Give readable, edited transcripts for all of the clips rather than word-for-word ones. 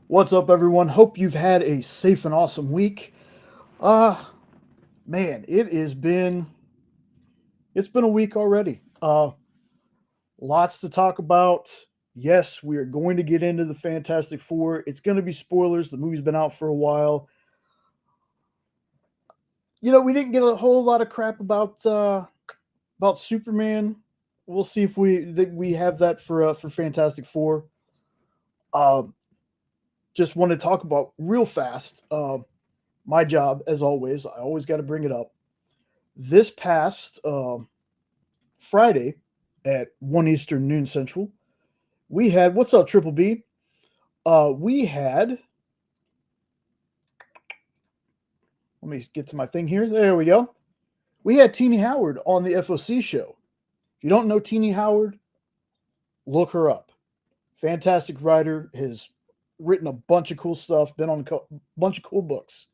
What's up, everyone? Hope you've had a safe and awesome week. Uh Man, it's been a week already. Lots to talk about. Yes, we are going to get into the Fantastic Four. It's going to be spoilers. The movie's been out for a while. We didn't get a whole lot of crap about Superman. We'll see if we have that for Fantastic Four. Um, just want to talk about real fast. My job, as always, I always got to bring it up. This past Friday at 1 Eastern, noon Central, we had, what's up, Triple B? We had, let me get to my thing here. There we go. We had Teenie Howard on the FOC show. If you don't know Teenie Howard, look her up. Fantastic writer, has written a bunch of cool stuff, been on a bunch of cool books.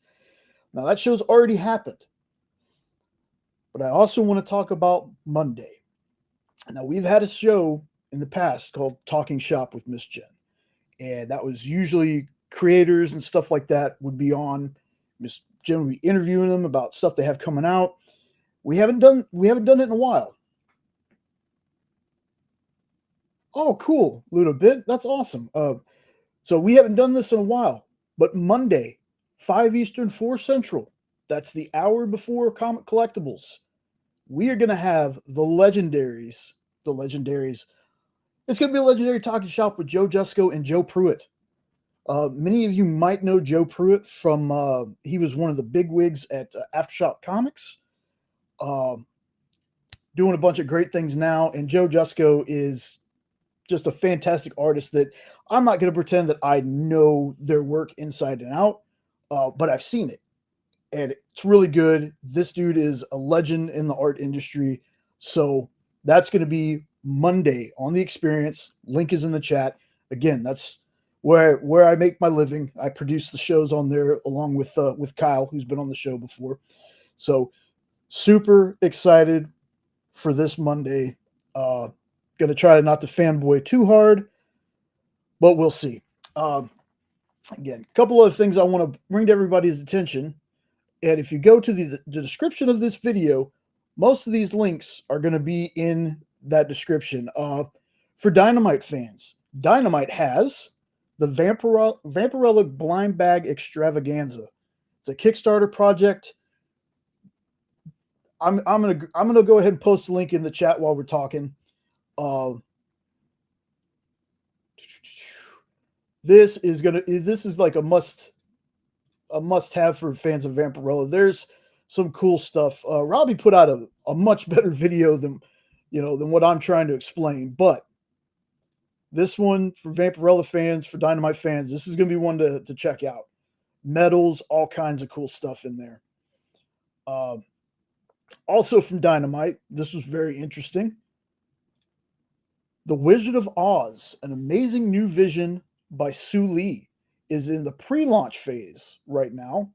Now, that show's already happened. But I also want to talk about Monday. Now, we've had a show in the past called Talking Shop with Miss Jen. And that was usually creators and stuff like that would be on. Miss Jen would be interviewing them about stuff they have coming out. We haven't done it in a while. Oh, cool, Ludo Bit. That's awesome. So we haven't done this in a while. But Monday, 5 Eastern, 4 Central, that's the hour before Comic Collectibles. We are going to have the legendaries. The legendaries. It's going to be a legendary talking shop with Joe Jusko and Joe Pruitt. Many of you might know Joe Pruitt from, he was one of the big wigs at Aftershock Comics, doing a bunch of great things now. And Joe Jusko is just a fantastic artist that I'm not going to pretend that I know their work inside and out, but I've seen it. And it's really good. This dude is a legend in the art industry. So that's going to be Monday on the Experience. Link is in the chat. Again, that's where I make my living. I produce the shows on there along with Kyle, who's been on the show before. So super excited for this Monday. Gonna try not to fanboy too hard, but we'll see. Again, a couple other things I want to bring to everybody's attention. And if you go to the description of this video, most of these links are going to be in that description. For Dynamite fans, Dynamite has the Vampirella Blind Bag Extravaganza. It's a Kickstarter project. I'm gonna go ahead and post a link in the chat while we're talking. This is like a must have for fans of Vampirella. There's some cool stuff. Robbie put out a much better video than what I'm trying to explain. But this one for Vampirella fans, for Dynamite fans, this is going to be one to check out. Medals, all kinds of cool stuff in there. Also from Dynamite, this was very interesting. The Wizard of Oz, an amazing new vision by Sue Lee, is in the pre-launch phase right now.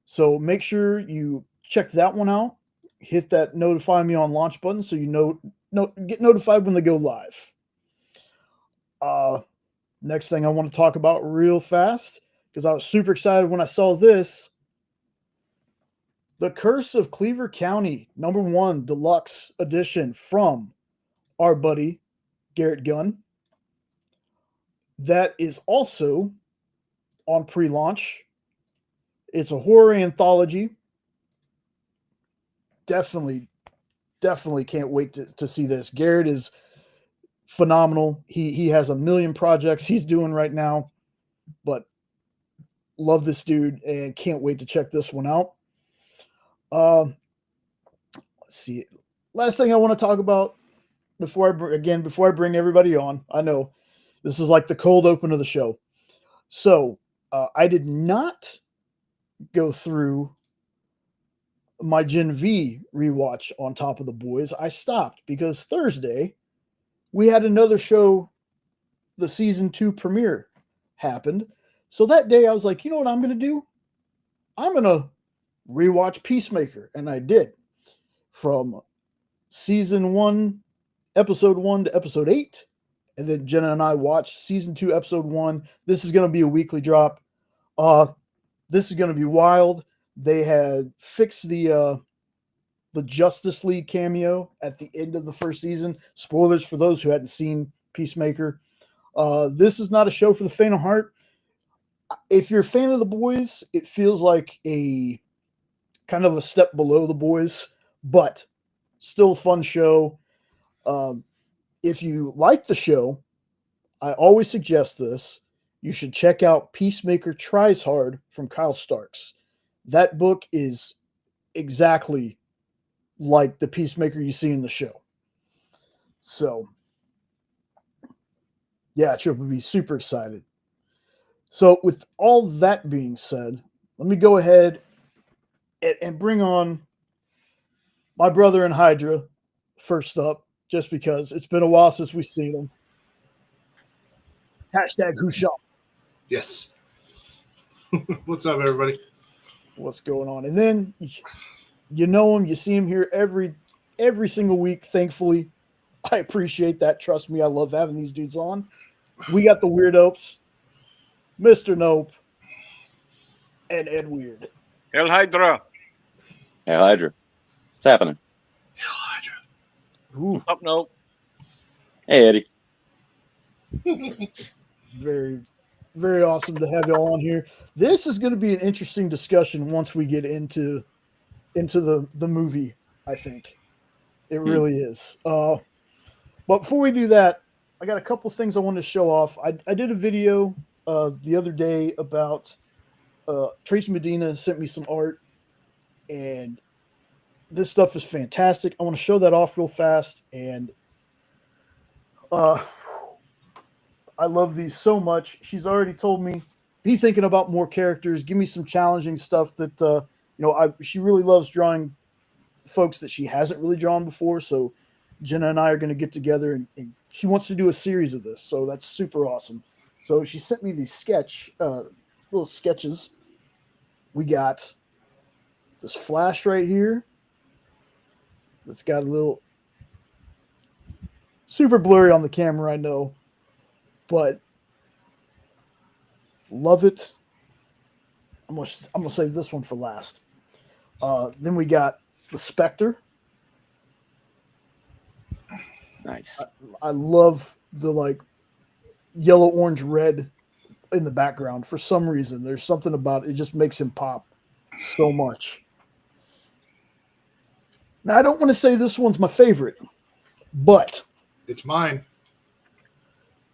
So make sure you check that one out. Hit that notify me on launch button so you get notified when they go live. Next thing I want to talk about real fast, because I was super excited when I saw this. The Curse of Cleaver County, #1 deluxe edition from our buddy Garrett Gunn. That is also on pre-launch. It's a horror anthology. Definitely can't wait to see this. Garrett is phenomenal. He has a million projects he's doing right now, but love this dude and can't wait to check this one out. Let's see. Last thing I want to talk about before I bring everybody on. I know this is like the cold open of the show. So I did not go through my Gen V rewatch on Top of the Boys. I stopped because Thursday we had another show, the season 2 premiere happened. So that day I was like, you know what I'm going to do? I'm going to rewatch Peacemaker. And I did. From season 1, episode 1 to episode 8. and then Jenna and I watched season 2, episode 1. This is going to be a weekly drop. This is going to be wild. They had fixed the Justice League cameo at the end of the first season. Spoilers for those who hadn't seen Peacemaker. This is not a show for the faint of heart. If you're a fan of the boys, it feels like a kind of a step below the boys, but still a fun show. If you like the show, I always suggest this. You should check out Peacemaker Tries Hard from Kyle Starks. That book is exactly like the Peacemaker you see in the show. So, yeah, Chip would be super excited. So, with all that being said, let me go ahead and bring on my brother in Hydra first up, just because it's been a while since we've seen him. Hashtag who shot. Yes. What's up, everybody? What's going on? And then you know him, you see him here every single week, thankfully. I appreciate that. Trust me, I love having these dudes on. We got the WeirDopes, Mr. Nope, and Ed Weird. Hell Hydra. Hey, Hydra. What's happening? Hell, Hydra. Ooh, What's up, Nope? Hey, Eddie. very, very awesome to have y'all on here. This is going to be an interesting discussion once we get into the movie, I think. It really is. But before we do that, I got a couple things I wanted to show off. I did a video the other day about Tracy Medina sent me some art, and this stuff is fantastic. I want to show that off real fast, and I love these so much. She's already told me, be thinking about more characters. Give me some challenging stuff that she really loves drawing folks that she hasn't really drawn before. So Jenna and I are going to get together, and she wants to do a series of this. So that's super awesome. So she sent me these little sketches. We got this Flash right here. That's got a little super blurry on the camera, I know, but love it. I'm gonna save this one for last. Then we got the Spectre. Nice. I love the yellow, orange, red in the background. For some reason, there's something about it. It just makes him pop so much. Now, I don't want to say this one's my favorite, but It's mine.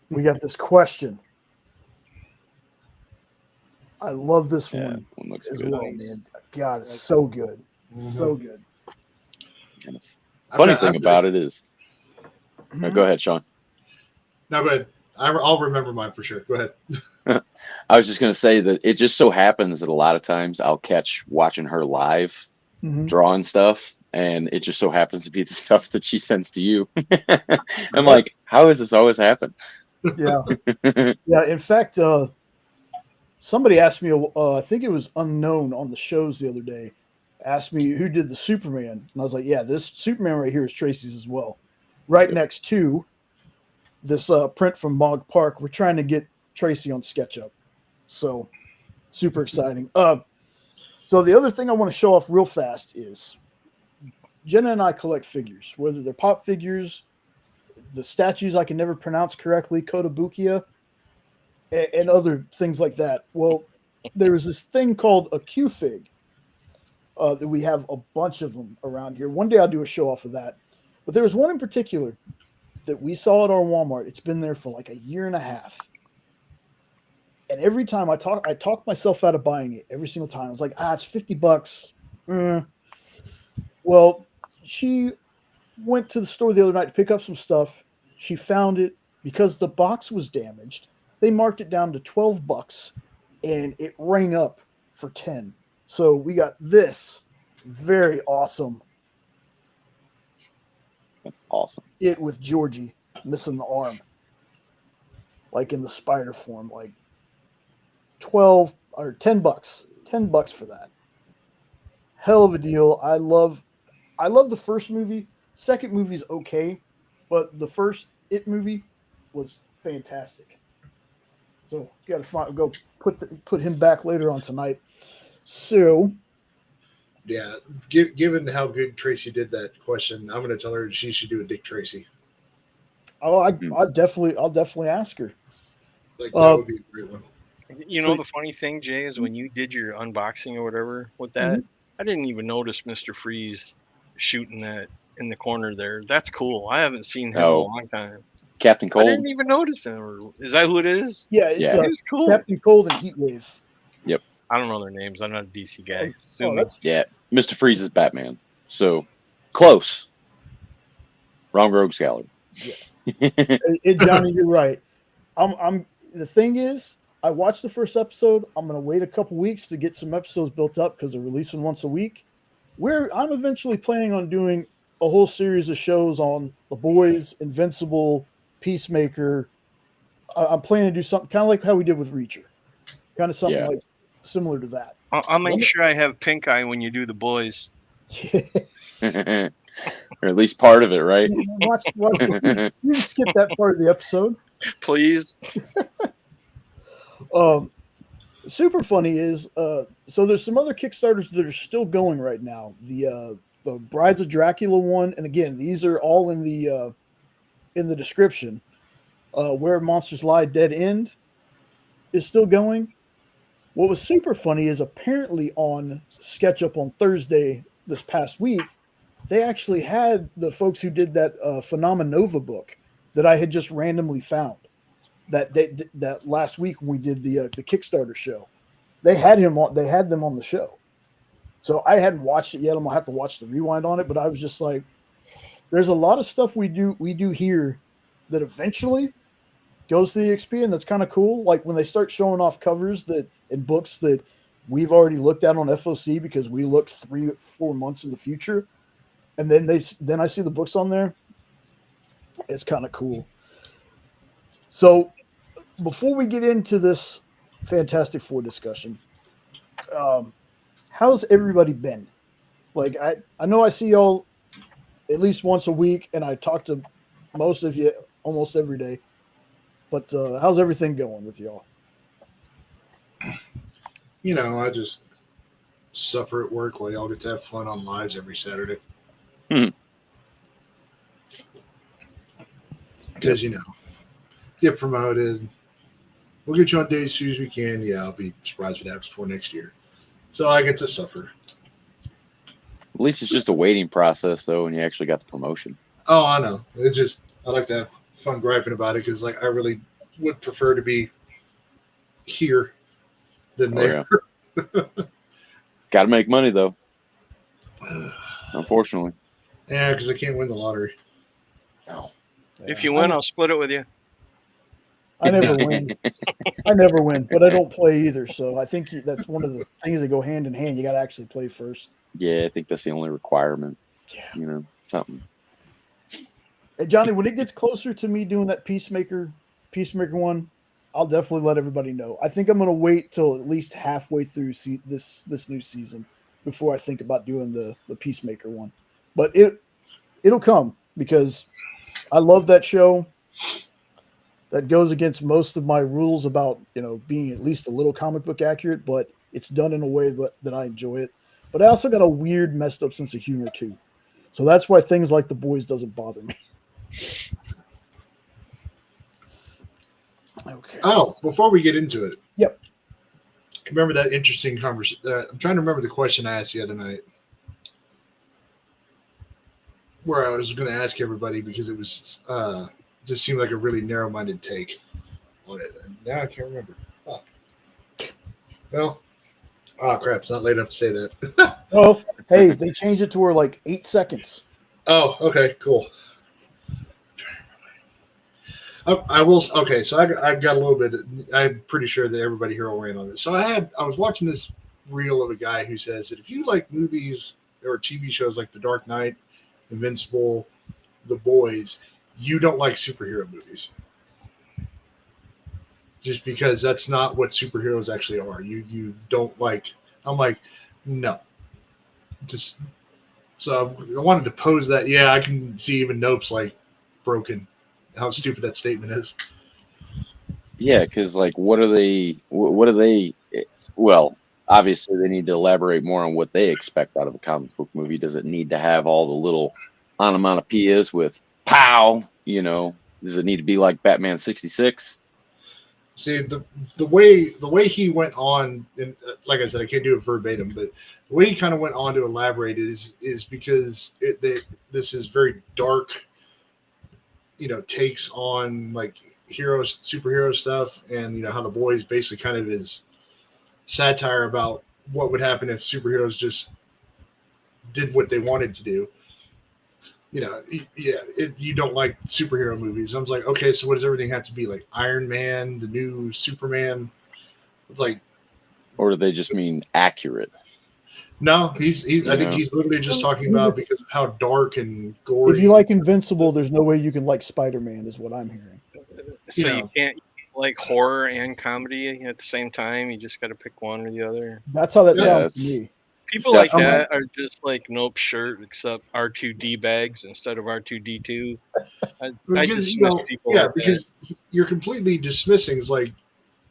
we got this question. I love this one looks as good. well, man. God, it's so good. So good. And the funny thing about it is, go ahead, Sean. No, go ahead. I'll remember mine for sure. Go ahead. I was just going to say that it just so happens that a lot of times I'll catch watching her live drawing stuff, and it just so happens to be the stuff that she sends to you. I'm like, how has this always happened? Yeah. Yeah. In fact, somebody asked me, I think it was Unknown on the shows the other day, asked me who did the Superman. And I was like, yeah, this Superman right here is Tracy's as well. Right next to this print from Mog Park. We're trying to get Tracy on SketchUp. So super exciting. So the other thing I want to show off real fast is Jenna and I collect figures, whether they're pop figures, the statues I can never pronounce correctly, Kotobukiya, and other things like that. Well, there was this thing called a Q-Fig that we have a bunch of them around here. One day I'll do a show off of that. But there was one in particular that we saw at our Walmart. It's been there for like a year and a half. And every time I talk myself out of buying it every single time. I was like, it's $50. Well, she went to the store the other night to pick up some stuff. She found it because the box was damaged. They marked it down to $12 and it rang up for 10. So we got this very awesome. That's awesome. It with Georgie missing the arm, like in the spider form, like 12 or $10, $10 for that. Hell of a deal. I love the first movie. Second movie's okay, but the first It movie, was fantastic. So got to go put him back later on tonight. So Yeah, given how good Tracy did that question, I'm going to tell her she should do a Dick Tracy. oh, I'll definitely ask her. Like that would be a great one. You know, the funny thing, Jay, is when you did your unboxing or whatever with that, I didn't even notice Mr. Freeze shooting that in the corner there. That's cool. I haven't seen him in a long time. Captain Cold. I didn't even notice him. Is that who it is? Yeah, it's cool. Captain Cold and Heatwave. Yep. I don't know their names. I'm not a DC guy. Yeah, Mr. Freeze is Batman. So close. Wrong Rogues Gallery. Yeah. Johnny, you're right. I'm. The thing is, I watched the first episode. I'm gonna wait a couple weeks to get some episodes built up because they're releasing once a week. I'm eventually planning on doing a whole series of shows on The Boys, Invincible, Peacemaker. I'm planning to do something kind of like how we did with Reacher, kind of something like similar to that. I'll make sure I have pink eye when you do The Boys. Or at least part of it, right? Watch you can skip that part of the episode. Please. Super funny is so there's some other Kickstarters that are still going right now. The Brides of Dracula one, and again, these are all in the description. Where Monsters Lie Dead End is still going. What was super funny is apparently on SketchUp on Thursday this past week, they actually had the folks who did that Phenomenova book that I had just randomly found that last week when we did the Kickstarter show. They had them on the show. So I hadn't watched it yet. I'm gonna have to watch the rewind on it, but I was just like, there's a lot of stuff we do here that eventually goes to the XP, and that's kind of cool. Like when they start showing off covers in books that we've already looked at on FOC because we looked 3-4 months in the future, and then I see the books on there. It's kind of cool. So before we get into this Fantastic Four discussion, how's everybody been? Like I know I see y'all at least once a week, and I talk to most of you almost every day. But how's everything going with y'all? You know, I just suffer at work while y'all get to have fun on lives every Saturday. Because, you know, get promoted. We'll get you on days as soon as we can. Yeah, I'll be surprised if it happens before next year. So I get to suffer. At least it's just a waiting process, though, and you actually got the promotion. Oh, I know. It's just, I like to have fun griping about it because, like, I really would prefer to be here than there. Yeah. Got to make money, though. Unfortunately. Yeah, because I can't win the lottery. No. If you win, I'll split it with you. I never win. I never win, but I don't play either. So I think that's one of the things that go hand in hand. You got to actually play first. Yeah, I think that's the only requirement. Yeah. You know, something. Hey, Johnny, when it gets closer to me doing that Peacemaker one, I'll definitely let everybody know. I think I'm going to wait till at least halfway through this new season before I think about doing the Peacemaker one. But it'll come because I love that show. That goes against most of my rules about, you know, being at least a little comic book accurate, but it's done in a way that I enjoy it. But I also got a weird, messed up sense of humor too. So that's why things like The Boys doesn't bother me. Okay. Oh, before we get into it. Yep. Remember that interesting conversation? I'm trying to remember the question I asked the other night. Where I was going to ask everybody because it was just seemed like a really narrow-minded take on it. And now I can't remember. Oh. Well, crap. It's not late enough to say that. Oh, hey, they changed it to where like 8 seconds. Oh, okay, cool. I will. Okay, so I got a little bit. I'm pretty sure that everybody here will weigh in on this. So I was watching this reel of a guy who says that if you like movies or TV shows like The Dark Knight, Invincible, The Boys, you don't like superhero movies. Just because that's not what superheroes actually are. You don't like. I'm like, no. Just so I wanted to pose that. Yeah, I can see even Nope's like broken how stupid that statement is. Yeah, because like, what are they? What are they? Well, obviously, they need to elaborate more on what they expect out of a comic book movie. Does it need to have all the little onomatopoeias with "pow"? You know, does it need to be like Batman '66? See, the way he went on, and like I said, I can't do it verbatim, but the way he kind of went on to elaborate it is because this is very dark, takes on like heroes, superhero stuff, and how the boys basically kind of is satire about what would happen if superheroes just did what they wanted to do. You don't like superhero movies. I was like, okay, so what does everything have to be like? Iron Man, the new Superman? It's like, or do they just mean accurate? No, I think he's literally just talking about because of how dark and gory. If you like Invincible, there's no way you can like Spider-Man, is what I'm hearing. So you can't like horror and comedy at the same time. You just got to pick one or the other. That's how that sounds to me. People like that are just like nope shirt except R2D bags instead of R2D2. I dismiss people. Yeah, because you're completely dismissing. It's like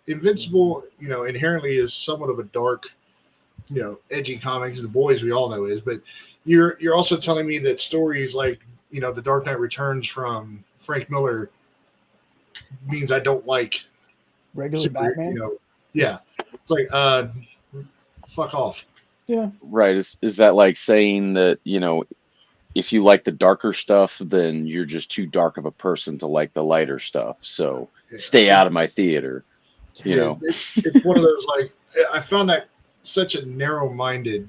Invincible, inherently is somewhat of a dark, edgy comics. The Boys we all know is, but you're also telling me that stories like The Dark Knight Returns from Frank Miller means I don't like regular Batman. Yeah, it's like fuck off. Yeah. Right. Is that like saying that, if you like the darker stuff, then you're just too dark of a person to like the lighter stuff. So stay out of my theater. It's one of those, like, I found that such a narrow-minded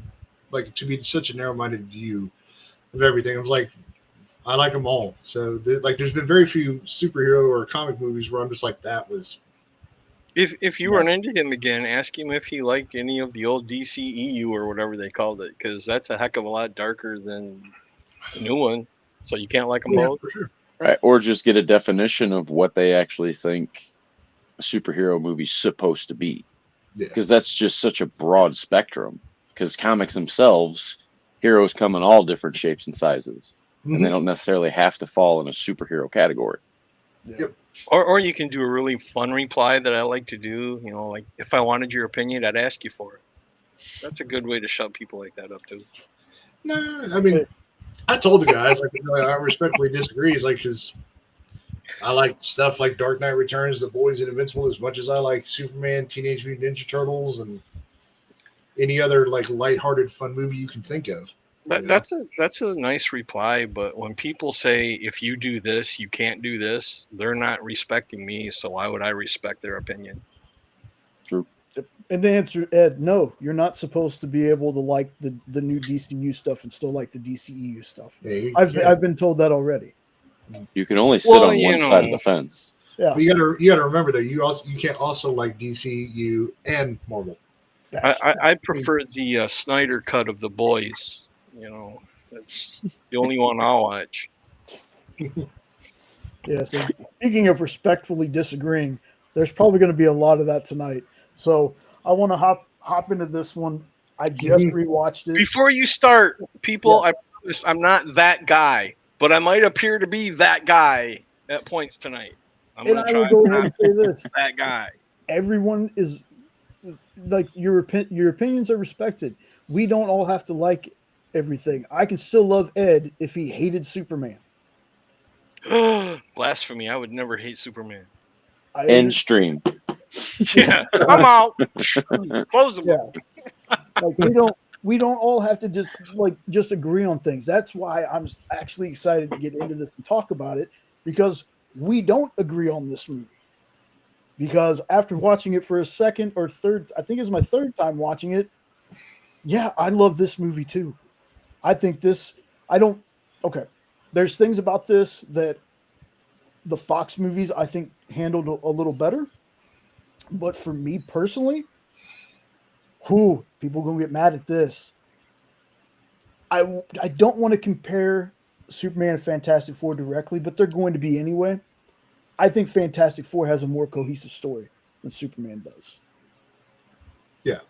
view of everything. I was like, I like them all. So there's been very few superhero or comic movies where I'm just like, that was. If you run into him again, ask him if he liked any of the old DCEU or whatever they called it, because that's a heck of a lot darker than the new one. So you can't like them both. For sure. Right. Or just get a definition of what they actually think a superhero movie's supposed to be. Because that's just such a broad spectrum. Because comics themselves, heroes come in all different shapes and sizes. Mm-hmm. And they don't necessarily have to fall in a superhero category. Yep. Or you can do a really fun reply that I like to do. Like if I wanted your opinion, I'd ask you for it. That's a good way to shut people like that up too. No, I mean, I told the guys I respectfully disagree. It's like, because I like stuff like Dark Knight Returns, The Boys, and Invincible as much as I like Superman, Teenage Mutant Ninja Turtles, and any other like lighthearted fun movie you can think of. That's a nice reply, but when people say if you do this, you can't do this, they're not respecting me. So why would I respect their opinion? True. And to answer Ed, no, you're not supposed to be able to like the new DCU stuff and still like the DCEU stuff. Yeah, I've been told that already. You can only sit on one side of the fence. Yeah, but you gotta remember though, you can't also like DCU and Marvel. I prefer the Snyder cut of The Boys. That's the only one I'll watch. Yeah. So speaking of respectfully disagreeing, there's probably going to be a lot of that tonight. So I want to hop into this one. I just rewatched it. Before you start, people, I promise I'm not that guy, but I might appear to be that guy at points tonight. I will go ahead and say this: that guy. Everyone is like your opinions are respected. We don't all have to like everything. I can still love Ed if he hated Superman. Blasphemy! I would never hate Superman. End stream. Yeah, I'm out. Close the book. Like we don't all have to just agree on things. That's why I'm actually excited to get into this and talk about it, because we don't agree on this movie. Because after watching it for a second or third, I think it's my third time watching it. Yeah, I love this movie too. I think there's things about this that the Fox movies I think handled a little better. But for me personally, people are going to get mad at this. I don't want to compare Superman and Fantastic Four directly, but they're going to be anyway. I think Fantastic Four has a more cohesive story than Superman does. Yeah.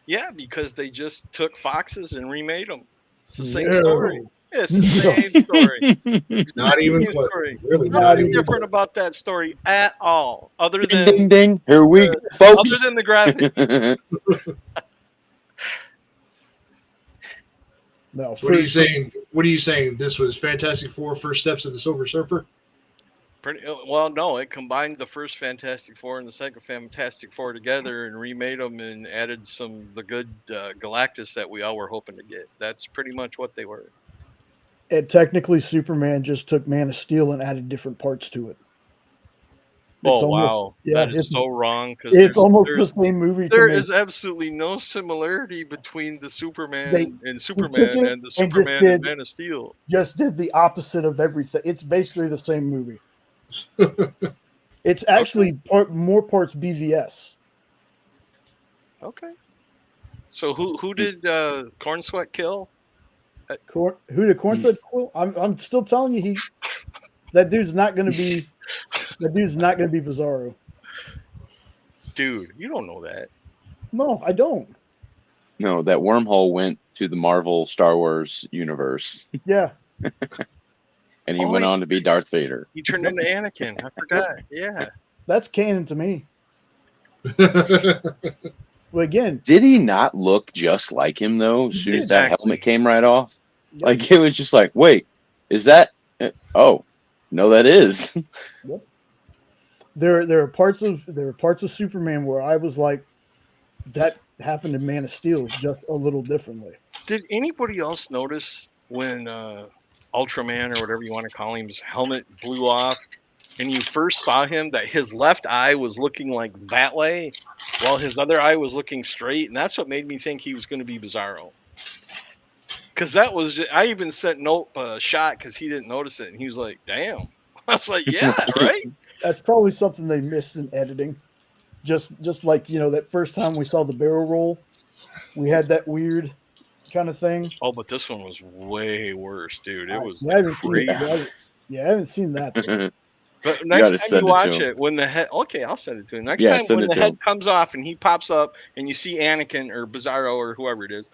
Yeah, because they just took Foxes and remade them. It's the same story. It's the same story. Not even Same close. story. Really, not Nothing even different about that story at all, other Ding, than ding, ding. Here we go, folks. other than the graphic. No. So what are you saying? What are you saying? This was Fantastic Four: First Steps of the Silver Surfer. Well, no, it combined the first Fantastic Four and the second Fantastic Four together and remade them and added the good Galactus that we all were hoping to get. That's pretty much what they were. And technically, Superman just took Man of Steel and added different parts to it. Wow, yeah, that is so wrong. Because it's almost the same movie. There is absolutely no similarity between the Superman and the Superman and Man of Steel. Just did the opposite of everything. It's basically the same movie. It's actually more parts BVS. Okay. So who did Corn Sweat kill? Who did Corn Sweat kill? I'm still telling you, that dude's not going to be. That dude's not going to be Bizarro. Dude, you don't know that. No, I don't. No, that wormhole went to the Marvel Star Wars universe. Yeah. And he went on to be Darth Vader. He turned into Anakin. I forgot. Yeah. That's canon to me. Well, again, did he not look just like him though? As soon as that helmet came right off, like it was just like, wait, is that? Oh, no, that is. Yep. There are parts of Superman where I was like, that happened in Man of Steel just a little differently. Did anybody else notice when Ultraman or whatever you want to call him, his helmet blew off, and you first saw him that his left eye was looking like that way, while his other eye was looking straight, and that's what made me think he was going to be Bizarro. Because that was, I even sent Nope a shot because he didn't notice it, and he was like, "Damn." I was like, "Yeah, right." That's probably something they missed in editing. Just like that first time we saw the barrel roll, we had that weird kind of thing. Oh, but this one was way worse, dude. It was crazy. I haven't seen that. But next time you watch it, when the head, okay, I'll send it to him. Next time when the head comes off and he pops up and you see Anakin or Bizarro or whoever it is,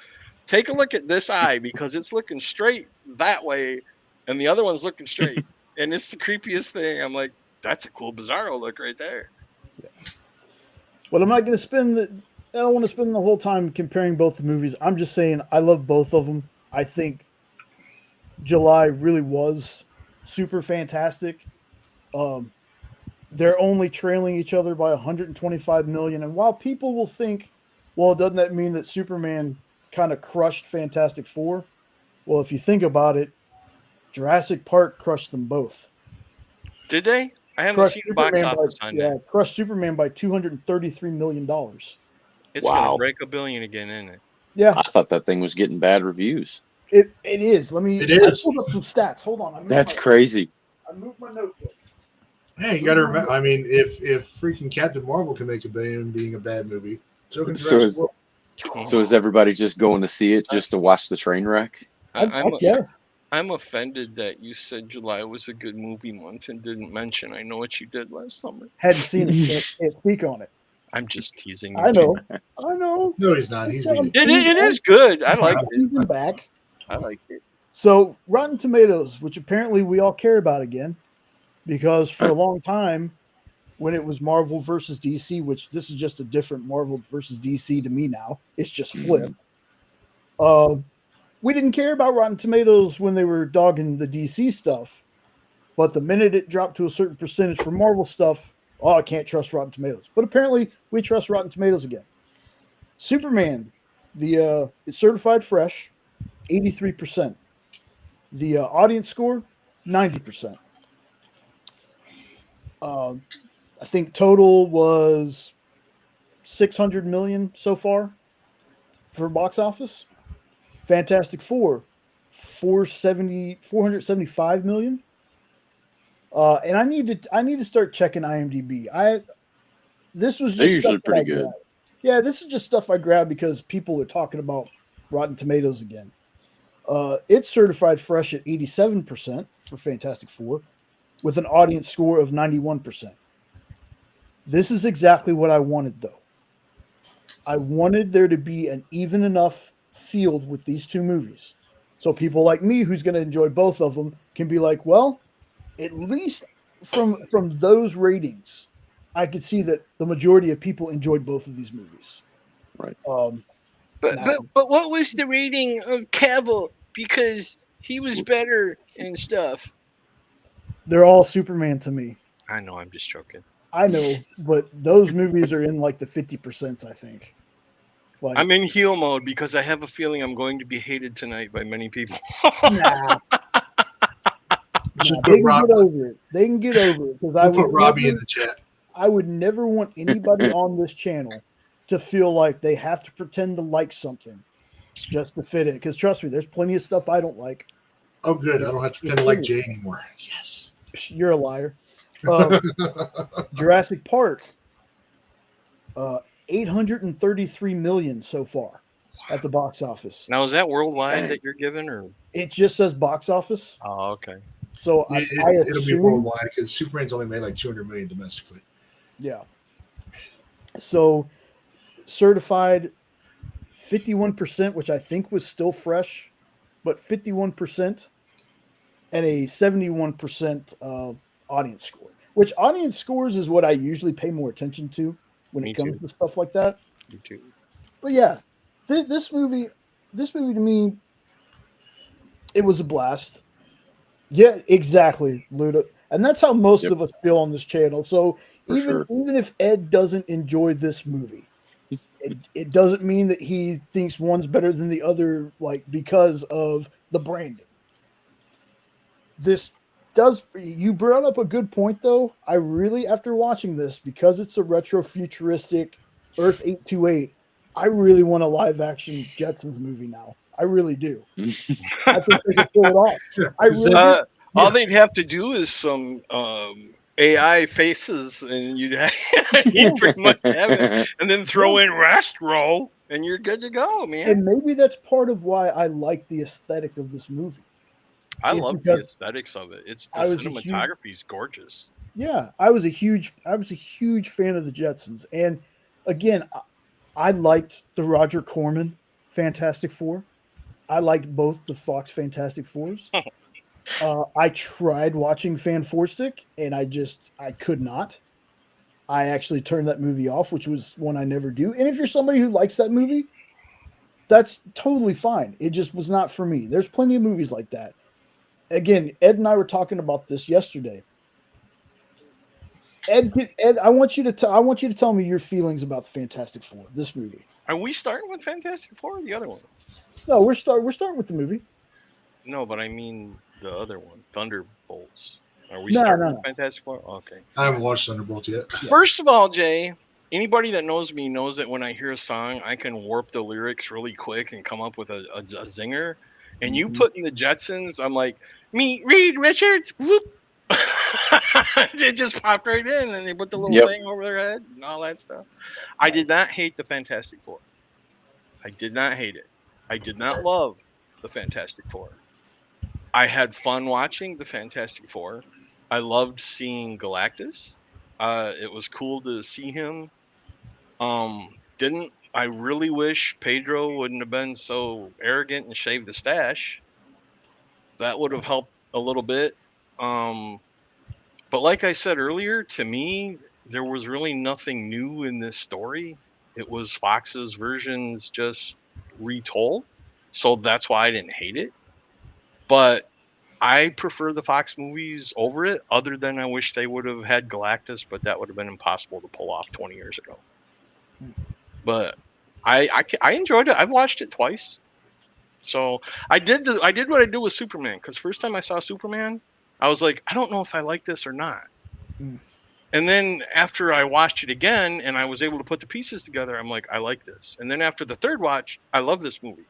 take a look at this eye because it's looking straight that way and the other one's looking straight. And it's the creepiest thing. I'm like, that's a cool Bizarro look right there. Yeah. Well, I'm not going to I don't want to spend the whole time comparing both the movies. I'm just saying I love both of them. I think July really was super fantastic. They're only trailing each other by 125 million. And while people will think, well, doesn't that mean that Superman kind of crushed Fantastic Four? Well, if you think about it, Jurassic Park crushed them both. Did they? I haven't seen the box office on that. Yeah, crushed Superman by $233 million. It's going to break $1 billion again, isn't it? Yeah. I thought that thing was getting bad reviews. It is. I pulled up some stats. Hold on. That's crazy. I moved my notebook. Hey, you got to remember. I mean, if freaking Captain Marvel can make $1 billion being a bad movie, so can Jurassic World. So is everybody just going to see it just to watch the train wreck? I'm offended that you said July was a good movie month and didn't mention I Know What You Did Last Summer. Hadn't seen it. Can't speak on it. I'm just teasing you. I know. No, he's not. He's being it is good. I like it. Back. I like it. So Rotten Tomatoes, which apparently we all care about again, because for a long time, when it was Marvel versus DC, which this is just a different Marvel versus DC to me now, it's just flipped. We didn't care about Rotten Tomatoes when they were dogging the DC stuff, but the minute it dropped to a certain percentage for Marvel stuff, I can't trust Rotten Tomatoes. But apparently, we trust Rotten Tomatoes again. Superman, it's certified fresh, 83%. The audience score, 90%. I think total was 600 million so far for box office. Fantastic Four, 475 million. And I need to start checking IMDb. This was just they're usually pretty good. Yeah, this is just stuff I grabbed because people are talking about Rotten Tomatoes again. It's certified fresh at 87% for Fantastic Four, with an audience score of 91%. This is exactly what I wanted, though. I wanted there to be an even enough field with these two movies So people like me, who's going to enjoy both of them, can be like, well, at least from those ratings, I could see that the majority of people enjoyed both of these movies. Right. But what was the rating of Cavill? Because he was better and stuff. They're all Superman to me. I know, I'm just joking. I know, but those movies are in like the 50%, I think. Like, I'm in heel mode because I have a feeling I'm going to be hated tonight by many people. nah. Just They put can get over it. They can get over it because we'll put Robbie in the chat. I would never want anybody on this channel to feel like they have to pretend to like something just to fit in. Because trust me, there's plenty of stuff I don't like. Oh, good. I don't have to pretend to like Jay anymore. Yes. You're a liar. Jurassic Park, 833 million so far at the box office. Now, is that worldwide that you're giving, or it just says box office? Oh, okay. So it'll be worldwide because Superman's only made like 200 million domestically. Yeah. So certified 51%, which I think was still fresh, but 51% and a 71% audience score, which audience scores is what I usually pay more attention to when it comes to stuff like that. Me too. But yeah, this movie to me, it was a blast. Yeah, exactly, Luda. And that's how most of us feel on this channel. So even if Ed doesn't enjoy this movie, it doesn't mean that he thinks one's better than the other, like because of the branding. You brought up a good point though. I really, after watching this, because it's a retro-futuristic Earth 828, I really want a live action Jetsons movie now. I really do. I think they could pull it off. I really do. All they'd have to do is some AI faces, and you'd pretty much have it, and then throw in Rastro, and you're good to go, man. And maybe that's part of why I like the aesthetic of this movie. I love the aesthetics of it. The cinematography is gorgeous. Yeah, I was a huge fan of the Jetsons, and again, I liked the Roger Corman Fantastic Four. I liked both the Fox Fantastic Fours. I tried watching Fan Four Stick, and I could not. I actually turned that movie off, which was one I never do. And if you're somebody who likes that movie, that's totally fine. It just was not for me. There's plenty of movies like that. Again, Ed and I were talking about this yesterday. Ed, I want you to tell me your feelings about the Fantastic Four, this movie. Are we starting with Fantastic Four or the other one? No, we're starting with the movie. No, but I mean the other one, Thunderbolts. Are we starting with Fantastic Four? Okay. I haven't watched Thunderbolts yet. First of all, Jay, anybody that knows me knows that when I hear a song, I can warp the lyrics really quick and come up with a zinger. And you put in the Jetsons, I'm like, meet Reed Richards. Whoop. It just popped right in, and they put the little thing over their head and all that stuff. I did not hate the Fantastic Four. I did not hate it. I did not love the Fantastic Four. I had fun watching the Fantastic Four. I loved seeing Galactus. It was cool to see him. I really wish Pedro wouldn't have been so arrogant and shaved the stash. That would have helped a little bit. But like I said earlier, to me, there was really nothing new in this story. It was Fox's versions just retold. So that's why I didn't hate it. But I prefer the Fox movies over it, other than I wish they would have had Galactus, but that would have been impossible to pull off 20 years ago. But I enjoyed it. I've watched it twice. So I did what I did with Superman, because first time I saw Superman, I was like, I don't know if I like this or not. And then after I watched it again and I was able to put the pieces together, I'm like, I like this. And then after the third watch, I love this movie.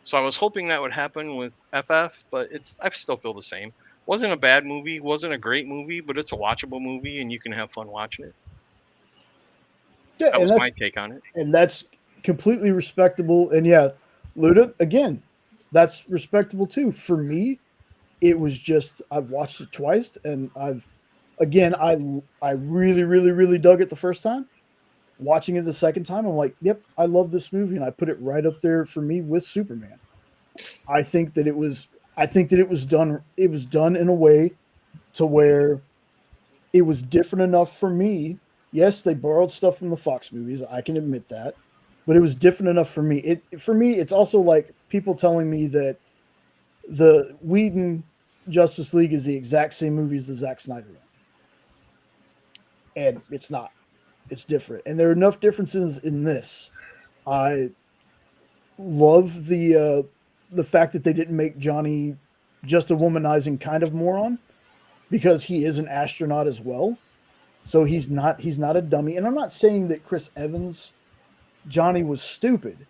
So I was hoping that would happen with FF, but I still feel the same. Wasn't a bad movie, wasn't a great movie, but it's a watchable movie and you can have fun watching it. Yeah, that was my take on it. And that's completely respectable. And yeah, Luda, again, that's respectable too. For me, it was just, I've watched it twice, and I really, really, really dug it the first time. Watching it the second time, I'm like, yep, I love this movie, and I put it right up there for me with Superman. I think that it was done in a way to where it was different enough for me. Yes, they borrowed stuff from the Fox movies. I can admit that. But it was different enough for me. For me, it's also like people telling me that the Whedon Justice League is the exact same movie as the Zack Snyder one. And it's not. It's different. And there are enough differences in this. I love the fact that they didn't make Johnny just a womanizing kind of moron, because he is an astronaut as well. So he's not a dummy. And I'm not saying that Chris Evans Johnny was stupid,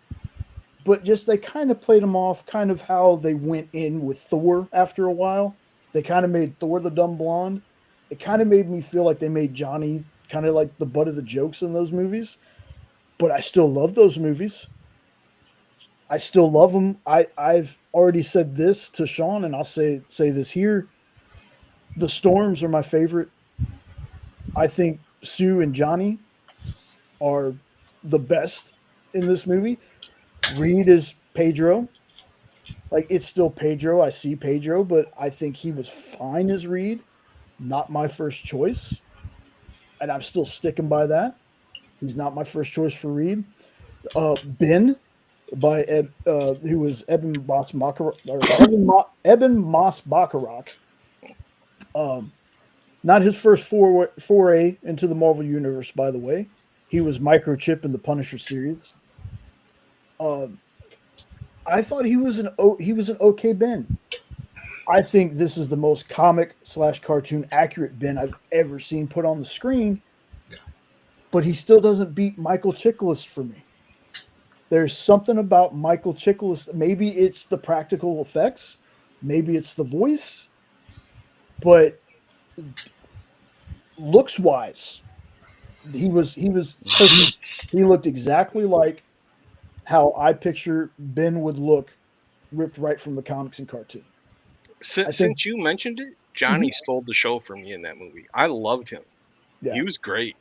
but just they kind of played him off kind of how they went in with Thor after a while. They kind of made Thor the dumb blonde. It kind of made me feel like they made Johnny kind of like the butt of the jokes in those movies. But I still love those movies. I still love them. I've already said this to Sean, and I'll say this here. The Storms are my favorite. I think Sue and Johnny are the best in this movie. Reed is Pedro. Like, it's still Pedro. I see Pedro, but I think he was fine as Reed. Not my first choice. And I'm still sticking by that. He's not my first choice for Reed. Ben, by who was Eben Moss-Bachrach. Not his first foray into the Marvel Universe, by the way. He was Microchip in the Punisher series. I thought he was an okay Ben. I think this is the most comic/cartoon accurate Ben I've ever seen put on the screen. But he still doesn't beat Michael Chiklis for me. There's something about Michael Chiklis. Maybe it's the practical effects. Maybe it's the voice. But looks-wise, he looked exactly like how I picture Ben would look, ripped right from the comics and cartoon. Since you mentioned it, Johnny stole the show for me in that movie. I loved him. Yeah. He was great.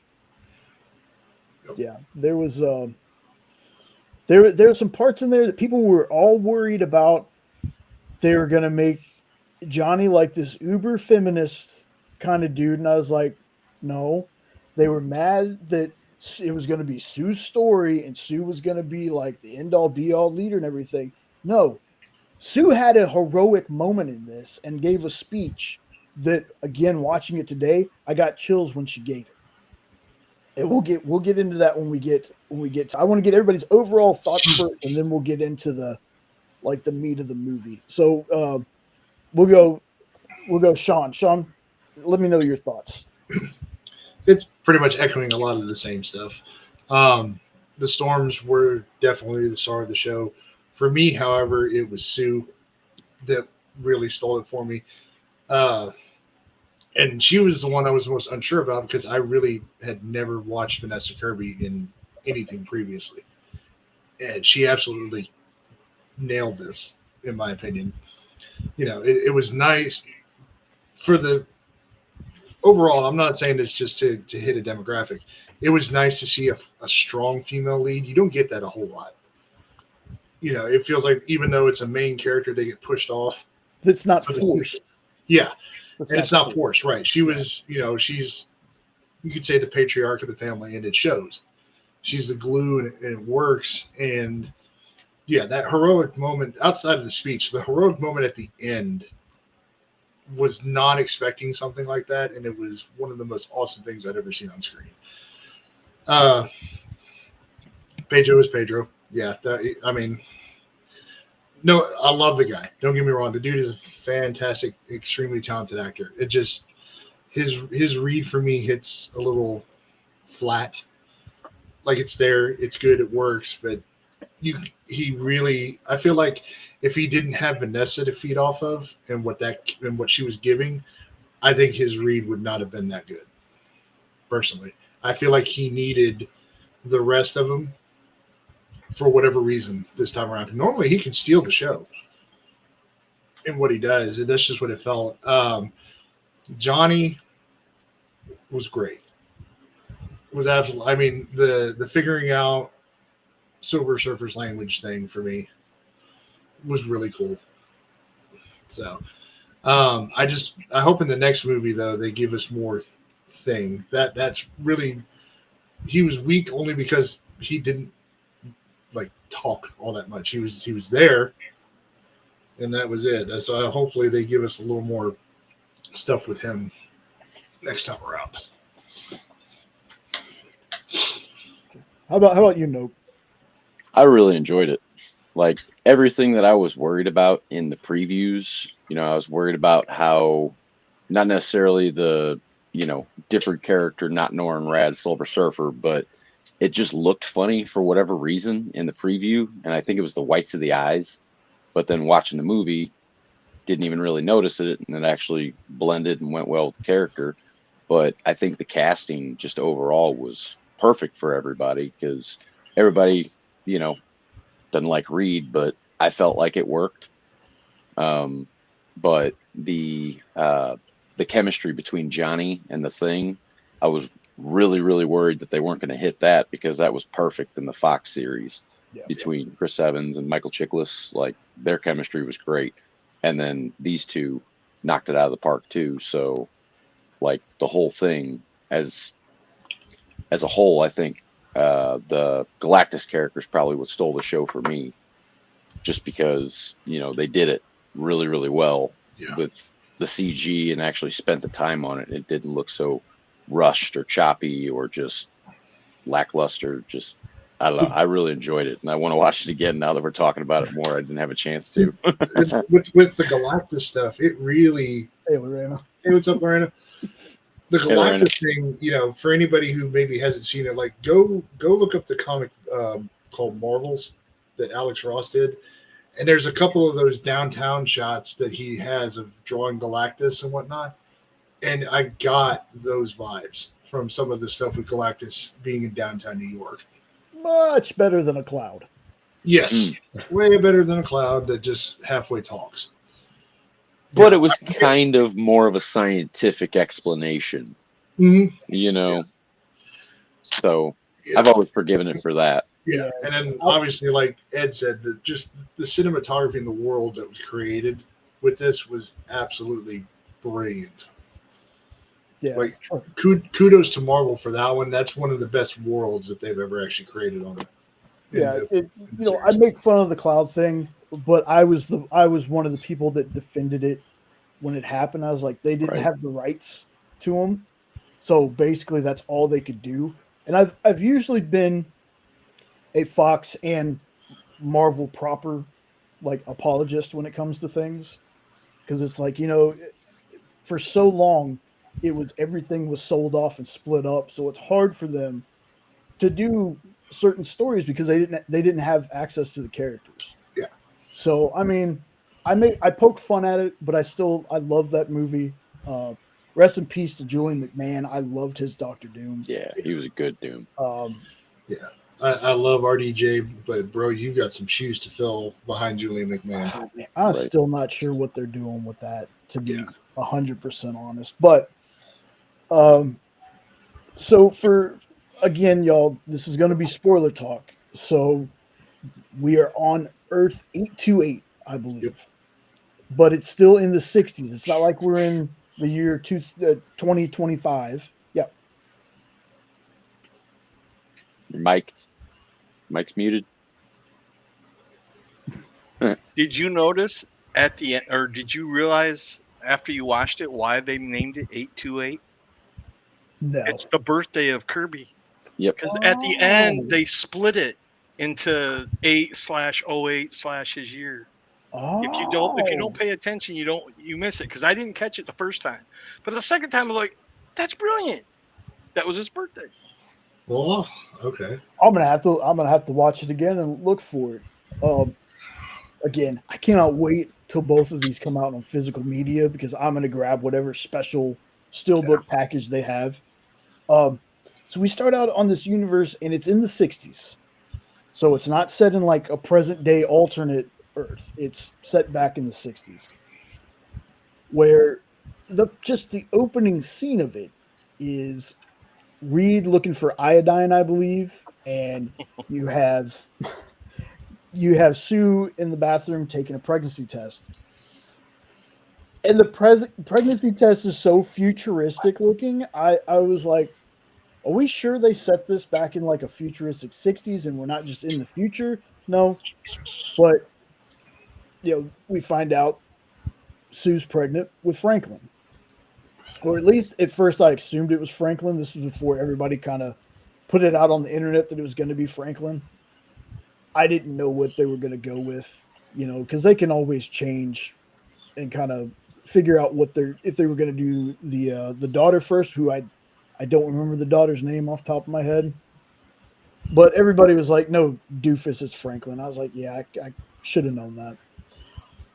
Yeah, there was there were some parts in there that people were all worried about. They were gonna make Johnny like this uber feminist kind of dude, and I was like, no. They were mad that it was going to be Sue's story, and Sue was going to be like the end all be all leader and everything. No, Sue had a heroic moment in this and gave a speech that, again, watching it today, I got chills when she gave it. And we'll get into that when we get to, I want to get everybody's overall thoughts first, and then we'll get into the meat of the movie. So we'll go Sean. Sean, let me know your thoughts. It's pretty much echoing a lot of the same stuff. The Storms were definitely the star of the show. For me, however, it was Sue that really stole it for me. And she was the one I was most unsure about because I really had never watched Vanessa Kirby in anything previously. And she absolutely nailed this, in my opinion. You know, it was nice for the overall. I'm not saying it's just to hit a demographic. It was nice to see a strong female lead. You don't get that a whole lot. You know, it feels like even though it's a main character, they get pushed off. That's not forced. Yeah. And it's not forced, right? She was, you know, she's, you could say the patriarch of the family, and it shows. She's the glue, and it works. And yeah, that heroic moment outside of the speech, the heroic moment at the end, was not expecting something like that, and it was one of the most awesome things I'd ever seen on screen. Pedro is Pedro. Yeah, I mean, no, I love the guy. Don't get me wrong. The dude is a fantastic, extremely talented actor. It just his read for me hits a little flat. Like, it's there, it's good, it works, but he really, I feel like if he didn't have Vanessa to feed off of and what she was giving, I think his read would not have been that good. Personally, I feel like he needed the rest of them for whatever reason this time around. Normally he can steal the show in what he does, and that's just what it felt. Johnny was great. It was absolutely, I mean, the figuring out Silver Surfer's language thing for me was really cool. So I hope in the next movie though they give us more thing. That's really, he was weak only because he didn't like talk all that much. He was there, and that was it. So hopefully they give us a little more stuff with him next time around. How about you, Nope? I really enjoyed it. Like everything that I was worried about in the previews, I was worried about how not necessarily the, different character, not Norrin Rad Silver Surfer, but it just looked funny for whatever reason in the preview. And I think it was the whites of the eyes. But then watching the movie, didn't even really notice it. And it actually blended and went well with the character. But I think the casting just overall was perfect for everybody because everybody, doesn't like Reed, but I felt like it worked. But the chemistry between Johnny and the Thing, I was really, really worried that they weren't going to hit that because that was perfect in the Fox series between Chris Evans and Michael Chiklis. Like their chemistry was great. And then these two knocked it out of the park too. So like the whole thing as a whole, I think the Galactus characters probably what stole the show for me just because, they did it really, really well with the CG and actually spent the time on it. It didn't look so rushed or choppy or just lackluster. Just, I don't know. I really enjoyed it. And I want to watch it again now that we're talking about it more. I didn't have a chance to. with the Galactus stuff, it really... Hey, Lorena. Hey, what's up, Lorena? The Galactus thing, for anybody who maybe hasn't seen it, like go look up the comic called Marvels that Alex Ross did. And there's a couple of those downtown shots that he has of drawing Galactus and whatnot. And I got those vibes from some of the stuff with Galactus being in downtown New York. Much better than a cloud. Yes. Way better than a cloud that just halfway talks. But it was kind of more of a scientific explanation, So I've always forgiven it for that. Yeah, and then obviously, like Ed said, just the cinematography in the world that was created with this was absolutely brilliant. Yeah, like kudos to Marvel for that one. That's one of the best worlds that they've ever actually created on it. I make fun of the cloud thing, but I was one of the people that defended it when it happened. I was like, they didn't have the rights to them, so basically that's all they could do. And I've usually been a Fox and Marvel proper like apologist when it comes to things, because it's like, for so long everything was sold off and split up, so it's hard for them to do certain stories because they didn't have access to the characters. Yeah. So I mean, I poke fun at it, but I love that movie. Rest in peace to Julian McMahon. I loved his Dr. Doom. Yeah, he was a good Doom. I love RDJ, but bro, you got some shoes to fill behind Julian McMahon. I'm still not sure what they're doing with that, to be 100% honest. But so again, y'all, this is going to be spoiler talk. So we are on Earth 828, I believe, but it's still in the 60s. It's not like we're in the year 2025. Yep. Mike's muted. Did you notice at the end, or did you realize after you watched it why they named it 828? No. It's the birthday of Kirby. Yep. Because at the end they split it into 8/08/ his year. Oh. If you don't pay attention, you miss it. Because I didn't catch it the first time, but the second time I was like, that's brilliant. That was his birthday. Well, okay. I'm gonna have to watch it again and look for it. Again, I cannot wait till both of these come out on physical media because I'm gonna grab whatever special steelbook package they have. So we start out on this universe and it's in the 60s. So it's not set in like a present day alternate Earth. It's set back in the 60s. Where the opening scene of it is Reed looking for iodine, I believe, and you have you have Sue in the bathroom taking a pregnancy test. And the pregnancy test is so futuristic looking. I was like, are we sure they set this back in like a futuristic 60s and we're not just in the future? No. But, we find out Sue's pregnant with Franklin. Or at least at first I assumed it was Franklin. This was before everybody kind of put it out on the internet that it was going to be Franklin. I didn't know what they were going to go with, because they can always change and kind of figure out if they were going to do the daughter first, who I don't remember the daughter's name off the top of my head. But everybody was like, no, doofus, it's Franklin. I was like, yeah, I should have known that.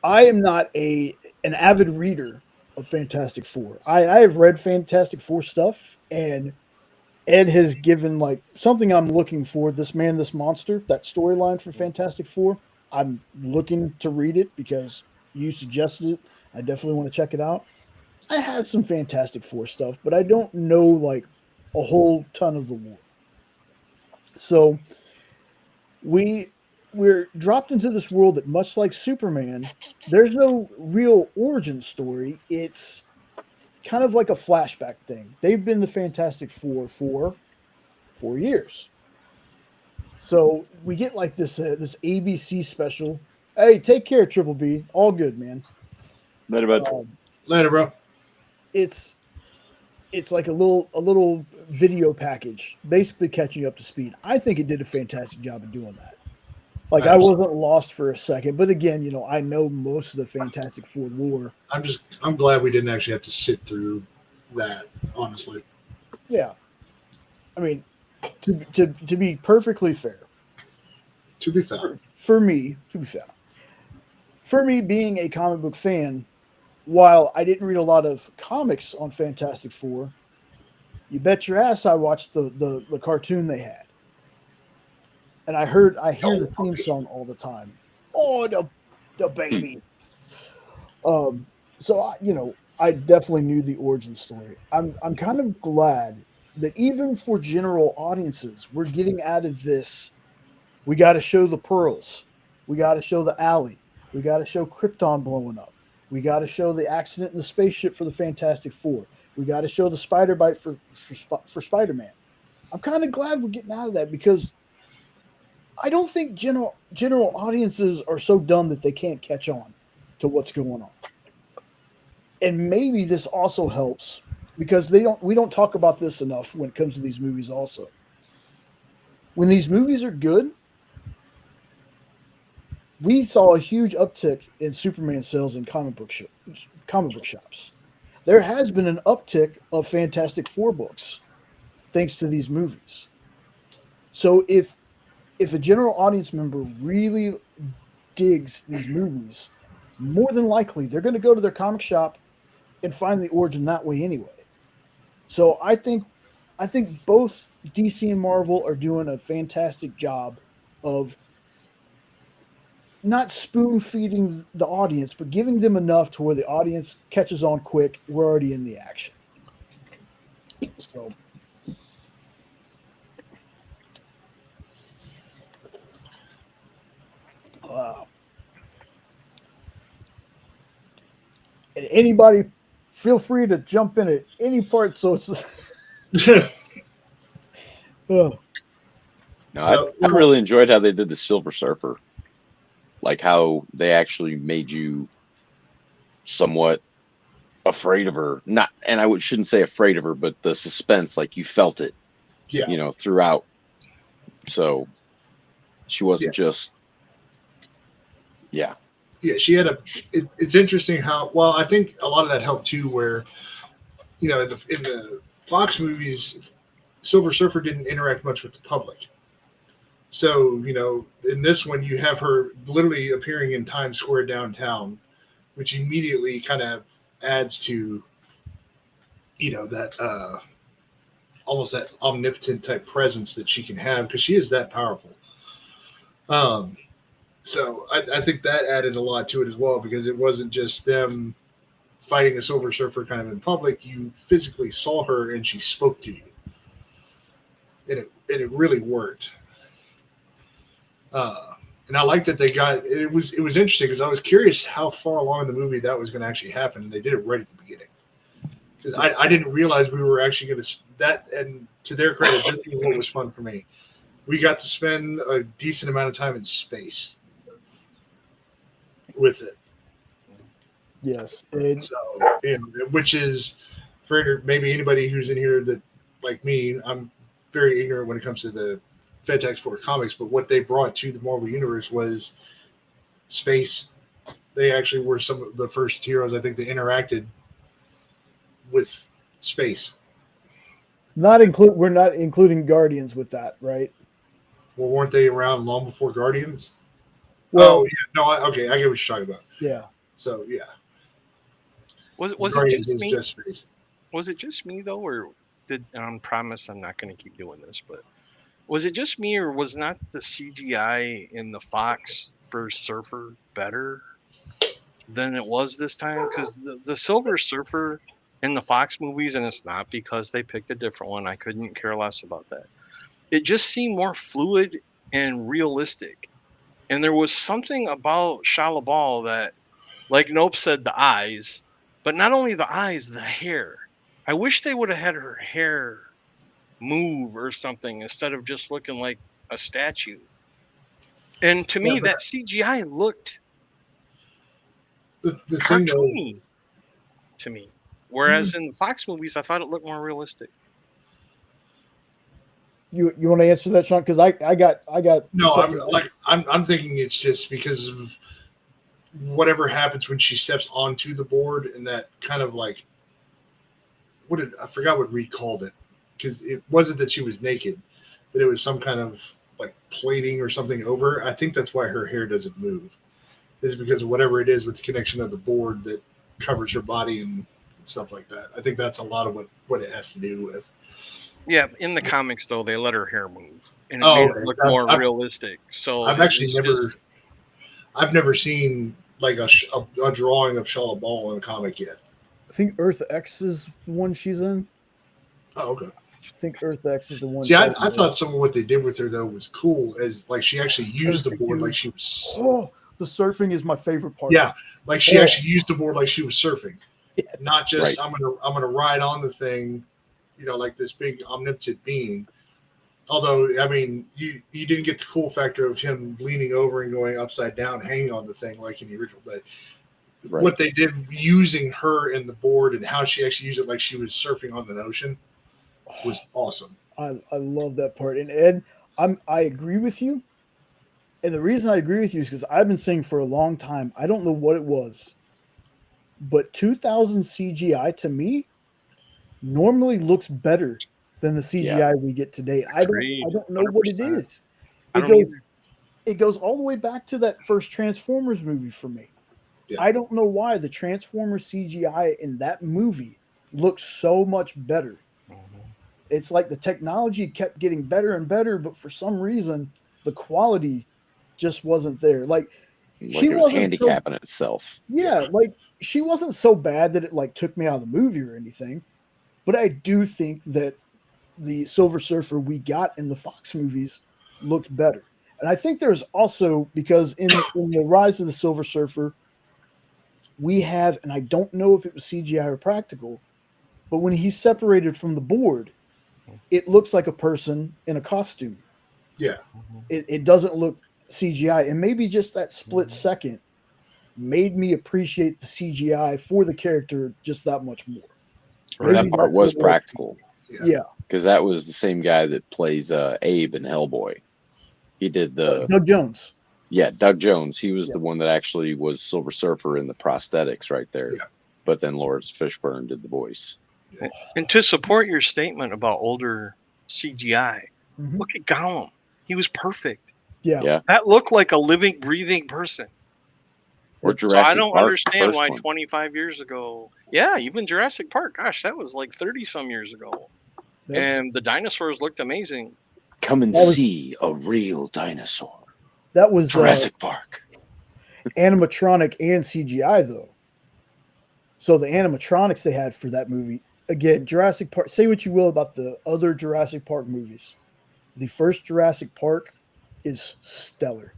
I am not an avid reader of Fantastic Four. I have read Fantastic Four stuff, and Ed has given like something I'm looking for. This Man, This Monster, that storyline for Fantastic Four. I'm looking to read it because you suggested it. I definitely want to check it out. I have some Fantastic Four stuff, but I don't know like a whole ton of the lore. So we're dropped into this world that, much like Superman, there's no real origin story. It's kind of like a flashback thing. They've been the Fantastic Four for 4 years. So we get like this ABC special. Hey, take care, Triple B. All good, man. Later, bud. Later, bro. It's like a little video package, basically catching you up to speed. I think it did a fantastic job of doing that. Like, I wasn't lost for a second, but again, I know most of the Fantastic Four lore. I'm glad we didn't actually have to sit through that, honestly. Yeah. I mean, to be perfectly fair. To be fair. For me being a comic book fan, while I didn't read a lot of comics on Fantastic Four, you bet your ass I watched the cartoon they had. And I hear the theme song all the time. Oh, the baby. So I definitely knew the origin story. I'm kind of glad that even for general audiences, we're getting out of this. We got to show the pearls. We got to show the alley. We got to show Krypton blowing up. We got to show the accident in the spaceship for the Fantastic Four. We got to show the spider bite for Spider-Man. I'm kind of glad we're getting out of that, because I don't think general audiences are so dumb that they can't catch on to what's going on. And maybe this also helps, because we don't talk about this enough when it comes to these movies also. When these movies are good, we saw a huge uptick in Superman sales in comic book shops. There has been an uptick of Fantastic Four books thanks to these movies. So if a general audience member really digs these movies, more than likely they're going to go to their comic shop and find the origin that way anyway. So I think both DC and Marvel are doing a fantastic job of not spoon feeding the audience, but giving them enough to where the audience catches on quick. We're already in the action. So and anybody feel free to jump in at any part. So it's No, I really enjoyed how they did the Silver Surfer. Like how they actually made you somewhat afraid of her. Not, and I shouldn't say afraid of her, but the suspense, like you felt it, throughout. So she wasn't just, Yeah, she had it's interesting how, well, I think a lot of that helped too, where, in the Fox movies, Silver Surfer didn't interact much with the public. So, in this one, you have her literally appearing in Times Square downtown, which immediately kind of adds to, that almost that omnipotent type presence that she can have, because she is that powerful. So I think that added a lot to it as well, because it wasn't just them fighting a Silver Surfer kind of in public. You physically saw her and she spoke to you. And it really worked. And I like that they got it was interesting because I was curious how far along in the movie that was going to actually happen. And they did it right at the beginning. Because I didn't realize we were actually going to that. And to their credit, this is what was fun for me. We got to spend a decent amount of time in space with it. Yes. So, which is for maybe anybody who's in here that, like me, I'm very ignorant when it comes to the Fantastic Four comics, but what they brought to the Marvel Universe was space. They actually were some of the first heroes, I think, that interacted with space. We're not including Guardians with that, right? Well, weren't they around long before Guardians? Well, yeah, no, okay, I get what you're talking about. Yeah. So yeah, Was Guardians it is just me? just space. Was it just me though, or did I promise I'm not going to keep doing this? But was it just me, or was not the CGI in the Fox for Surfer better than it was this time? Because the Silver Surfer in the Fox movies, and it's not because they picked a different one. I couldn't care less about that. It just seemed more fluid and realistic. And there was something about Shalla-Bal that, like Nope said, the eyes, but not only the eyes, the hair. I wish they would have had her hair move or something instead of just looking like a statue. And to me, that CGI looked The thing though, cartoony to me. Whereas in the Fox movies, I thought it looked more realistic. You want to answer that, Sean? Because I got no, I'm thinking it's just because of whatever happens when she steps onto the board, and that kind of like I forgot what Reed called it, because it wasn't that she was naked, but it was some kind of like plating or something over. I think that's why her hair doesn't move, is because of whatever it is with the connection of the board that covers her body and stuff like that. I think that's a lot of what it has to do with. Yeah, in the comics though, they let her hair move, and it made it look more realistic. So I've actually I've never seen like a drawing of Shalla-Bal in a comic yet. I think Earth X is the one she's in. Oh, okay. I think Earth X is the one. See, I thought some of what they did with her though was cool, as like she actually used the board like she was. Oh, the surfing is my favorite part. Yeah, like she actually used the board like she was surfing, yes. Not just I'm gonna ride on the thing, like this big omnipotent being. Although, I mean, you didn't get the cool factor of him leaning over and going upside down, hanging on the thing like in the original. But what they did using her in the board and how she actually used it like she was surfing on the ocean was awesome. I love that part. And Ed, I agree with you. And the reason I agree with you is because I've been saying for a long time, I don't know what it was, but 2000 CGI to me normally looks better than the CGI we get today. I don't know 100%. What it is. It goes all the way back to that first Transformers movie for me. Yeah. I don't know why the Transformers CGI in that movie looks so much better. Mm-hmm. It's like the technology kept getting better and better, but for some reason the quality just wasn't there. Like she was handicapping itself. Yeah, like she wasn't so bad that it like took me out of the movie or anything. But I do think that the Silver Surfer we got in the Fox movies looked better. And I think there's also, because in the Rise of the Silver Surfer, we have, and I don't know if it was CGI or practical, but when he's separated from the board, it looks like a person in a costume. Yeah. It doesn't look CGI. And maybe just that split second made me appreciate the CGI for the character just that much more. That part was practical. Yeah. Because that was the same guy that plays Abe in Hellboy. He did the Doug Jones. Yeah, Doug Jones. He was the one that actually was Silver Surfer in the prosthetics right there. Yeah. But then Lawrence Fishburne did the voice. And to support your statement about older CGI, look at Gollum. He was perfect. Yeah. That looked like a living, breathing person. Or Jurassic I don't Park, understand why 25 years ago. Yeah, even Jurassic Park. Gosh, that was like 30 some years ago. Yep. And the dinosaurs looked amazing. Come and see a real dinosaur. That was Jurassic Park. Animatronic and CGI though. So the animatronics they had for that movie, again, Jurassic Park, say what you will about the other Jurassic Park movies. The first Jurassic Park is stellar.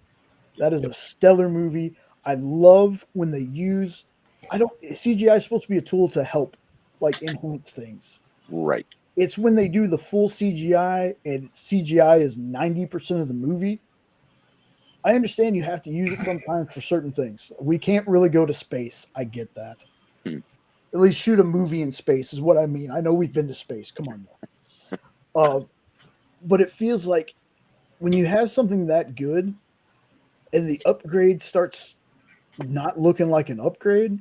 That is a stellar movie. I love when they use. I don't. CGI is supposed to be a tool to help, like enhance things. Right. It's when they do the full CGI and CGI is 90% of the movie. I understand you have to use it sometimes for certain things. We can't really go to space. I get that. At least shoot a movie in space is what I mean. I know we've been to space. Come on, now. But it feels like when you have something that good and the upgrade starts not looking like an upgrade,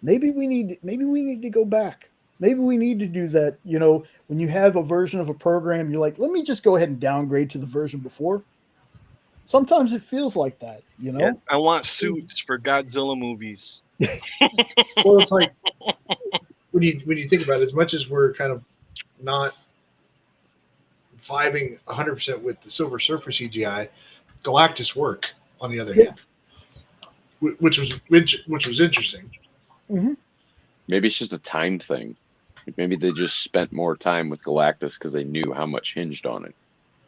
maybe we need to go back. Maybe we need to do that. You know, when you have a version of a program, you're like, let me just go ahead and downgrade to the version before. Sometimes it feels like that, you know. Yeah, I want suits for Godzilla movies. Well, it's like when you think about it, as much as we're kind of not vibing 100% with the Silver Surfer CGI, Galactus worked on the other hand, which was interesting. Mm-hmm. Maybe it's just a time thing. Maybe they just spent more time with Galactus because they knew how much hinged on it.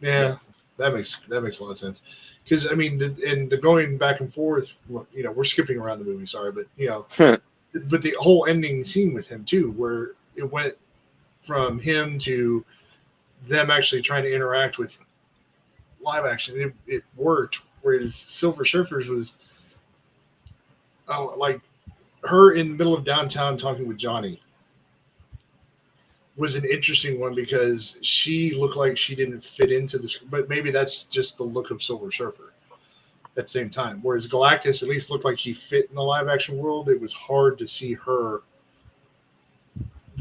Yeah, that makes a lot of sense. Because I mean, the going back and forth, you know, we're skipping around the movie. Sorry, but you know, but the whole ending scene with him too, where it went from him to them actually trying to interact with live action. It worked. Whereas Silver Surfers was like her in the middle of downtown talking with Johnny was an interesting one because she looked like she didn't fit into this, but maybe that's just the look of Silver Surfer at the same time. Whereas Galactus at least looked like he fit in the live action world. It was hard to see her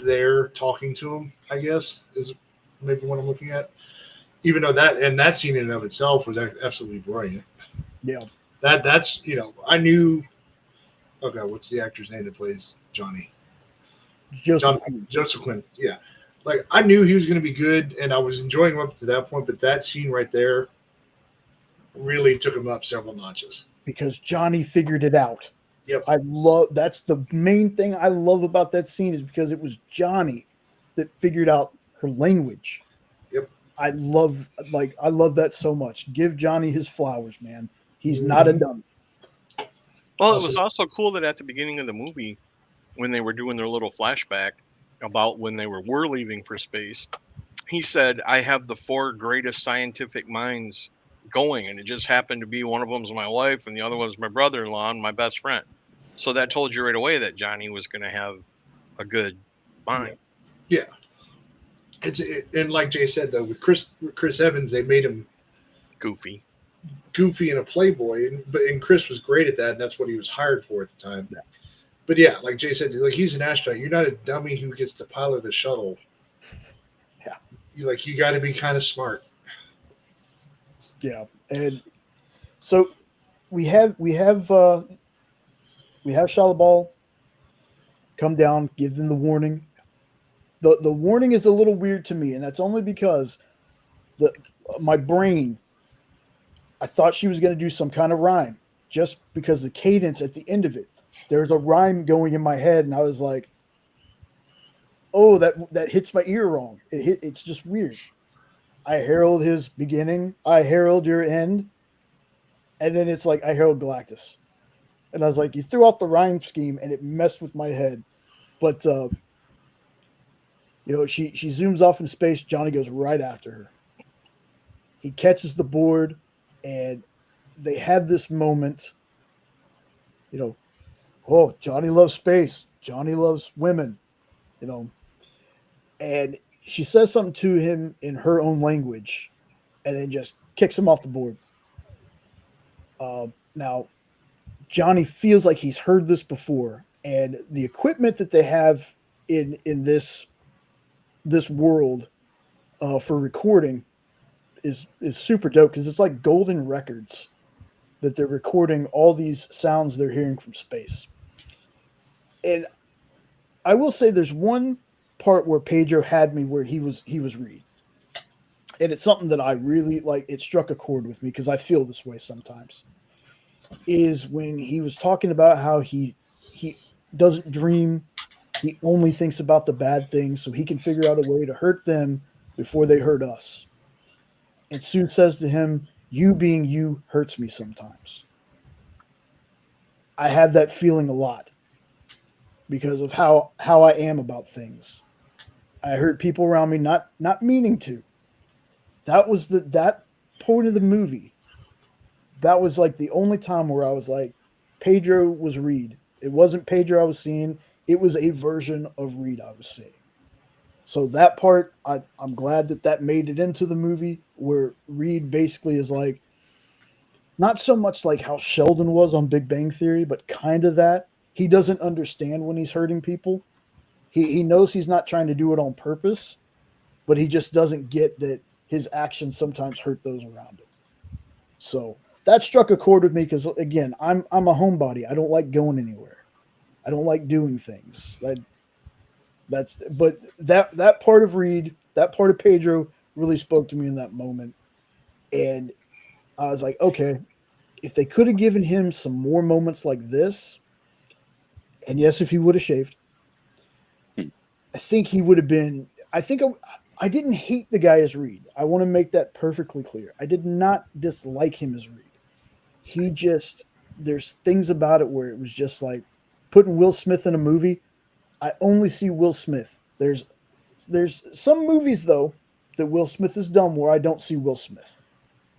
there talking to him, I guess, is maybe what I'm looking at. Even though that scene in and of itself was absolutely brilliant. Yeah. That's, you know, I knew, okay, what's the actor's name that plays Johnny? Joseph Quinn. Yeah. Like, I knew he was going to be good, and I was enjoying him up to that point, but that scene right there really took him up several notches. Because Johnny figured it out. Yep. That's the main thing I love about that scene is because it was Johnny that figured out her language. Yep. I love that so much. Give Johnny his flowers, man. He's not a dummy. Well, it was also cool that at the beginning of the movie, when they were doing their little flashback about when they were leaving for space, he said, I have the 4 greatest scientific minds going, and it just happened to be one of them's my wife and the other one's my brother-in-law and my best friend. So that told you right away that Johnny was going to have a good mind. Yeah. And like Jay said, though, with Chris Evans, they made him goofy and a playboy, and Chris was great at that, and that's what he was hired for at the time. Yeah. But yeah, like Jay said, like he's an astronaut. You're not a dummy who gets to pilot a shuttle. Yeah, you got to be kind of smart. Yeah, and so we have Shalla-Bal come down, give them the warning. The warning is a little weird to me, and that's only because my brain, I thought she was going to do some kind of rhyme just because the cadence at the end of it. There's a rhyme going in my head, and I was like, "Oh, that hits my ear wrong. It's just weird." I herald his beginning. I herald your end, and then it's like I herald Galactus, and I was like, "You threw off the rhyme scheme, and it messed with my head." But you know, she zooms off in space. Johnny goes right after her. He catches the board, and they have this moment. You know, oh, Johnny loves space. Johnny loves women. You know, and she says something to him in her own language, and then just kicks him off the board. Now, Johnny feels like he's heard this before, and the equipment that they have in this world for recording is super dope because it's like golden records that they're recording all these sounds they're hearing from space. And I will say there's one part where Pedro had me where he was reading. And it's something that I really like. It struck a chord with me because I feel this way sometimes. Is when he was talking about how he doesn't dream. He only thinks about the bad things so he can figure out a way to hurt them before they hurt us. And Sue says to him, you being you hurts me sometimes. I have that feeling a lot because of how I am about things. I hurt people around me not meaning to. That was that point of the movie. That was like the only time where I was like, Pedro was Reed. It wasn't Pedro I was seeing. It was a version of Reed I was seeing. So that part, I'm glad that made it into the movie where Reed basically is like, not so much like how Sheldon was on Big Bang Theory, but kind of that. He doesn't understand when he's hurting people. He knows he's not trying to do it on purpose, but he just doesn't get that his actions sometimes hurt those around him. So that struck a chord with me because again, I'm a homebody. I don't like going anywhere. I don't like doing things. But that part of Reed, that part of Pedro really spoke to me in that moment. And I was like, okay, if they could have given him some more moments like this, and yes, if he would have shaved, I think he would have been. I didn't hate the guy as Reed. I want to make that perfectly clear. I did not dislike him as Reed. He just, there's things about it where it was just like putting Will Smith in a movie. I only see Will Smith. There's some movies though that Will Smith has done where I don't see Will Smith.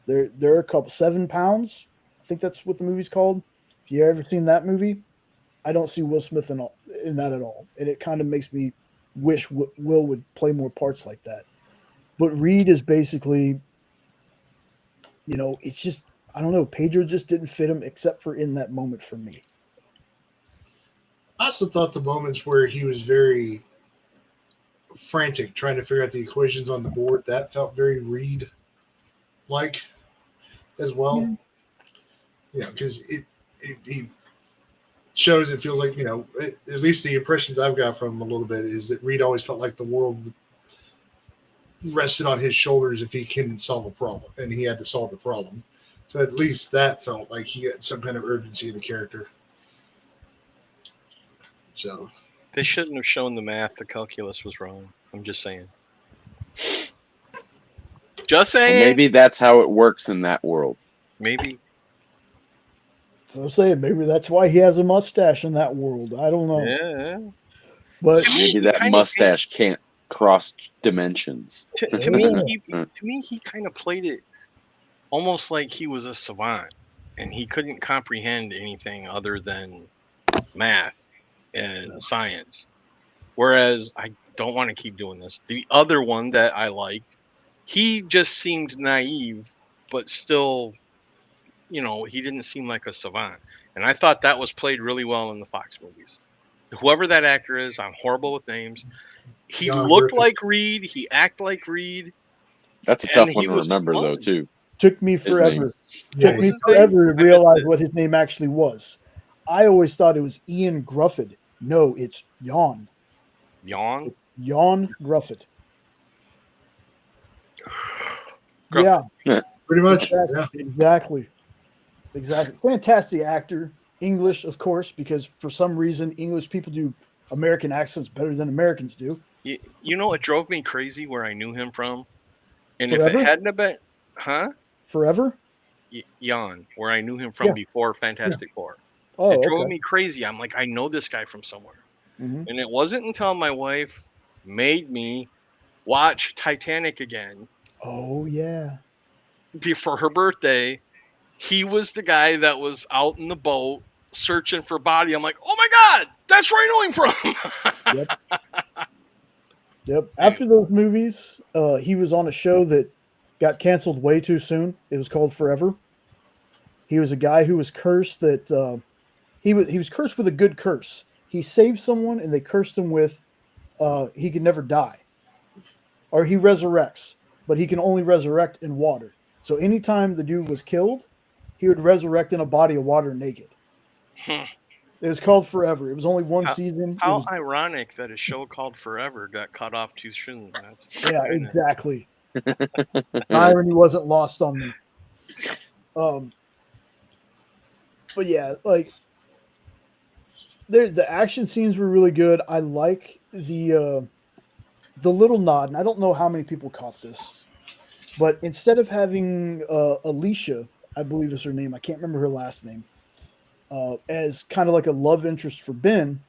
There are a couple. 7 Pounds, I think that's what the movie's called. If you ever seen that movie, I don't see Will Smith in that at all, and it kind of makes me wish Will would play more parts like that. But Reed is basically, it's just, I don't know. Pedro just didn't fit him except for in that moment for me. I also thought the moments where he was very frantic trying to figure out the equations on the board, that felt very Reed like as well. Because he shows, it feels like, at least the impressions I've got from him a little bit is that Reed always felt like the world rested on his shoulders if he couldn't solve a problem, and he had to solve the problem. So at least that felt like he had some kind of urgency in the character. So they shouldn't have shown the math. The calculus was wrong. I'm just saying. Just saying. Well, maybe that's how it works in that world. Maybe. So I'm saying maybe that's why he has a mustache in that world. I don't know. Yeah. But maybe that mustache can't cross dimensions. To me, he kind of played it almost like he was a savant, and he couldn't comprehend anything other than math and science. Whereas I don't want to keep doing this. The other one that I liked, he just seemed naive, but still, he didn't seem like a savant. And I thought that was played really well in the Fox movies. Whoever that actor is, I'm horrible with names. He looked like Reed. He acted like Reed. That's a tough one to remember, though, too. Took me forever. Took me forever to realize what his name actually was. I always thought it was Ian Grufford. No, it's Jan. Jan? Jan Grufford. Yeah. Pretty much. Exactly. Fantastic actor. English, of course, because for some reason English people do American accents better than Americans do. It drove me crazy where I knew him from. And Forever? If it hadn't have been... Huh? Forever? Jan, where I knew him from before Fantastic Four. Oh, it drove me crazy. I'm like, I know this guy from somewhere. Mm-hmm. And it wasn't until my wife made me watch Titanic again. Oh, yeah. For her birthday, he was the guy that was out in the boat searching for body. I'm like, oh my God, that's where I know him from. Yep. After those movies, he was on a show that got canceled way too soon. It was called Forever. He was a guy who was cursed that he was cursed with a good curse. He saved someone and they cursed him with he could never die. Or he resurrects, but he can only resurrect in water. So anytime the dude was killed, he would resurrect in a body of water naked. It was called Forever. It was only one season. How ironic that a show called Forever got cut off too soon. Yeah, exactly. Irony wasn't lost on me. But yeah, like the action scenes were really good. I like the little nod, and I don't know how many people caught this. But instead of having Alicia, I believe is her name, I can't remember her last name, as kind of like a love interest for Ben,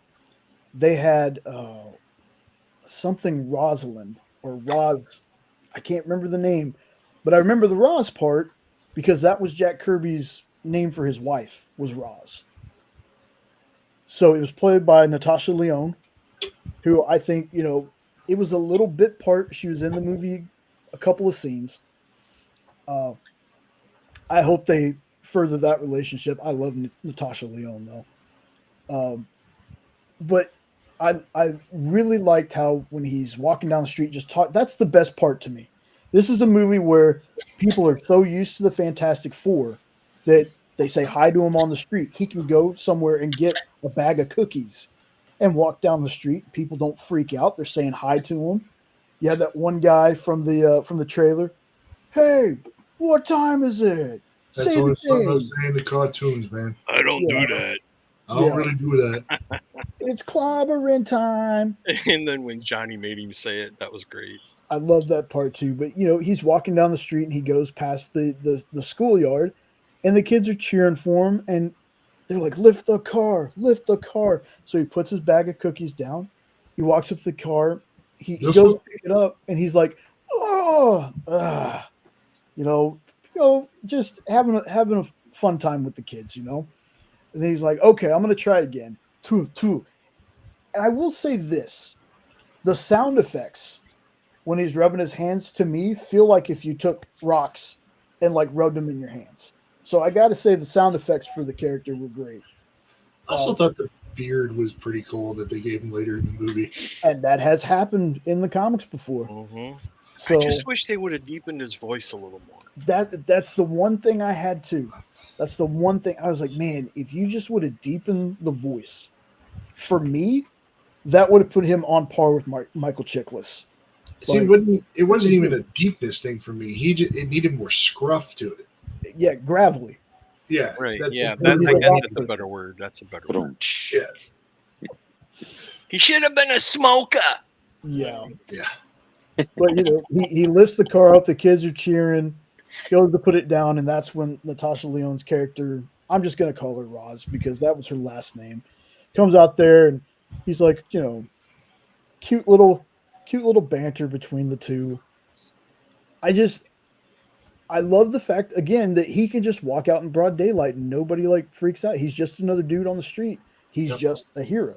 they had something Rosalind or Roz. I can't remember the name, but I remember the Roz part because that was Jack Kirby's name for his wife was Roz. So it was played by Natasha Lyonne, who I think, it was a little bit part. She was in the movie a couple of scenes. Uh, I hope they further that relationship. I love Natasha Lyonne though. But I really liked how when he's walking down the street, just talk. That's the best part to me. This is a movie where people are so used to the Fantastic Four that they say hi to him on the street. He can go somewhere and get a bag of cookies and walk down the street. People don't freak out. They're saying hi to him. Yeah, that one guy from the trailer. Hey, what time is it? That's Say the always something I was day. saying in the cartoons, man. I don't Yeah. do that. I don't Yeah. really do that. It's clobbering time. And then when Johnny made him say it, that was great. I love that part too. But he's walking down the street and he goes past the schoolyard, and the kids are cheering for him, and they're like, "Lift the car, lift the car." So he puts his bag of cookies down. He walks up to the car. He goes to pick it up, and he's like, "Oh, just having a fun time with the kids, And then he's like, "Okay, I'm gonna try again." Two. And I will say this: the sound effects when he's rubbing his hands, to me, feel like if you took rocks and like rubbed them in your hands. So I got to say the sound effects for the character were great. I also thought the beard was pretty cool that they gave him later in the movie. And that has happened in the comics before. Mm-hmm. So I just wish they would have deepened his voice a little more. That's the one thing I had too. That's the one thing I was like, man, if you just would have deepened the voice, for me, that would have put him on par with Michael Chiklis. See, it wasn't even a deepness thing for me. It needed more scruff to it. Yeah, gravelly. Yeah, right. I guess guess that's a better word. That's a better word. Yeah. He should have been a smoker. Yeah. Yeah. But he lifts the car up. The kids are cheering. Goes to put it down, and that's when Natasha Lyonne's character, I'm just going to call her Roz because that was her last name, comes out there, and he's like, cute little banter between the two. I love the fact again that he can just walk out in broad daylight and nobody like freaks out. He's just another dude on the street. He's just a hero.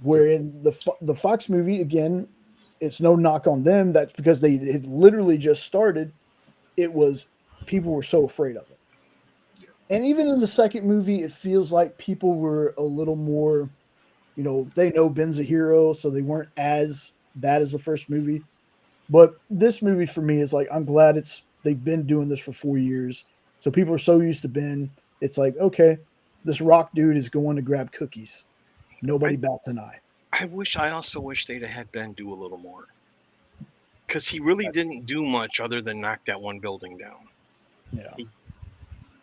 Where in the Fox movie, again, it's no knock on them. That's because they had literally just started. It was people were so afraid of it. And even in the second movie, it feels like people were a little more, they know Ben's a hero, so they weren't as bad as the first movie. But this movie for me is like, I'm glad they've been doing this for 4 years. So people are so used to Ben. It's like, okay, this rock dude is going to grab cookies. Nobody bats an eye. I also wish they'd have had Ben do a little more. Because he really didn't do much other than knock that one building down. Yeah.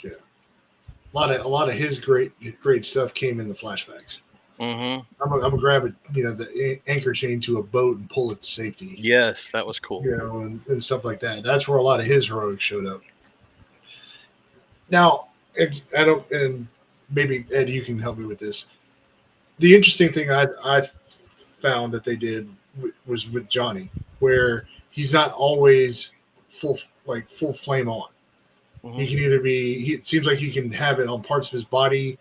Yeah. A lot of his great stuff came in the flashbacks. Mm-hmm. I'm gonna grab the anchor chain to a boat and pull it to safety. Yes, that was cool. And stuff like that. That's where a lot of his heroics showed up. Now, I don't, and maybe Ed, you can help me with this. The interesting thing I found that they did was with Johnny, where he's not always full flame on. Mm-hmm. He can either be. It seems like he can have it on parts of his body,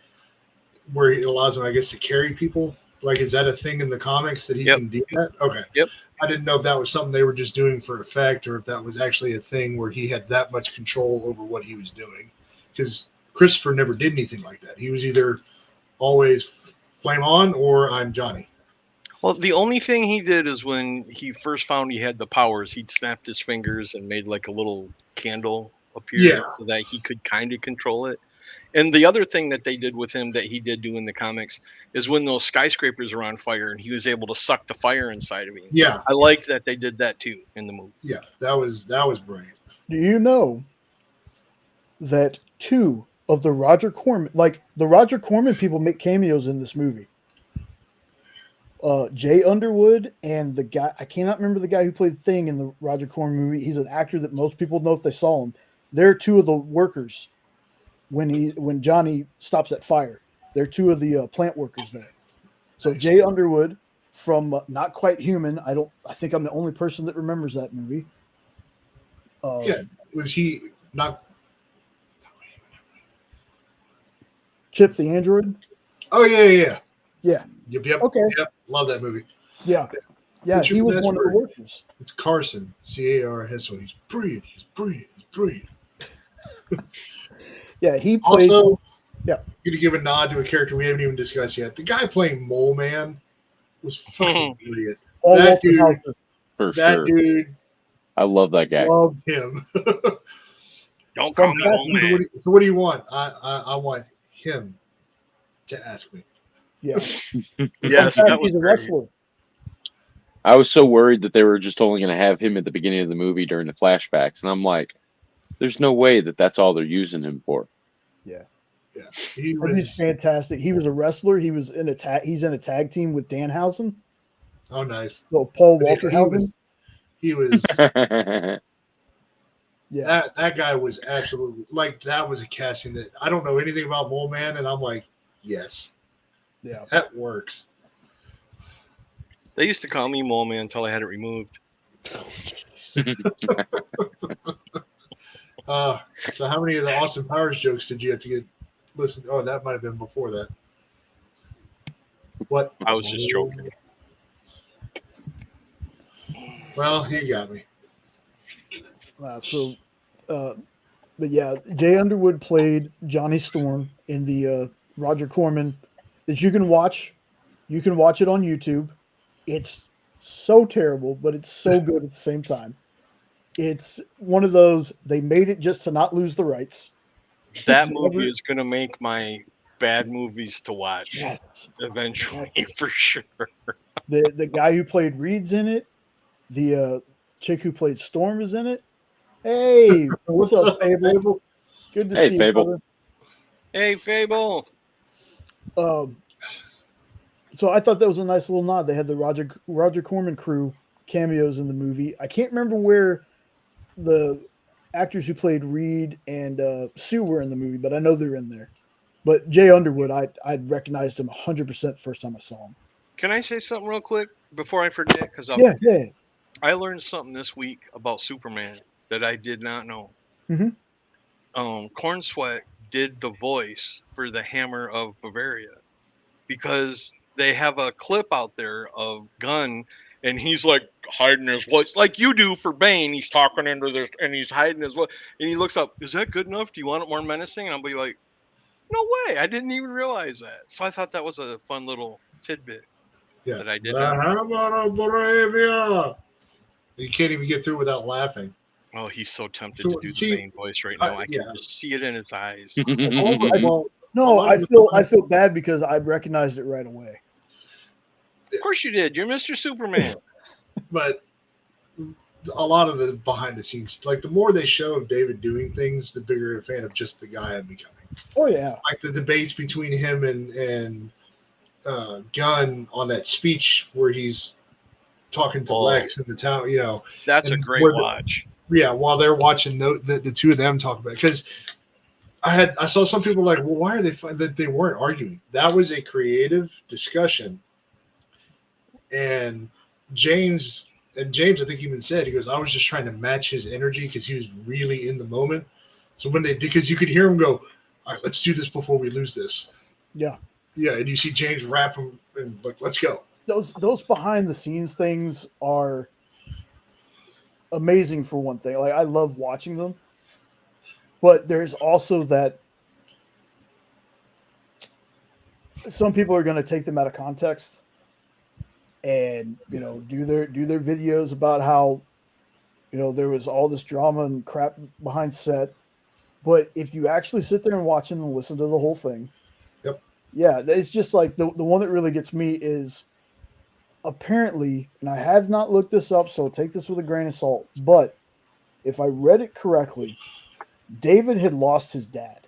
where it allows him, I guess, to carry people. Like, is that a thing in the comics that he can do that? Okay. Yep. I didn't know if that was something they were just doing for effect, or if that was actually a thing where he had that much control over what he was doing. Because Christopher never did anything like that. He was either always flame on or I'm Johnny. Well, the only thing he did is when he first found he had the powers, he'd snapped his fingers and made like a little candle appear so that he could kind of control it. And the other thing that they did with him that he did do in the comics is when those skyscrapers were on fire and he was able to suck the fire inside of him. Yeah. I liked that they did that too in the movie. Yeah, that was brilliant. Do you know that two of the Roger Corman people make cameos in this movie? Jay Underwood and the guy, I cannot remember the guy who played Thing in the Roger Corman movie. He's an actor that most people know if they saw him. They're two of the workers when Johnny stops that fire. They're two of the plant workers there. So Jay Underwood from Not Quite Human. I think I'm the only person that remembers that movie. Yeah, was he not? Chip the Android? Oh yeah. Yeah. Yep. Okay. Yep. Love that movie. Yeah. Yeah, he was one of the workers. It's Carson, C-A-R-S-O. He's brilliant. Yeah, he played. Also, yeah. Going to give a nod to a character we haven't even discussed yet. The guy playing Mole Man was fucking brilliant. That dude, for sure. Dude, I love that guy. Love him. Don't call me Mole Man. So what do you want? I want him to ask me. Yeah. Yes, that was he's a wrestler. I was so worried that they were just only going to have him at the beginning of the movie during the flashbacks, and I'm like, "There's no way that that's all they're using him for." Yeah. He's fantastic. He was a wrestler. He's in a tag team with Danhausen. Oh, nice. So Paul Walterhausen. He was. Yeah. That guy was absolutely that was a casting that I don't know anything about Mole Man, and I'm like, yes. Yeah. That works. They used to call me Mole Man until I had it removed. So how many of the Austin Powers jokes did you have to get listened? Oh, that might have been before that. What? I was just joking. Well, you got me. But yeah, Jay Underwood played Johnny Storm in the Roger Corman that you can watch. You can watch it on YouTube. It's so terrible, but it's so good at the same time. It's one of those, they made it just to not lose the rights. That movie is going to make my bad movies to watch eventually, for sure. The guy who played Reed's in it. The chick who played Storm is in it. Hey, what's up, Phable? Good to see you, Phable. brother. Hey, Phable. So I thought that was a nice little nod. They had the Roger Corman crew cameos in the movie. I can't remember where the actors who played Reed and Sue were in the movie, but I know they're in there. But Jay Underwood, I'd recognized him 100% first time I saw him. Can I say something real quick before I forget? Because I learned something this week about Superman that I did not know. Mm-hmm. Corn Sweat did the voice for the Hammer of Bavaria because they have a clip out there of Gunn, and he's like hiding his voice like you do for Bane. He's talking into this, and he's hiding his voice. And he looks up, is that good enough? Do you want it more menacing? And I'll be like, no way. I didn't even realize that. So I thought that was a fun little tidbit that I did the Hammer of Bavaria. You can't even get through without laughing. Oh, he's so tempted to do the Bane voice right now. I can just see it in his eyes. I feel bad because I recognized it right away. Of course you did. You're Mr. Superman. But a lot of the behind the scenes, like the more they show of David doing things, the bigger a fan of just the guy I'm becoming. Oh yeah. Like the debates between him and Gunn on that speech where he's talking to Lex in the town, That's a great watch. While they're watching the two of them talk about it. Because I saw some people like, well, why are they that they weren't arguing? That was a creative discussion. And James, I think even said, he goes, I was just trying to match his energy because he was really in the moment. So because you could hear him go, all right, let's do this before we lose this. Yeah. Yeah. And you see James rap him and like, let's go. Those behind the scenes things are amazing for one thing. Like I love watching them, but there's also that some people are going to take them out of context and do their videos about how there was all this drama and crap behind set. But if you actually sit there and watch them and listen to the whole thing, it's just like the one that really gets me is apparently, and I have not looked this up, so take this with a grain of salt, but if I read it correctly, David had lost his dad.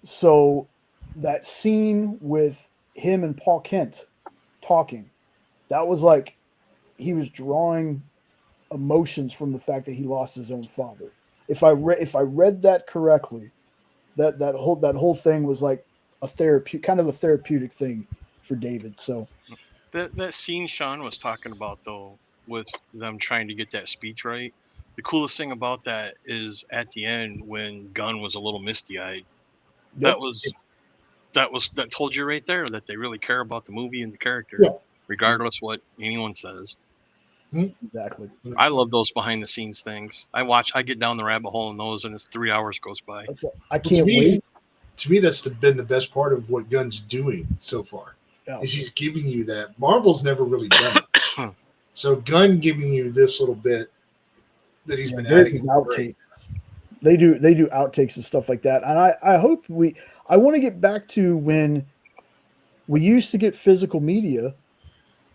So that scene with him and Paul Kent talking, that was like he was drawing emotions from the fact that he lost his own father. If I read that correctly, that whole thing was like a therapeutic thing for David. So That scene Sean was talking about though, with them trying to get that speech right. The coolest thing about that is at the end when Gunn was a little misty eyed. yep, That told you right there that they really care about the movie and the character, Yeah. regardless what anyone says. exactly. I love those behind the scenes things. I get down the rabbit hole in those, and it's 3 hours goes by. That's what, I to can't me, wait. To me, that's been the best part of what Gunn's doing so far. Yeah. Is he's giving you that. Marvel's never really done it. So Gunn giving you this little bit that he's been There's adding. outtakes. They do outtakes and stuff like that. And I want to get back to when we used to get physical media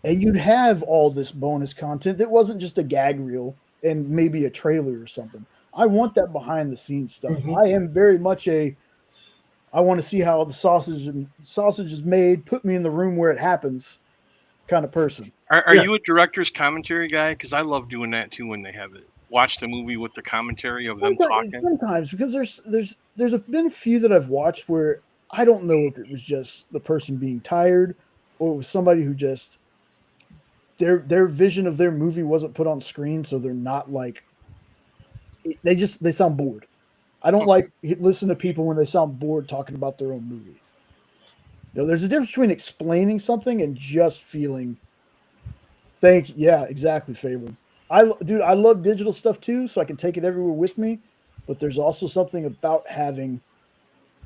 and you'd have all this bonus content that wasn't just a gag reel and maybe a trailer or something. I want that behind the scenes stuff. Mhm. I am very much I want to see how the sausage is made, put me in the room where it happens kind of person. Are Yeah. you a director's commentary guy? Because I love doing that too when they have it. Watch the movie with the commentary of them talking. Sometimes because there's been a few that I've watched where I don't know if it was just the person being tired or it was somebody who just their vision of their movie wasn't put on screen, so they're not like they sound bored. I don't like listen to people when they sound bored talking about their own movie. There's a difference between explaining something and just feeling. Yeah, exactly, Phable. I love digital stuff too, so I can take it everywhere with me. But there's also something about having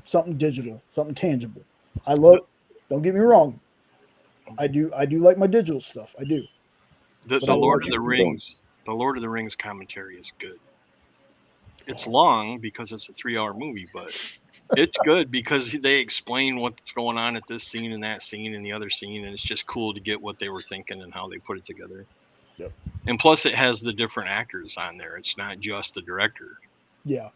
something digital, something tangible. I love. Don't get me wrong. I do like my digital stuff. I do. The Lord of the Rings commentary is good. It's long because it's a 3-hour movie, but it's good because they explain what's going on at this scene and that scene and the other scene, and it's just cool to get what they were thinking and how they put it together. Yep. And plus, it has the different actors on there. It's not just the director. Yeah.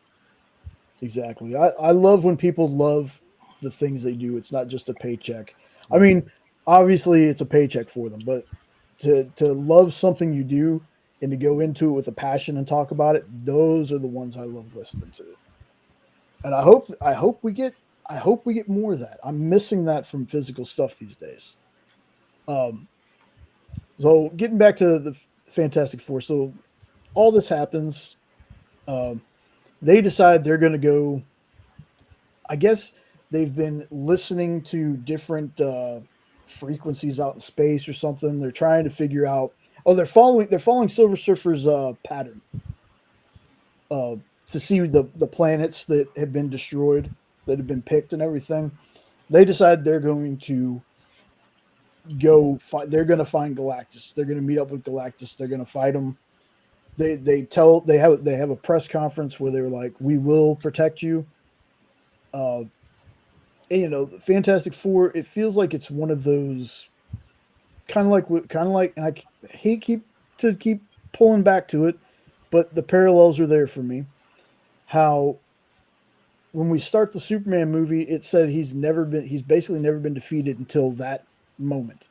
Exactly. I love when people love the things they do. It's not just a paycheck. I mean, obviously it's a paycheck for them, but to love something you do and to go into it with a passion and talk about it, those are the ones I love listening to. And I hope we get more of that. I'm missing that from physical stuff these days. So getting back to the Fantastic Four, so all this happens. They decide they're going to go. I guess they've been listening to different frequencies out in space or something. They're trying to figure out. Oh, they're following Silver Surfer's pattern to see the planets that have been destroyed, that have been picked, and everything. They decide they're going to go. They're going to find Galactus. They're going to meet up with Galactus. They're going to fight him. They have a press conference where they're like, "We will protect you." And, Fantastic Four. It feels like it's one of those kind of like, and I hate keep pulling back to it, but the parallels are there for me. How when we start the Superman movie, it said he's basically never been defeated until that moment.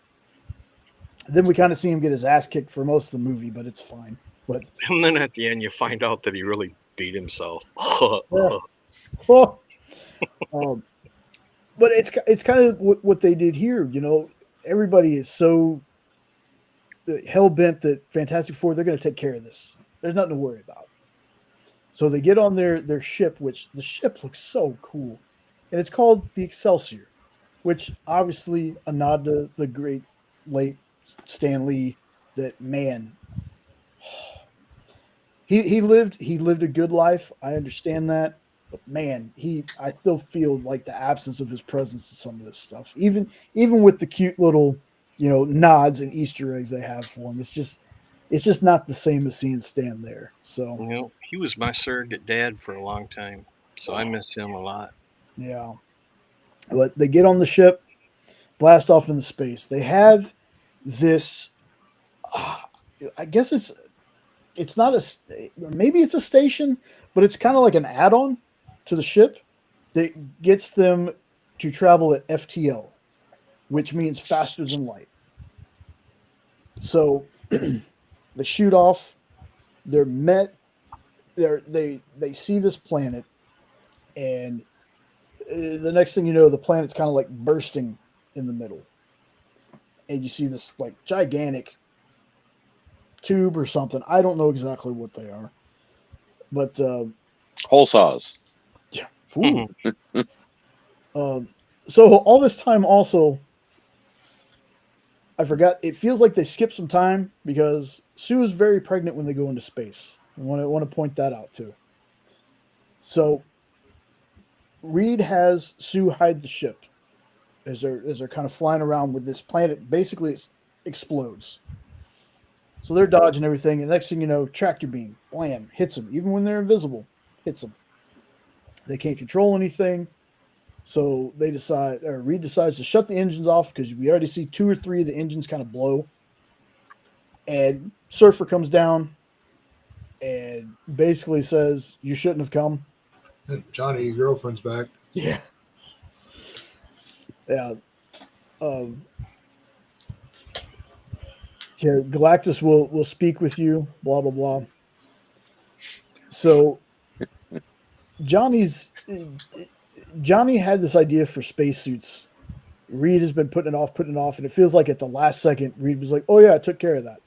Then we kind of see him get his ass kicked for most of the movie, but it's fine. But And then at the end, you find out that he really beat himself. but it's kind of what they did here. Everybody is so hell bent that Fantastic Four, they're going to take care of this. There's nothing to worry about. So they get on their ship, which the ship looks so cool, and it's called the Excelsior, which obviously a nod to the great late Stan Lee. That man, he lived a good life. I understand that, but man, I still feel like the absence of his presence in some of this stuff. Even with the cute little nods and Easter eggs they have for him, it's just not the same as seeing Stan there. So he was my surrogate dad for a long time, so I missed him a lot. Yeah, but they get on the ship, blast off into space. They have this. I guess it's not maybe it's a station, but it's kind of like an add-on to the ship that gets them to travel at FTL, which means faster than light. So they shoot off. They're met. They see this planet, and the next thing you know, the planet's kind of like bursting in the middle, and you see this like gigantic tube or something. I don't know exactly what they are, but Hole saws. yeah. So all this time, also, I forgot. It feels like they skipped some time because Sue is very pregnant when they go into space. I want to point that out too. So Reed has Sue hide the ship as they're kind of flying around with this planet. Basically, it explodes. So they're dodging everything, and next thing you know, tractor beam, blam, hits them. Even when they're invisible, hits them. They can't control anything, so they decide, or Reed decides to shut the engines off because we already see 2 or 3 of the engines kind of blow. And Surfer comes down and basically says, "You shouldn't have come." Johnny, your girlfriend's back. Yeah. Yeah. Yeah, Galactus will speak with you, blah, blah, blah. So Johnny had this idea for spacesuits. Reed has been putting it off, and it feels like at the last second, Reed was like, "Oh yeah, I took care of that."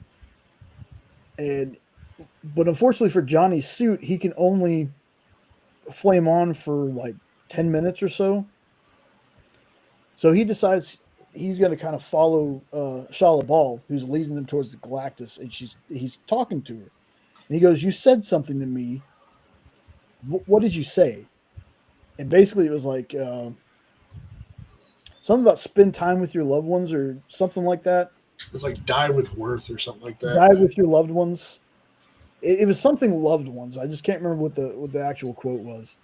But unfortunately for Johnny's suit, he can only flame on for like 10 minutes or so. So he decides he's going to kind of follow Shalla-Bal, who's leading them towards the Galactus, and he's talking to her. And he goes, "You said something to me. What did you say?" And basically it was like something about spend time with your loved ones or something like that. It's like die with worth or something like that. Die with your loved ones. It was something loved ones. I just can't remember what the actual quote was.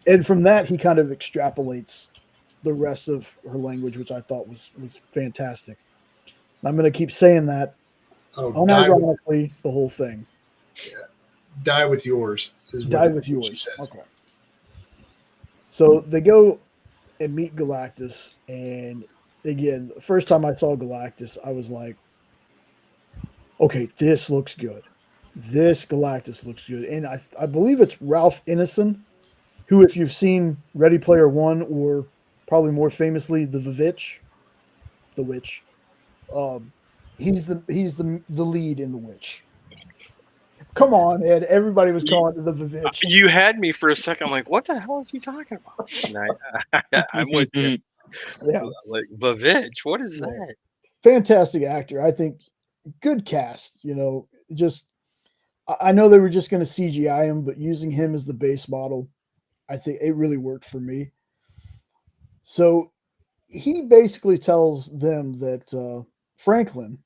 And from that, he kind of extrapolates the rest of her language, which I thought was fantastic. And I'm going to keep saying that unironically the whole thing. Yeah. Die with yours. Die with yours. Okay. So they go and meet Galactus, and again, the first time I saw Galactus, I was like, "Okay, this looks good. This Galactus looks good." And I believe it's Ralph Ineson, who, if you've seen Ready Player One, or probably more famously The Witch, he's the lead in The Witch. Come on, Ed. Everybody was calling it the Vivitch. You had me for a second. I'm like, what the hell is he talking about? And I'm with you. Yeah. Like, Vivitch, what is that? Fantastic actor. I think good cast. Just I know they were just going to CGI him, but using him as the base model, I think it really worked for me. So he basically tells them that Franklin,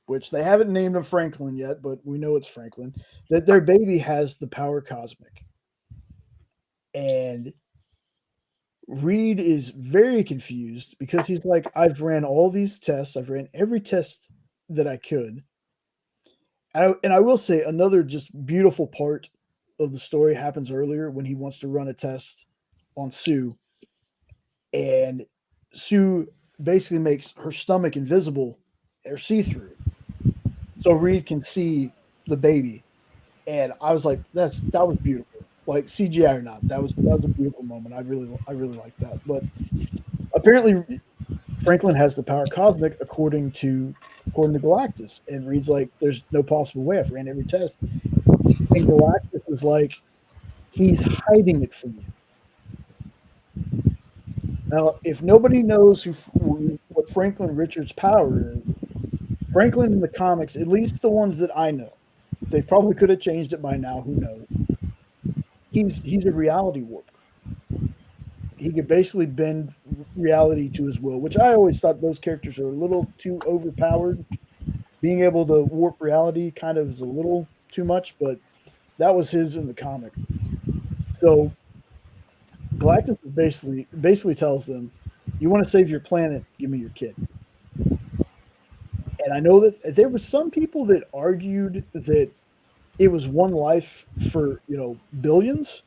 which they haven't named him Franklin yet, but we know it's Franklin, that their baby has the power cosmic. And Reed is very confused because he's like, "I've ran all these tests. I've ran every test that I could." And I will say another just beautiful part of the story happens earlier when he wants to run a test on Sue. And Sue basically makes her stomach invisible or see-through, so Reed can see the baby. And I was like, that was beautiful. Like CGI or not, that was a beautiful moment. I really like that. But apparently Franklin has the power cosmic according to Galactus. And Reed's like, "There's no possible way. I've ran every test." And Galactus is like, "He's hiding it from you." Now, if nobody knows what Franklin Richards' power is, Franklin in the comics, at least the ones that I know, they probably could have changed it by now. Who knows? He's a reality warper. He could basically bend reality to his will, which I always thought those characters are a little too overpowered. Being able to warp reality kind of is a little too much, but that was his in the comic. So Galactus basically tells them, "You want to save your planet? Give me your kid." And I know that there were some people that argued that it was one life for billions.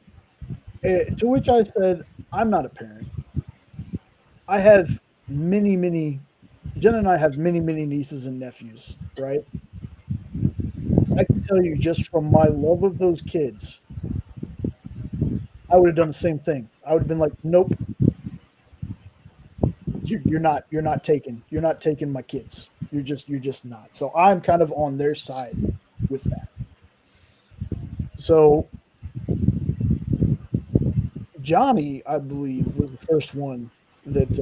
To which I said, "I'm not a parent. I have many Jen and I have many, many nieces and nephews, right? I can tell you just from my love of those kids, I would have done the same thing. I would have been like, nope, you're not taking my kids. You're just not. So I'm kind of on their side with that. So Johnny, I believe, was the first one that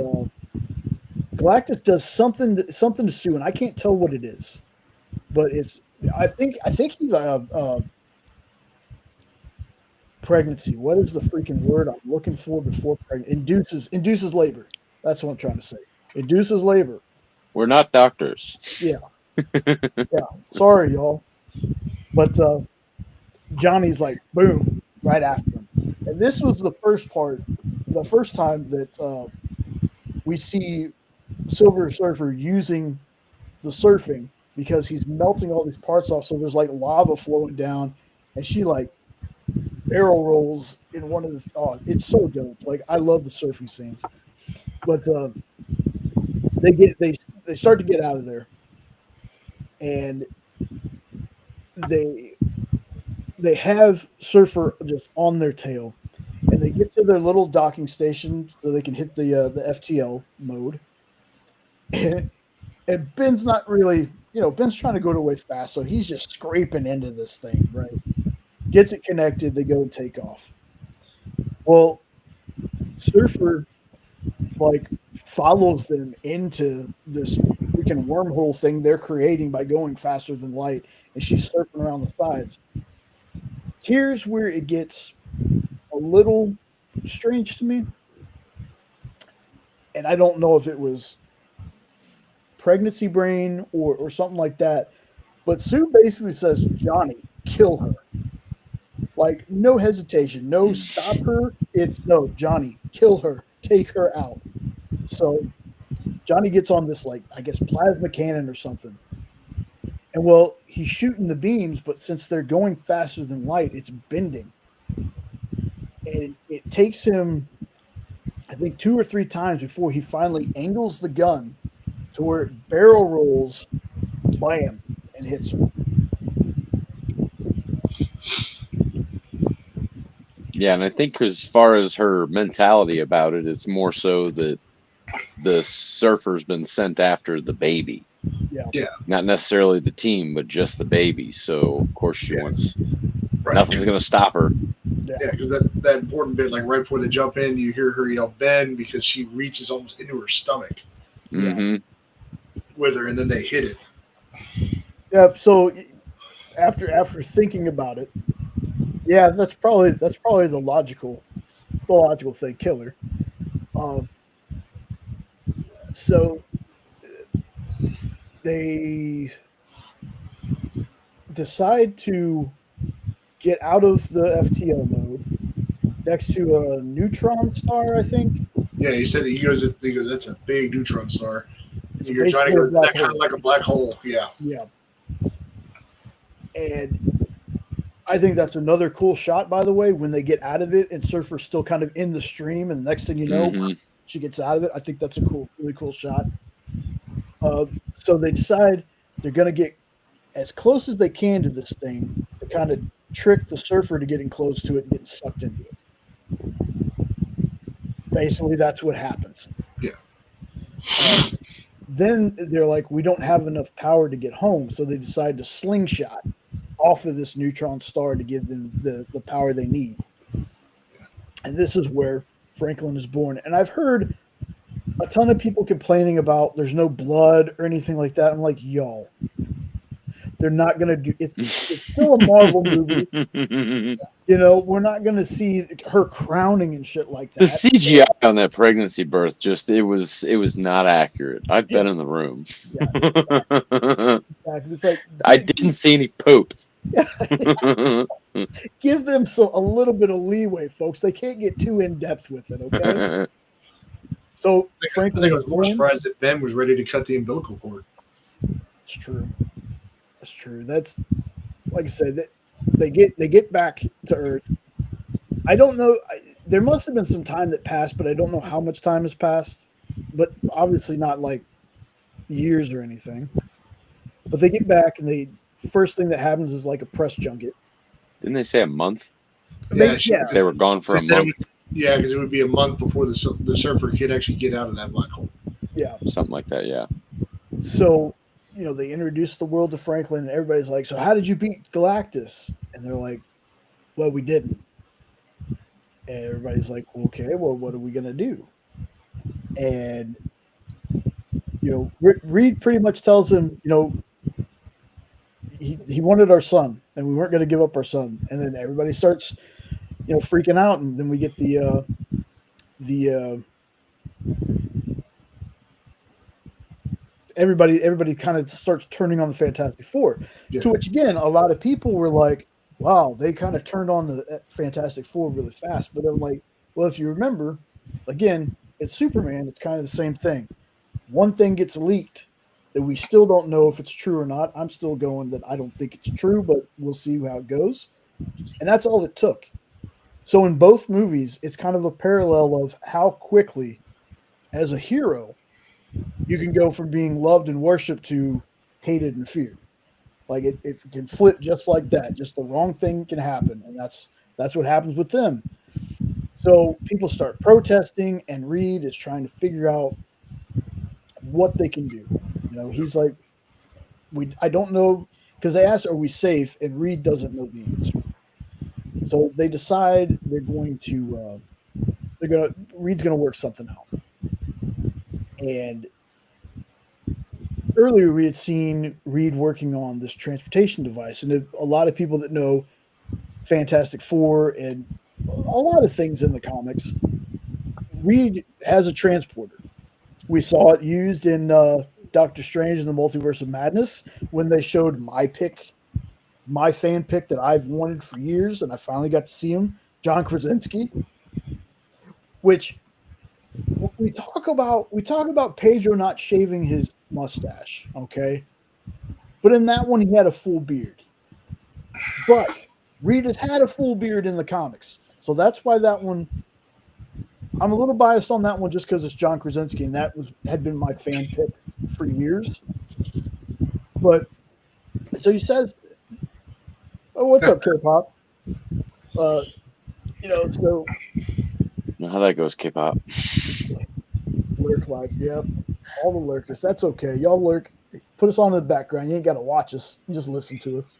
Galactus does something to Sue, and I can't tell what it is, but I think he's a pregnancy. What is the freaking word I'm looking for before pregnant? Induces labor. That's what I'm trying to say. Induces labor. We're not doctors. Yeah. Yeah. Sorry, y'all. But Johnny's like, boom, right after him. And this was the first time that we see Silver Surfer using the surfing because he's melting all these parts off. So there's like lava flowing down, and she like barrel rolls in one of the. Oh, it's so dope. Like I love the surfing scenes, but they start to get out of there, and they have Surfer just on their tail, and they get to their little docking station so they can hit the FTL mode. And Ben's not really, Ben's trying to go away fast, so he's just scraping into this thing, right? Gets it connected, they go and take off. Well, Surfer like follows them into this freaking wormhole thing they're creating by going faster than light, and she's surfing around the sides. Here's where it gets a little strange to me, and I don't know if it was pregnancy brain or something like that, but Sue basically says, Johnny, kill her. Like, no hesitation, no stop her. It's no, Johnny, kill her, take her out. So Johnny gets on this, like, I guess plasma cannon or something. And well, he's shooting the beams, but since they're going faster than light, it's bending. And it takes him, I think, 2 or 3 times before he finally angles the gun to where it barrel rolls, bam, and hits her. Yeah, and I think as far as her mentality about it, it's more so that the surfer's been sent after the baby. Yeah. Not necessarily the team, but just the baby. So of course she wants nothing's gonna stop her. Yeah, because that important bit, like right before they jump in, you hear her yell Ben because she reaches almost into her stomach with her, and then they hit it. Yeah. So after thinking about it, yeah, that's probably the logical thing, kill her. So they decide to get out of the FTL mode next to a neutron star, I think. Yeah, he said he goes that's a big neutron star. You're trying to go that kind of like a black hole. Yeah. Yeah. And I think that's another cool shot, by the way, when they get out of it and Surfer's still kind of in the stream, and the next thing you know, she gets out of it. I think that's a really cool shot. So they decide they're going to get as close as they can to this thing to kind of trick the Surfer to getting close to it and getting sucked into it. Basically, that's what happens. Yeah. Then they're like, we don't have enough power to get home, so they decide to slingshot off of this neutron star to give them the power they need. And this is where Franklin is born. And I've heard a ton of people complaining about there's no blood or anything like that. I'm like, y'all, they're not going to do it's still a Marvel movie. We're not going to see her crowning and shit like that. The CGI on that pregnancy birth, it was not accurate. I've been in the room. Yeah, exactly. It's like, I didn't see any poop. Give them a little bit of leeway, folks. They can't get too in depth with it, okay? So Franklin, I think I was more surprised that Ben was ready to cut the umbilical cord. It's true. That's true. That's like I said. They get back to Earth. I don't know. There must have been some time that passed, but I don't know how much time has passed. But obviously not like years or anything. But they get back, and the first thing that happens is like a press junket. Didn't they say a month? Yeah, They were gone for a month. Yeah, because it would be a month before the surfer could actually get out of that black hole. Yeah, something like that. Yeah. So, they introduce the world to Franklin, and everybody's like, "So how did you beat Galactus?" And they're like, "Well, we didn't." And everybody's like, "Okay, well, what are we gonna do?" And Reed pretty much tells him, he wanted our son, and we weren't going to give up our son. And then everybody starts, freaking out, and then we get everybody kind of starts turning on the Fantastic Four. Yeah. To which again, a lot of people were like, "Wow, they kind of turned on the Fantastic Four really fast." But I'm like, well, if you remember, again, it's Superman. It's kind of the same thing. One thing gets leaked that we still don't know if it's true or not. I'm still going that I don't think it's true, but we'll see how it goes. And that's all it took. So in both movies, it's kind of a parallel of how quickly, as a hero, you can go from being loved and worshipped to hated and feared. Like it can flip just like that. Just the wrong thing can happen, and that's what happens with them. So people start protesting, and Reed is trying to figure out what they can do. He's like, I don't know, because they asked, "Are we safe?" And Reed doesn't know the answer. So they decide Reed's gonna work something out. And earlier we had seen Reed working on this transportation device, and a lot of people that know Fantastic Four and a lot of things in the comics, Reed has a transporter. We saw it used in Doctor Strange and the Multiverse of Madness when they showed my fan pick that I've wanted for years, and I finally got to see him, John Krasinski. Which we talk about Pedro not shaving his mustache, okay? But in that one, he had a full beard. But Reed has had a full beard in the comics, so that's why that one. I'm a little biased on that one just because it's John Krasinski, and that had been my fan pick for years. But so he says, "Oh, what's up, Kpop?" So you know how that goes, Kpop. Lurk life, yep. All the lurkers. That's okay. Y'all lurk. Put us on in the background. You ain't got to watch us. You just listen to us.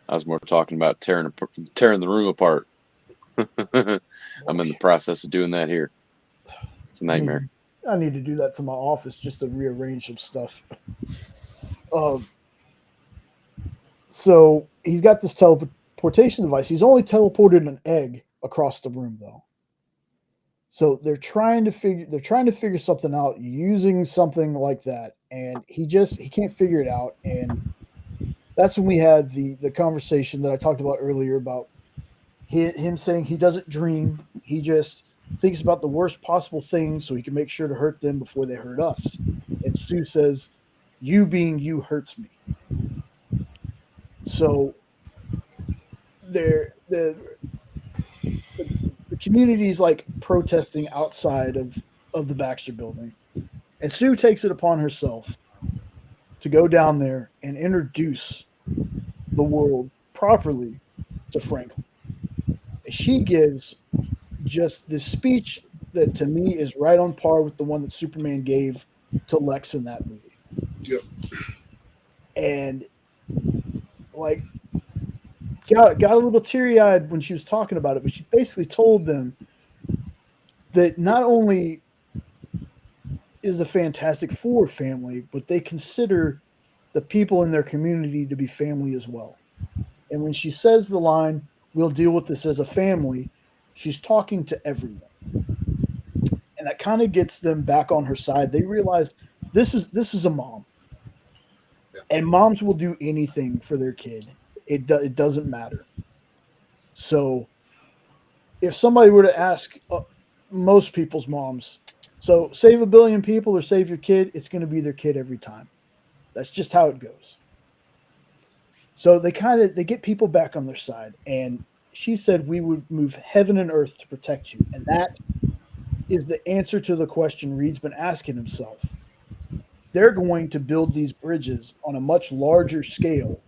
I was more talking about tearing the room apart. I'm in the process of doing that here. It's a nightmare. I need to do that to my office just to rearrange some stuff. So he's got this teleportation device. He's only teleported an egg across the room, though. So they're trying to figure something out using something like that, and he can't figure it out. And that's when we had the conversation that I talked about earlier about him saying he doesn't dream. He just thinks about the worst possible things so he can make sure to hurt them before they hurt us. And Stu says, "You being you hurts me." So the community's like protesting outside of the Baxter building. And Sue takes it upon herself to go down there and introduce the world properly to Franklin. She gives just this speech that to me is right on par with the one that Superman gave to Lex in that movie. Yep. And like got a little teary-eyed when she was talking about it, but she basically told them that not only is the Fantastic Four family, but they consider the people in their community to be family as well. And when she says the line, "We'll deal with this as a family," she's talking to everyone. And that kind of gets them back on her side. They realize this is a mom. Yeah. And moms will do anything for their kid. It doesn't matter. So if somebody were to ask most people's moms, so save 1 billion people or save your kid, it's going to be their kid every time. That's just how it goes. So they get people back on their side. And she said, "We would move heaven and earth to protect you." And that is the answer to the question Reed's been asking himself. they're going to build these bridges on a much larger scale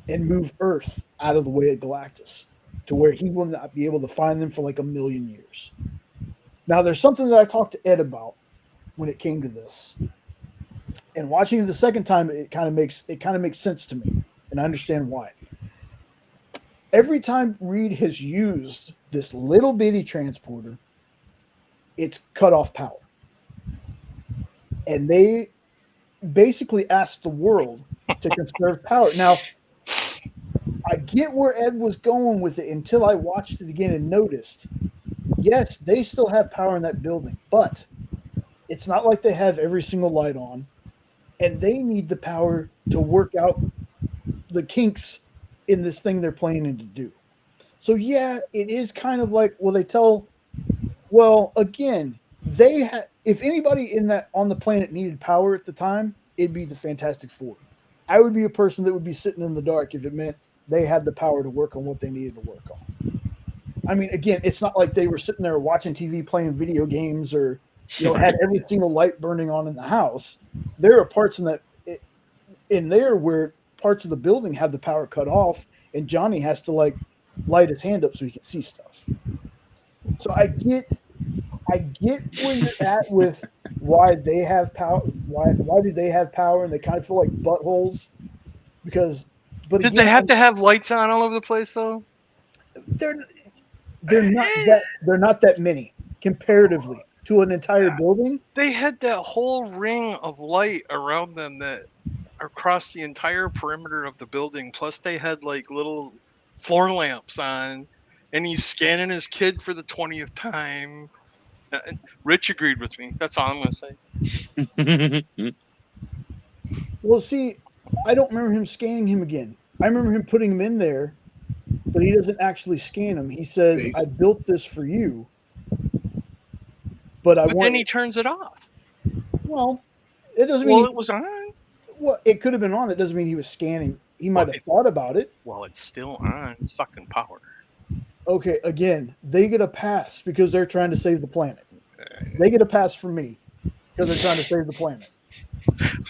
and move Earth out of the way of Galactus to where he will not be able to find them for like 1,000,000 years. Now, there's something that I talked to Ed about when it came to this, and watching it the second time, it kind of makes sense to me, and I understand why. Every time Reed has used this little bitty transporter, it's cut off power, and they basically asked the world to conserve power. Now, I get where Ed was going with it until I watched it again and noticed, yes, they still have power in that building, but it's not like they have every single light on, and they need the power to work out the kinks in this thing they're planning to do. So yeah, it is kind of like, again, if anybody on the planet needed power at the time, it'd be the Fantastic Four. I would be a person that would be sitting in the dark if it meant they had the power to work on what they needed to work on. I mean, again, it's not like they were sitting there watching TV, playing video games, or had every single light burning on in the house. There are parts in there where parts of the building have the power cut off, and Johnny has to light his hand up so he can see stuff. So I get where you're at with why they have power. Why do they have power and they kind of feel like buttholes? But did they have to have lights on all over the place though? They're not that many comparatively to an entire building. They had that whole ring of light around them that across the entire perimeter of the building. Plus, they had like little floor lamps on, and he's scanning his kid for the 20th time. Rich agreed with me. That's all I'm going to say. Well, see, I don't remember him scanning him again. I remember him putting him in there, but he doesn't actually scan him. He says, "I built this for you, but then he turns it off. Well, it doesn't mean it was on. Well, it could have been on. That doesn't mean he was scanning. He might have thought about it. Well, it's still on, sucking power. Okay, again, they get a pass because they're trying to save the planet. They get a pass from me because they're trying to save the planet.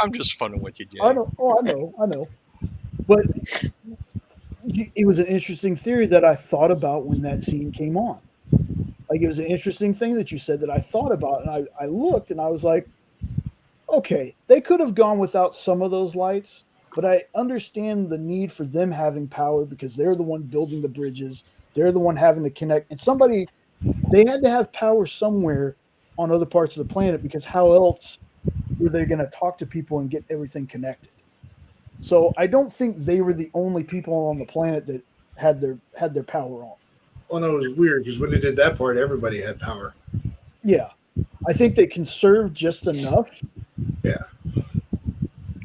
I'm just funning with you, Jay. I know. Oh, I know. But it was an interesting theory that I thought about when that scene came on. Like, it was an interesting thing that you said that I thought about, and I looked and I was like, okay, they could have gone without some of those lights, but I understand the need for them having power because they're the one building the bridges. They're the one having to connect. And they had to have power somewhere on other parts of the planet because how else were they going to talk to people and get everything connected? So I don't think they were the only people on the planet that had their power on. Well, no, it was weird because when they did that part, everybody had power. Yeah. I think they conserved just enough. Yeah.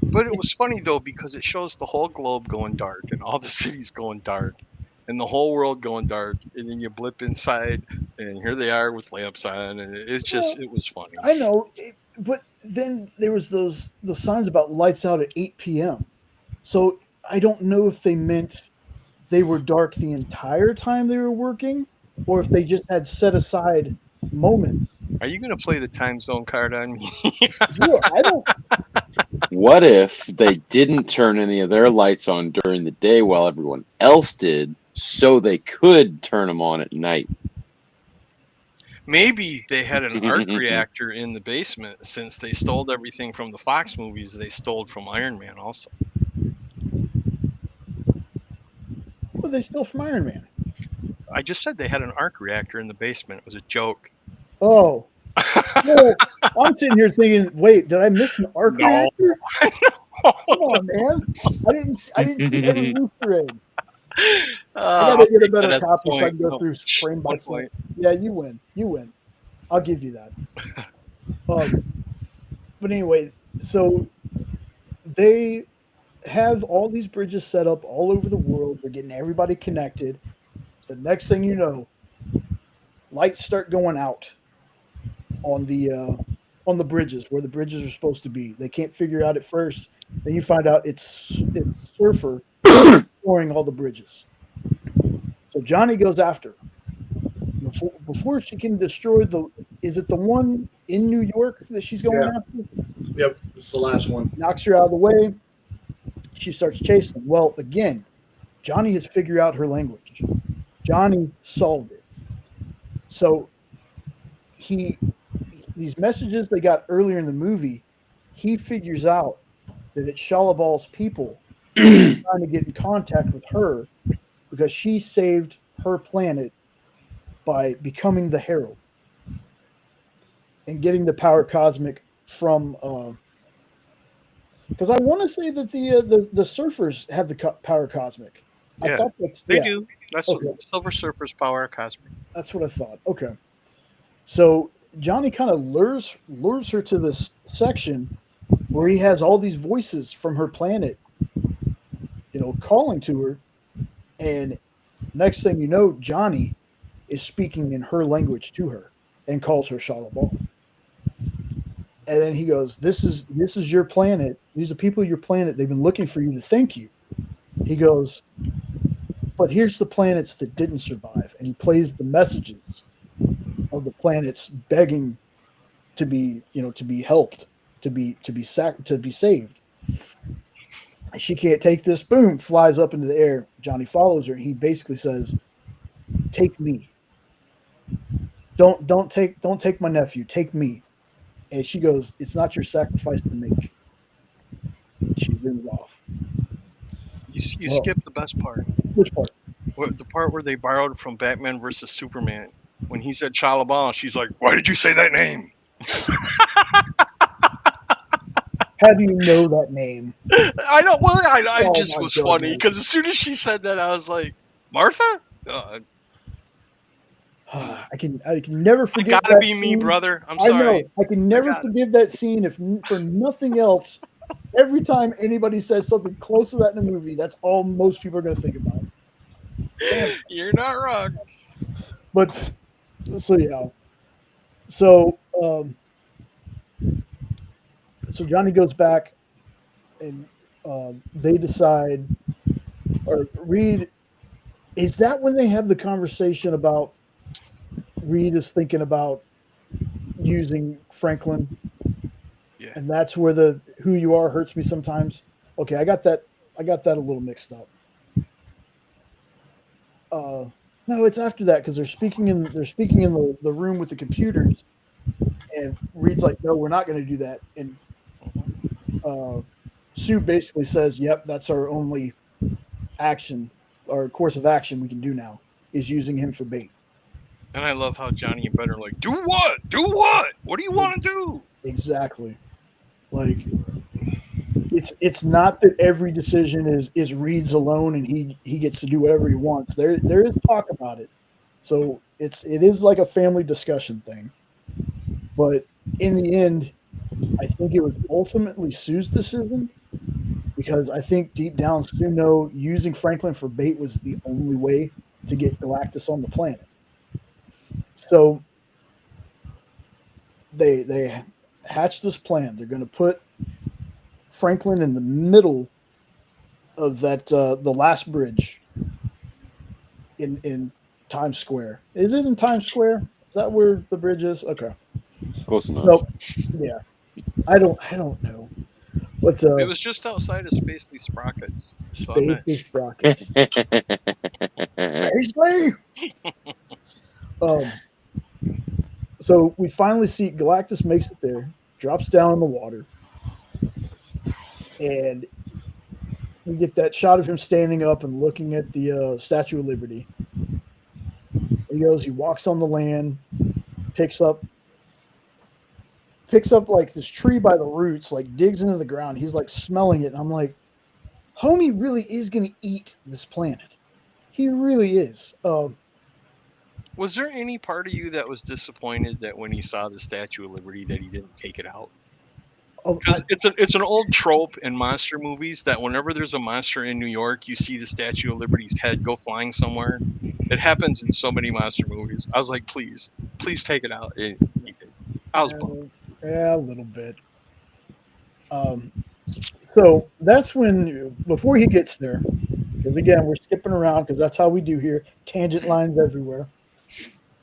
But it was funny, though, because it shows the whole globe going dark and all the cities going dark and the whole world going dark. And then you blip inside and here they are with lamps on. And it was funny. I know. But then there was the signs about lights out at 8 p.m. So I don't know if they meant they were dark the entire time they were working or if they just had set aside moments. Are you going to play the time zone card on me? Yeah, I don't. What if they didn't turn any of their lights on during the day while everyone else did, so they could turn them on at night? Maybe they had an arc reactor in the basement since they stole everything from the Fox movies. They stole from Iron Man also. What they stole from Iron Man? I just said they had an arc reactor in the basement. It was a joke. Oh. Well, I'm sitting here thinking, wait, did I miss an arc reactor? Come on, man. I didn't see every Easter egg. I gotta get a better copy so I can go through frame by frame. Yeah, you win. I'll give you that. But anyway, so they have all these bridges set up all over the world. They're getting everybody connected. The next thing you know, lights start going out on the bridges where the bridges are supposed to be. They can't figure out at first. Then you find out it's Surfer destroying all the bridges. So Johnny goes after her. Before she can destroy is it the one in New York that she's going after? Yep, it's the last one. Knocks her out of the way. She starts chasing him. Well, again, Johnny has figured out her language. Johnny solved it. So these messages they got earlier in the movie, he figures out that it's Shalla-Bal's people trying to get in contact with her because she saved her planet by becoming the Herald and getting the power cosmic from. Because I want to say that the surfers have the power cosmic. Yeah, I thought they do. That's Okay. what Silver Surfer's power cosmic. That's what I thought. Okay. So Johnny kind of lures her to this section where he has all these voices from her planet, calling to her. And next thing you know, Johnny is speaking in her language to her and calls her Shalla-Bal. And then he goes, This is your planet. These are people of your planet. They've been looking for you to thank you. He goes, but here's the planets that didn't survive. And he plays the messages of the planets begging to be helped, to be saved. She can't take this. Boom, flies up into the air. Johnny follows her. He basically says, take me. Don't take my nephew. Take me. And she goes, it's not your sacrifice to make. She zooms off. You skipped the best part. Which part? The part where they borrowed from Batman versus Superman. When he said Shalla-Bal, she's like, why did you say that name? How do you know that name? I don't. Well, I just my was God, funny man. because as soon as she said that, I was like, Martha? I can never forget. Gotta that be me, scene. brother. I'm I sorry. know. I can never forgive that scene if for nothing else. Every time anybody says something close to that in a movie, that's all most people are going to think about. Damn. You're not wrong. But so yeah. So so Johnny goes back, and they decide, or Reed. Is that when they have the conversation about Reed is thinking about using Franklin? Yeah. And that's where the who you are hurts me sometimes. Okay, I got that a little mixed up. No, it's after that because they're speaking in the room with the computers, and Reed's like, "No, we're not going to do that." And Sue basically says, "Yep, that's our only action, our course of action we can do now is using him for bait." And I love how Johnny and Ben are like, do what? Do what? What do you want to do? Exactly. Like it's not that every decision is Reed's alone and he gets to do whatever he wants. There is talk about it. So it is like a family discussion thing. But in the end, I think it was ultimately Sue's decision because I think deep down Sue knew using Franklin for bait was the only way to get Galactus on the planet. So they hatched this plan. They're going to put Franklin in the middle of that the last bridge in Times Square. Is it in Times Square? Is that where the bridge is? Okay. Close enough. So, yeah. I don't know. But It was just outside of Spacely Sprockets. So I'm not- Spacely Sprockets. Spacely! So we finally see Galactus makes it there, drops down in the water, and we get that shot of him standing up and looking at the Statue of Liberty. He walks on the land, picks up like this tree by the roots, like digs into the ground. He's like smelling it. And I'm like, homie really is going to eat this planet. He really is. Was there any part of you that was disappointed that when he saw the Statue of Liberty that he didn't take it out? It's an old trope in monster movies that whenever there's a monster in New York, you see the Statue of Liberty's head go flying somewhere. It happens in so many monster movies. I was like, please take it out. He did. I was bummed. Yeah, a little bit. So that's when, before he gets there, because again, we're skipping around because that's how we do here. Tangent lines everywhere.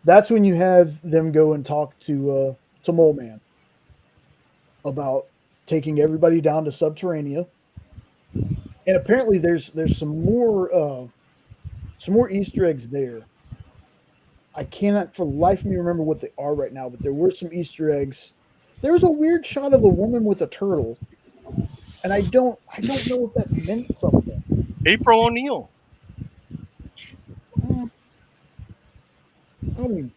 That's when you have them go and talk to Mole Man about taking everybody down to Subterranea. And apparently there's some more Easter eggs there. I cannot for the life of me remember what they are right now, but there were some Easter eggs. There was a weird shot of a woman with a turtle, and I don't know if that meant something. April O'Neil. I mean,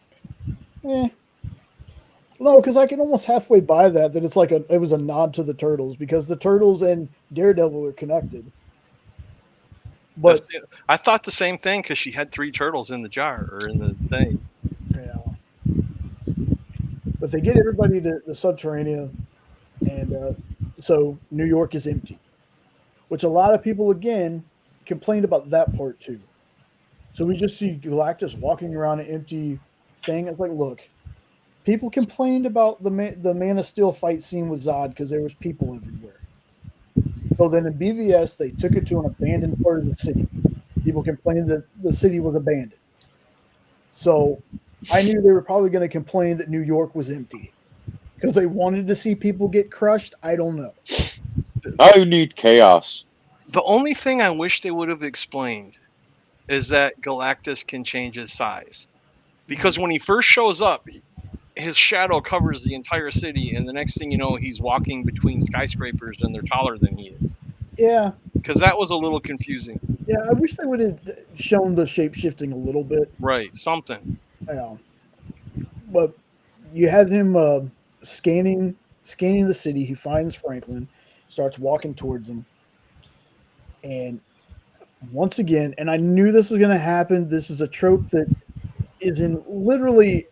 no, because I can almost halfway buy that it's like it was a nod to the Turtles, because the Turtles and Daredevil are connected. But I thought the same thing because she had 3 turtles in the jar or in the thing. Yeah. But they get everybody to the Subterranea, and so New York is empty, which a lot of people again complained about that part too. So we just see Galactus walking around an empty thing. It's like, look, people complained about the Man of Steel fight scene with Zod because there was people everywhere. So then in BVS, they took it to an abandoned part of the city. People complained that the city was abandoned. So I knew they were probably going to complain that New York was empty because they wanted to see people get crushed. I don't know. I need chaos. The only thing I wish they would have explained is that Galactus can change his size. Because when he first shows up, his shadow covers the entire city, and the next thing you know, he's walking between skyscrapers and they're taller than he is. Yeah. Because that was a little confusing. Yeah, I wish they would have shown the shape shifting a little bit. Right, something. Yeah. But you have him scanning the city. He finds Franklin, starts walking towards him. And once again, and I knew this was going to happen, this is a trope that is in literally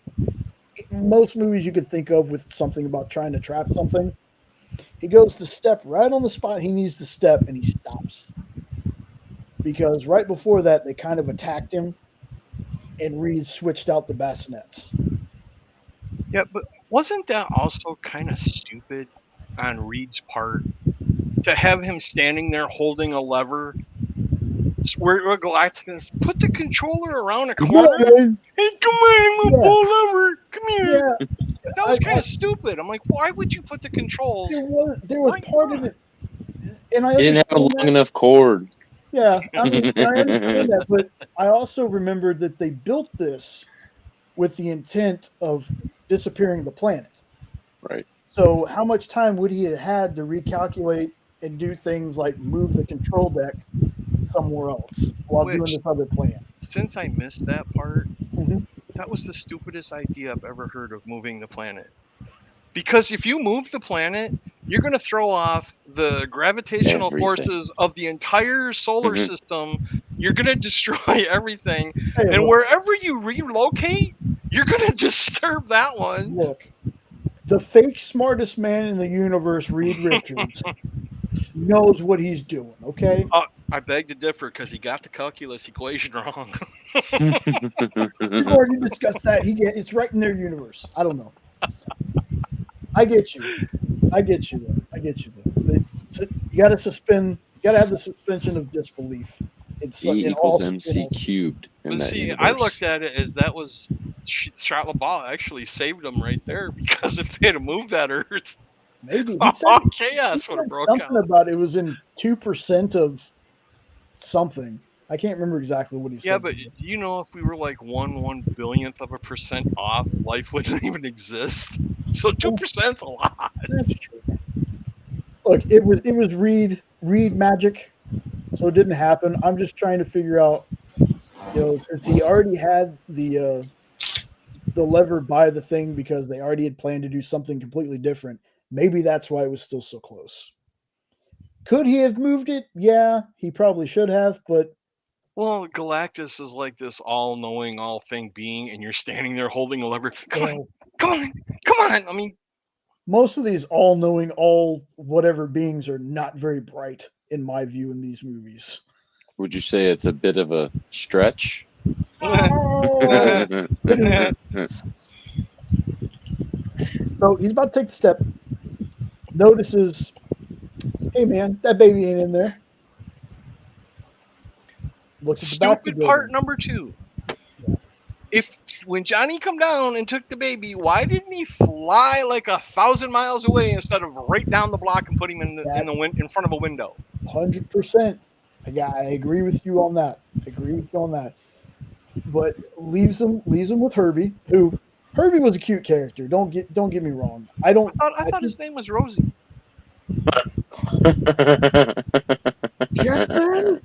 most movies you could think of with something about trying to trap something. He goes to step right on the spot he needs to step, and he stops. Because right before that, they kind of attacked him, and Reed switched out the bassinets. Yeah, but wasn't that also kind of stupid on Reed's part to have him standing there holding a lever where Galactus put the controller around a corner? Hey, come on, I'm gonna pull lever. Come here. Yeah. That was kind of stupid. I'm like, why would you put the controls? There was part of it, and I didn't have a long enough cord. Yeah, I mean, I understand that, but I also remembered that they built this with the intent of disappearing the planet. Right. So how much time would he have had to recalculate and do things like move the control deck somewhere else while doing this other plan? Since I missed that part, that was the stupidest idea I've ever heard of moving the planet. Because if you move the planet, you're going to throw off the gravitational forces of the entire solar system. You're going to destroy everything. Hey, and wherever you relocate, you're going to disturb that one. Look, the fake smartest man in the universe, Reed Richards, knows what he's doing, okay? I beg to differ because he got the calculus equation wrong. We've already discussed that. It's right in their universe. I don't know. I get you. Though. You got to have the suspension of disbelief. It's E equals MC cubed. But see, I looked at it as that was Shalla-Bal actually saved them right there, because if they had moved that Earth, maybe chaos would have broke something out. About it was in 2% of something. I can't remember exactly what he said. Yeah, but you know, if we were like 1/1 billionth of a percent off, life wouldn't even exist. So 2%'s a lot. That's true. Look, it was Reed magic, so it didn't happen. I'm just trying to figure out, since he already had the lever by the thing because they already had planned to do something completely different. Maybe that's why it was still so close. Could he have moved it? Yeah, he probably should have, but. Well, Galactus is like this all-knowing, all-thing being, and you're standing there holding a lever. Come on! I mean, most of these all-knowing, all-whatever beings are not very bright, in my view, in these movies. Would you say it's a bit of a stretch? So he's about to take the step. Notices, hey man, that baby ain't in there. Looks at the back of the part number 2. Yeah. if when Johnny come down and took the baby, why didn't he fly like 1,000 miles away instead of right down the block and put him in front of a window? 100%. I agree with you on that. But leaves him with Herbie, who Herbie was a cute character. Don't get me wrong. I thought his name was Rosie. Jackson.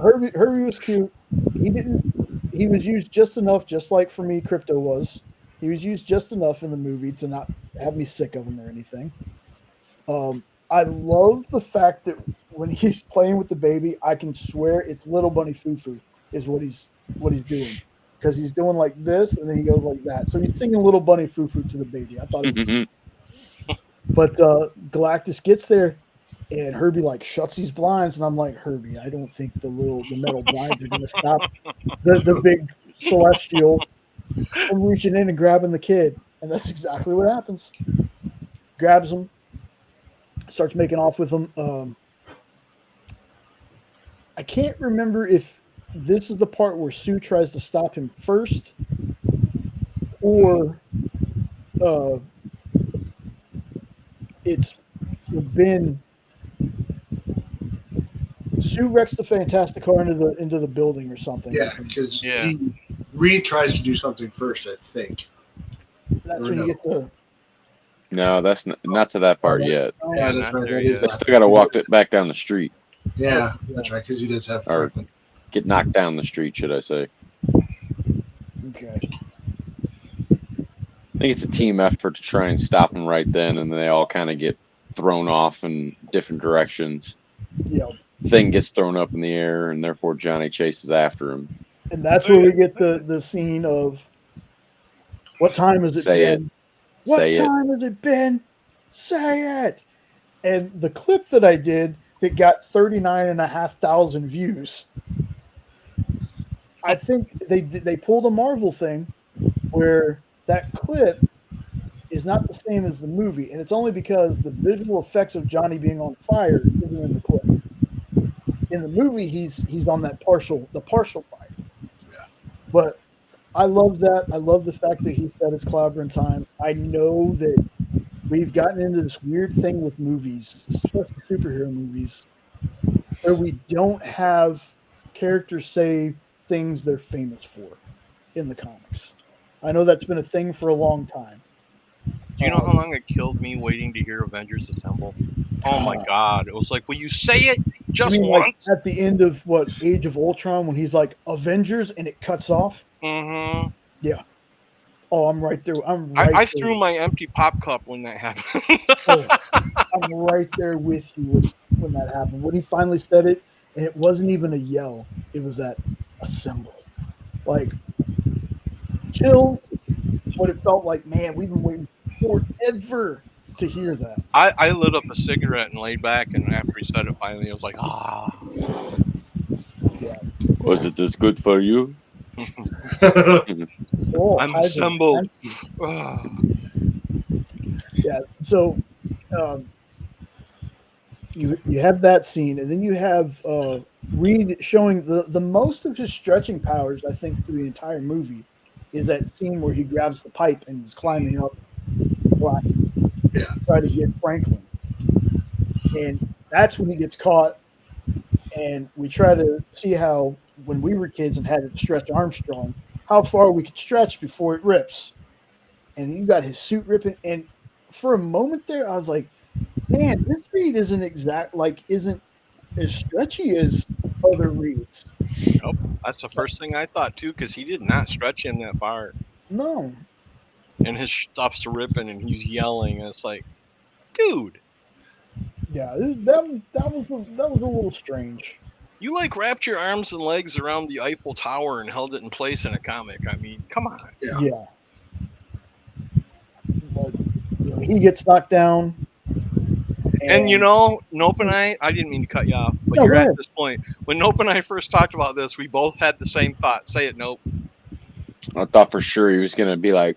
Herbie was cute. He was used just enough, just like for me, Crypto was. He was used just enough in the movie to not have me sick of him or anything. I love the fact that when he's playing with the baby, I can swear it's Little Bunny Foo-Foo is what he's doing, because he's doing like this and then he goes like that. So he's singing Little Bunny Foo-Foo to the baby. I thought it was cool. But Galactus gets there and Herbie like shuts these blinds, and I'm like, Herbie, I don't think the metal blinds are going to stop the big celestial from reaching in and grabbing the kid. And that's exactly what happens. Grabs him, starts making off with him. I can't remember if this is the part where Sue tries to stop him first, or it's been Sue wrecks the Fantastic Car into the building or something. Yeah, because Reed tries to do something first, I think. That's when you get the. No, that's not to that part yet. Yeah, that's right. They still got to walk it back down the street. Yeah, that's right, because he does have Franklin. Get knocked down the street, should I say. Okay. I think it's a team effort to try and stop him right then, and then they all kind of get thrown off in different directions. Yeah. Thing gets thrown up in the air, and therefore Johnny chases after him. And that's where we get the scene of, what time has it been? What time has it been? Say it. And the clip that I did that got 39,500 views, I think they pulled a Marvel thing where that clip is not the same as the movie, and it's only because the visual effects of Johnny being on fire isn't in the clip. In the movie, he's on that partial fire. Yeah. But I love that. I love the fact that he said it's clobbering time. I know that we've gotten into this weird thing with movies, especially superhero movies, where we don't have characters say things they're famous for in the comics. I know that's been a thing for a long time. Do you know how long it killed me waiting to hear Avengers Assemble? Oh my God. It was like, will you say it just once? Like at the end of Age of Ultron, when he's like, Avengers, and it cuts off? Mm-hmm. Yeah. Oh, I'm right there. I threw my empty pop cup when that happened. I'm right there with you when that happened. When he finally said it, and it wasn't even a yell. It was that assemble. Like, chills. What it felt like, man, we've been waiting forever to hear that. I lit up a cigarette and laid back, and after he said it finally, I was like, Yeah. Was it this good for you? I'm assembled. Yeah, so you have that scene, and then you have Reed showing the most of his stretching powers, I think, through the entire movie, is that scene where he grabs the pipe and is climbing up to try to get Franklin. And that's when he gets caught, and we try to see how, when we were kids and had to stretch Armstrong, how far we could stretch before it rips. And you got his suit ripping, and for a moment there, I was like, man, this Reed isn't as stretchy as other Reeds. Nope. That's the first thing I thought too, because he did not stretch him that far. No. And his stuff's ripping, and he's yelling, and it's like, dude. Yeah, that was a little strange. You wrapped your arms and legs around the Eiffel Tower and held it in place in a comic. I mean, come on. Yeah. But, he gets knocked down. And Nope and I didn't mean to cut you off, but you're at this point. When Nope and I first talked about this, we both had the same thought. Say it, Nope. I thought for sure he was going to be like,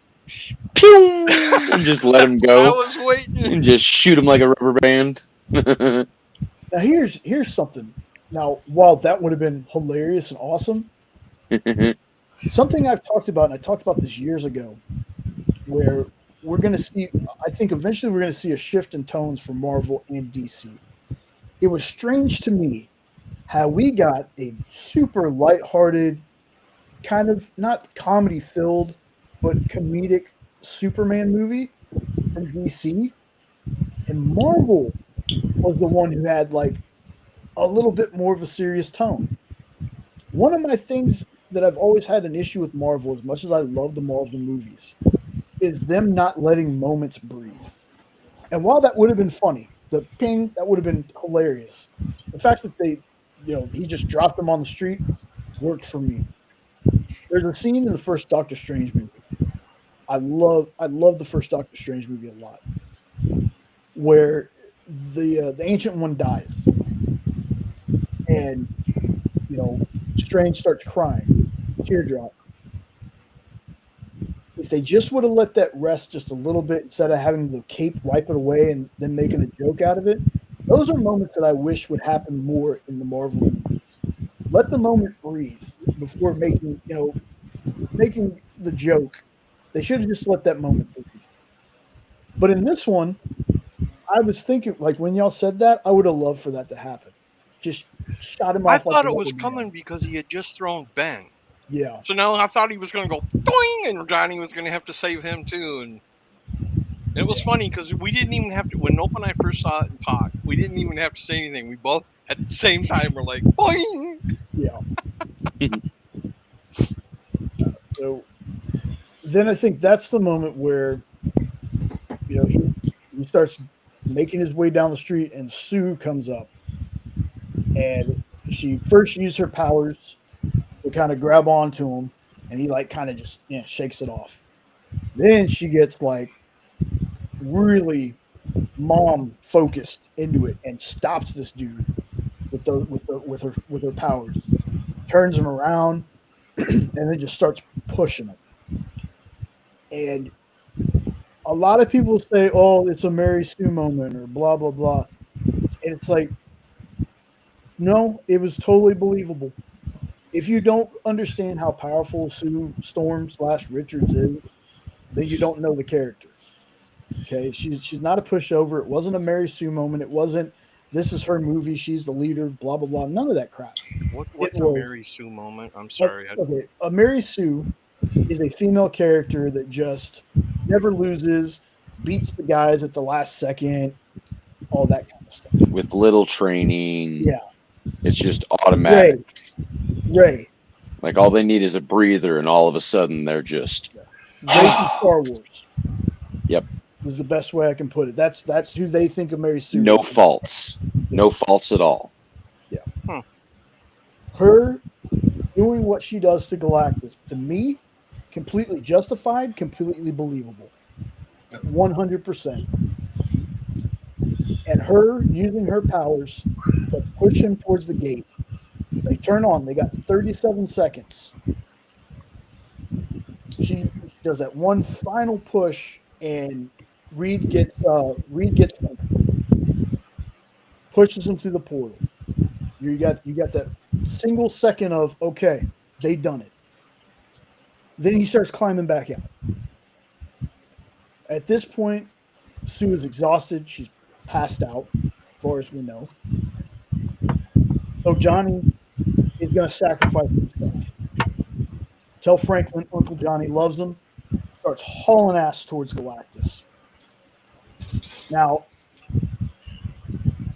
pew, and just let him go. I was waiting. And just shoot him like a rubber band. Now, here's something. Now, while that would have been hilarious and awesome, Something I've talked about, and I talked about this years ago, where we're going to see, I think eventually we're going to see a shift in tones for Marvel and DC. It was strange to me how we got a super lighthearted, kind of not comedy filled, but comedic Superman movie from DC, and Marvel was the one who had like a little bit more of a serious tone. One of my things that I've always had an issue with Marvel, as much as I love the Marvel movies, is them not letting moments breathe. And while that would have been funny, the ping, that would have been hilarious. The fact that he just dropped them on the street worked for me. There's a scene in the first Doctor Strange movie. I love the first Doctor Strange movie a lot, where the Ancient One dies, and Strange starts crying, teardrop. If they just would have let that rest just a little bit instead of having the cape wipe it away and then making a joke out of it, those are moments that I wish would happen more in the Marvel movies. Let the moment breathe before making the joke. They should have just let that moment breathe. But in this one, I was thinking, like when y'all said that, I would have loved for that to happen. Just shot him off. I thought it was coming because he had just thrown Ben. Yeah. So now I thought he was going to go doing, and Johnny was going to have to save him too. And it was funny because we didn't even have to. When Nope and I first saw it in talk, we didn't even have to say anything. We both at the same time were like, boing. Yeah. So then I think that's the moment where he starts making his way down the street, and Sue comes up, and she first used her powers to kind of grab onto him, and he like kind of just shakes it off. Then she gets like really mom focused into it and stops this dude with her powers, turns him around, and then just starts pushing him. And a lot of people say, "Oh, it's a Mary Sue moment," or blah blah blah, and it's like, no, it was totally believable. If you don't understand how powerful Sue Storm / Richards is, then you don't know the character. Okay, she's not a pushover. It wasn't a Mary Sue moment. It wasn't, this is her movie, she's the leader, blah blah blah. None of that crap. What's a Mary Sue moment? I'm sorry. Okay, a Mary Sue is a female character that just never loses, beats the guys at the last second, all that kind of stuff. With little training. Yeah. It's just automatic. Ray. Like all they need is a breather, and all of a sudden they're just Ray from Star Wars. Yep. Is the best way I can put it. That's who they think of Mary Sue. No faults. No faults at all. Yeah. Her doing what she does to Galactus, to me, completely justified, completely believable. 100%. And her using her powers to push him towards the gate. They turn on. They got 37 seconds. She does that one final push, and Reed gets him, pushes him through the portal. You got that single second of, okay, they done it. Then he starts climbing back out. At this point, Sue is exhausted. She's passed out, as far as we know. So Johnny is going to sacrifice himself. Tell Franklin Uncle Johnny loves him. Starts hauling ass towards Galactus. Now,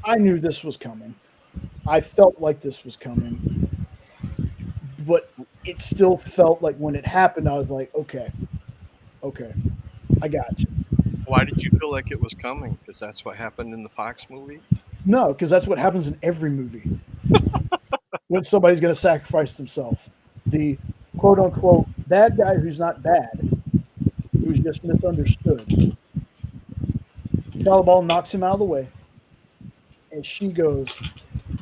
I knew this was coming. I felt like this was coming. But it still felt like when it happened, I was like, okay, I got you. Why did you feel like it was coming? Because that's what happened in the Fox movie? No, because that's what happens in every movie. When somebody's going to sacrifice themselves. The quote-unquote bad guy who's not bad, who's just misunderstood. Shalla-Bal knocks him out of the way, and she goes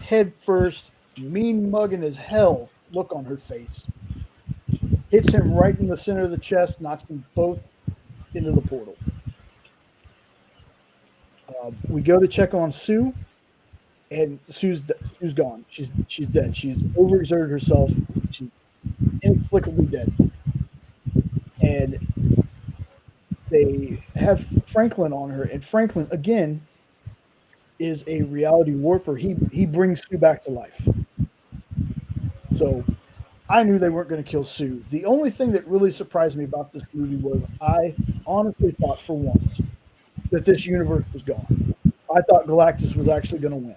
head first, mean mugging as hell look on her face. Hits him right in the center of the chest, knocks them both into the portal. We go to check on Sue, and Sue's gone. She's dead. She's overexerted herself. She's inexplicably dead. And they have Franklin on her, and Franklin again is a reality warper. He brings Sue back to life. So I knew they weren't going to kill Sue. The only thing that really surprised me about this movie was I honestly thought for once that this universe was gone. I thought Galactus was actually going to win.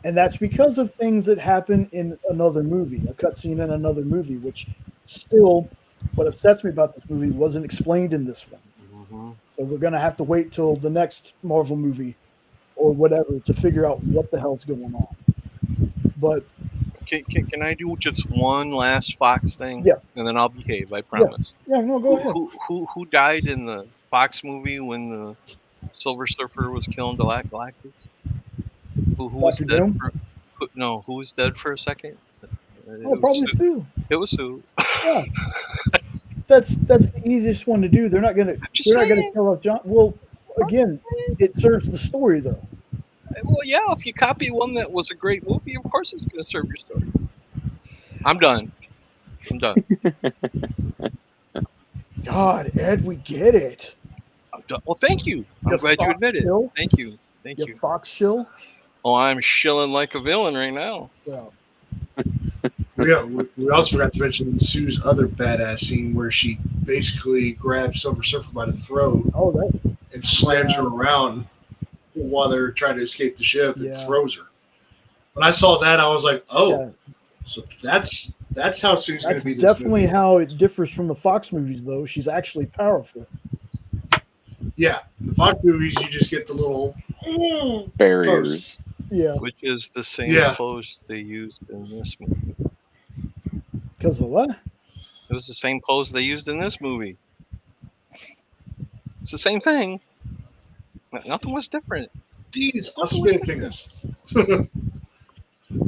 And that's because of things that happen in another movie, a cutscene in another movie, which still, what upsets me about this movie wasn't explained in this one. Mm-hmm. So we're going to have to wait till the next Marvel movie or whatever to figure out what the hell's going on. But Can I do just one last Fox thing? Yeah. And then I'll behave, I promise. yeah, no, go ahead. Who died in the Fox movie when the Silver Surfer was killing Galactus? Who was Dr. dead Doom? who was dead for a second? Oh, probably Sue. It was Sue. Yeah. That's the easiest one to do. They're not gonna kill off John. Well, again, it serves the story though. Well, yeah, if you copy one that was a great movie, of course it's going to serve your story. I'm done. God, Ed, we get it. I'm done. Well, thank you. I'm glad you admit it. Shill? Thank you. Thank you. Fox shill? Oh, I'm shilling like a villain right now. Yeah. We also forgot to mention Sue's other badass scene where she basically grabs Silver Surfer by the throat and slams her around while they're trying to escape the ship and throws her. When I saw that, I was like, so that's how Sue's going to be this definitely movie. How it differs from the Fox movies, though. She's actually powerful. Yeah. The Fox movies, you just get the little barriers. post. Yeah. Which is the same pose they used in this movie. Because of what? It was the same pose they used in this movie. It's the same thing. Nothing was different. These are spin fingers.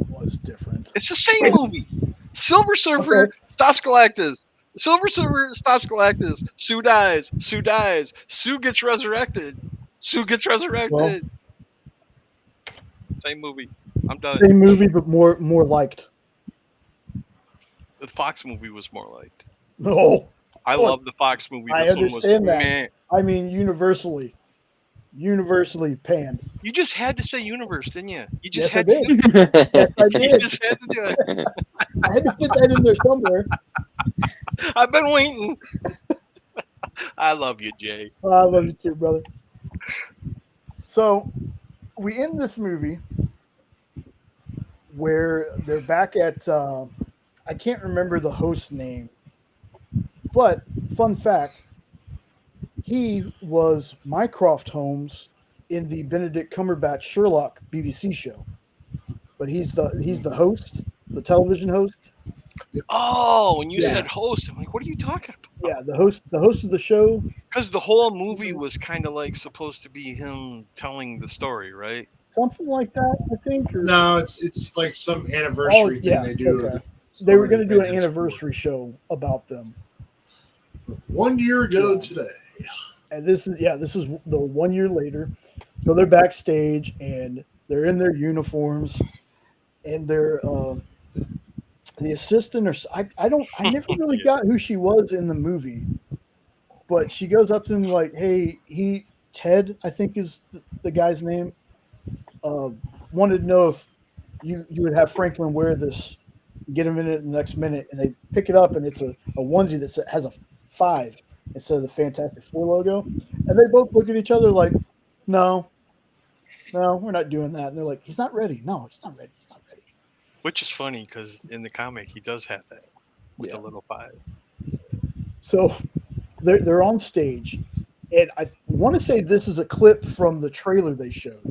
Was different. It's the same movie. Silver Surfer stops Galactus. Silver Surfer stops Galactus. Sue dies. Sue gets resurrected. Well, same movie. I'm done. Same movie, but more liked. The Fox movie was more liked. No. I love the Fox movie. I This understand one was that. meh. I mean, universally panned. You just had to say universe, didn't you? You just Yes, had I to. did. Yes, I You did. just had to do it. I had to fit that in there somewhere. I've been waiting. I love you, Jay. Oh, I love you too, brother. So we end this movie where they're back at I can't remember the host's name, but fun fact, he was Mycroft Holmes in the Benedict Cumberbatch Sherlock BBC show. But he's the host, the television host. Oh, when you said host, I'm like, what are you talking about? Yeah, the host of the show. Because the whole movie was kind of like supposed to be him telling the story, right? Something like that, I think. Or... No, it's like some anniversary thing they do. Okay. They were going to do an anniversary show about them. 1 year ago today. And this is the 1 year later. So they're backstage and they're in their uniforms and they're the assistant or I never really got who she was in the movie. But she goes up to him like, "Hey, Ted, I think is the guy's name. Wanted to know if you would have Franklin wear this, get him in it in the next minute." And they pick it up and it's a onesie that has a 5 instead of the Fantastic Four logo. And they both look at each other like, no, we're not doing that. And they're like, he's not ready. No, he's not ready. He's not ready. Which is funny because in the comic he does have that with a little 5. So they're on stage, and I want to say this is a clip from the trailer they showed.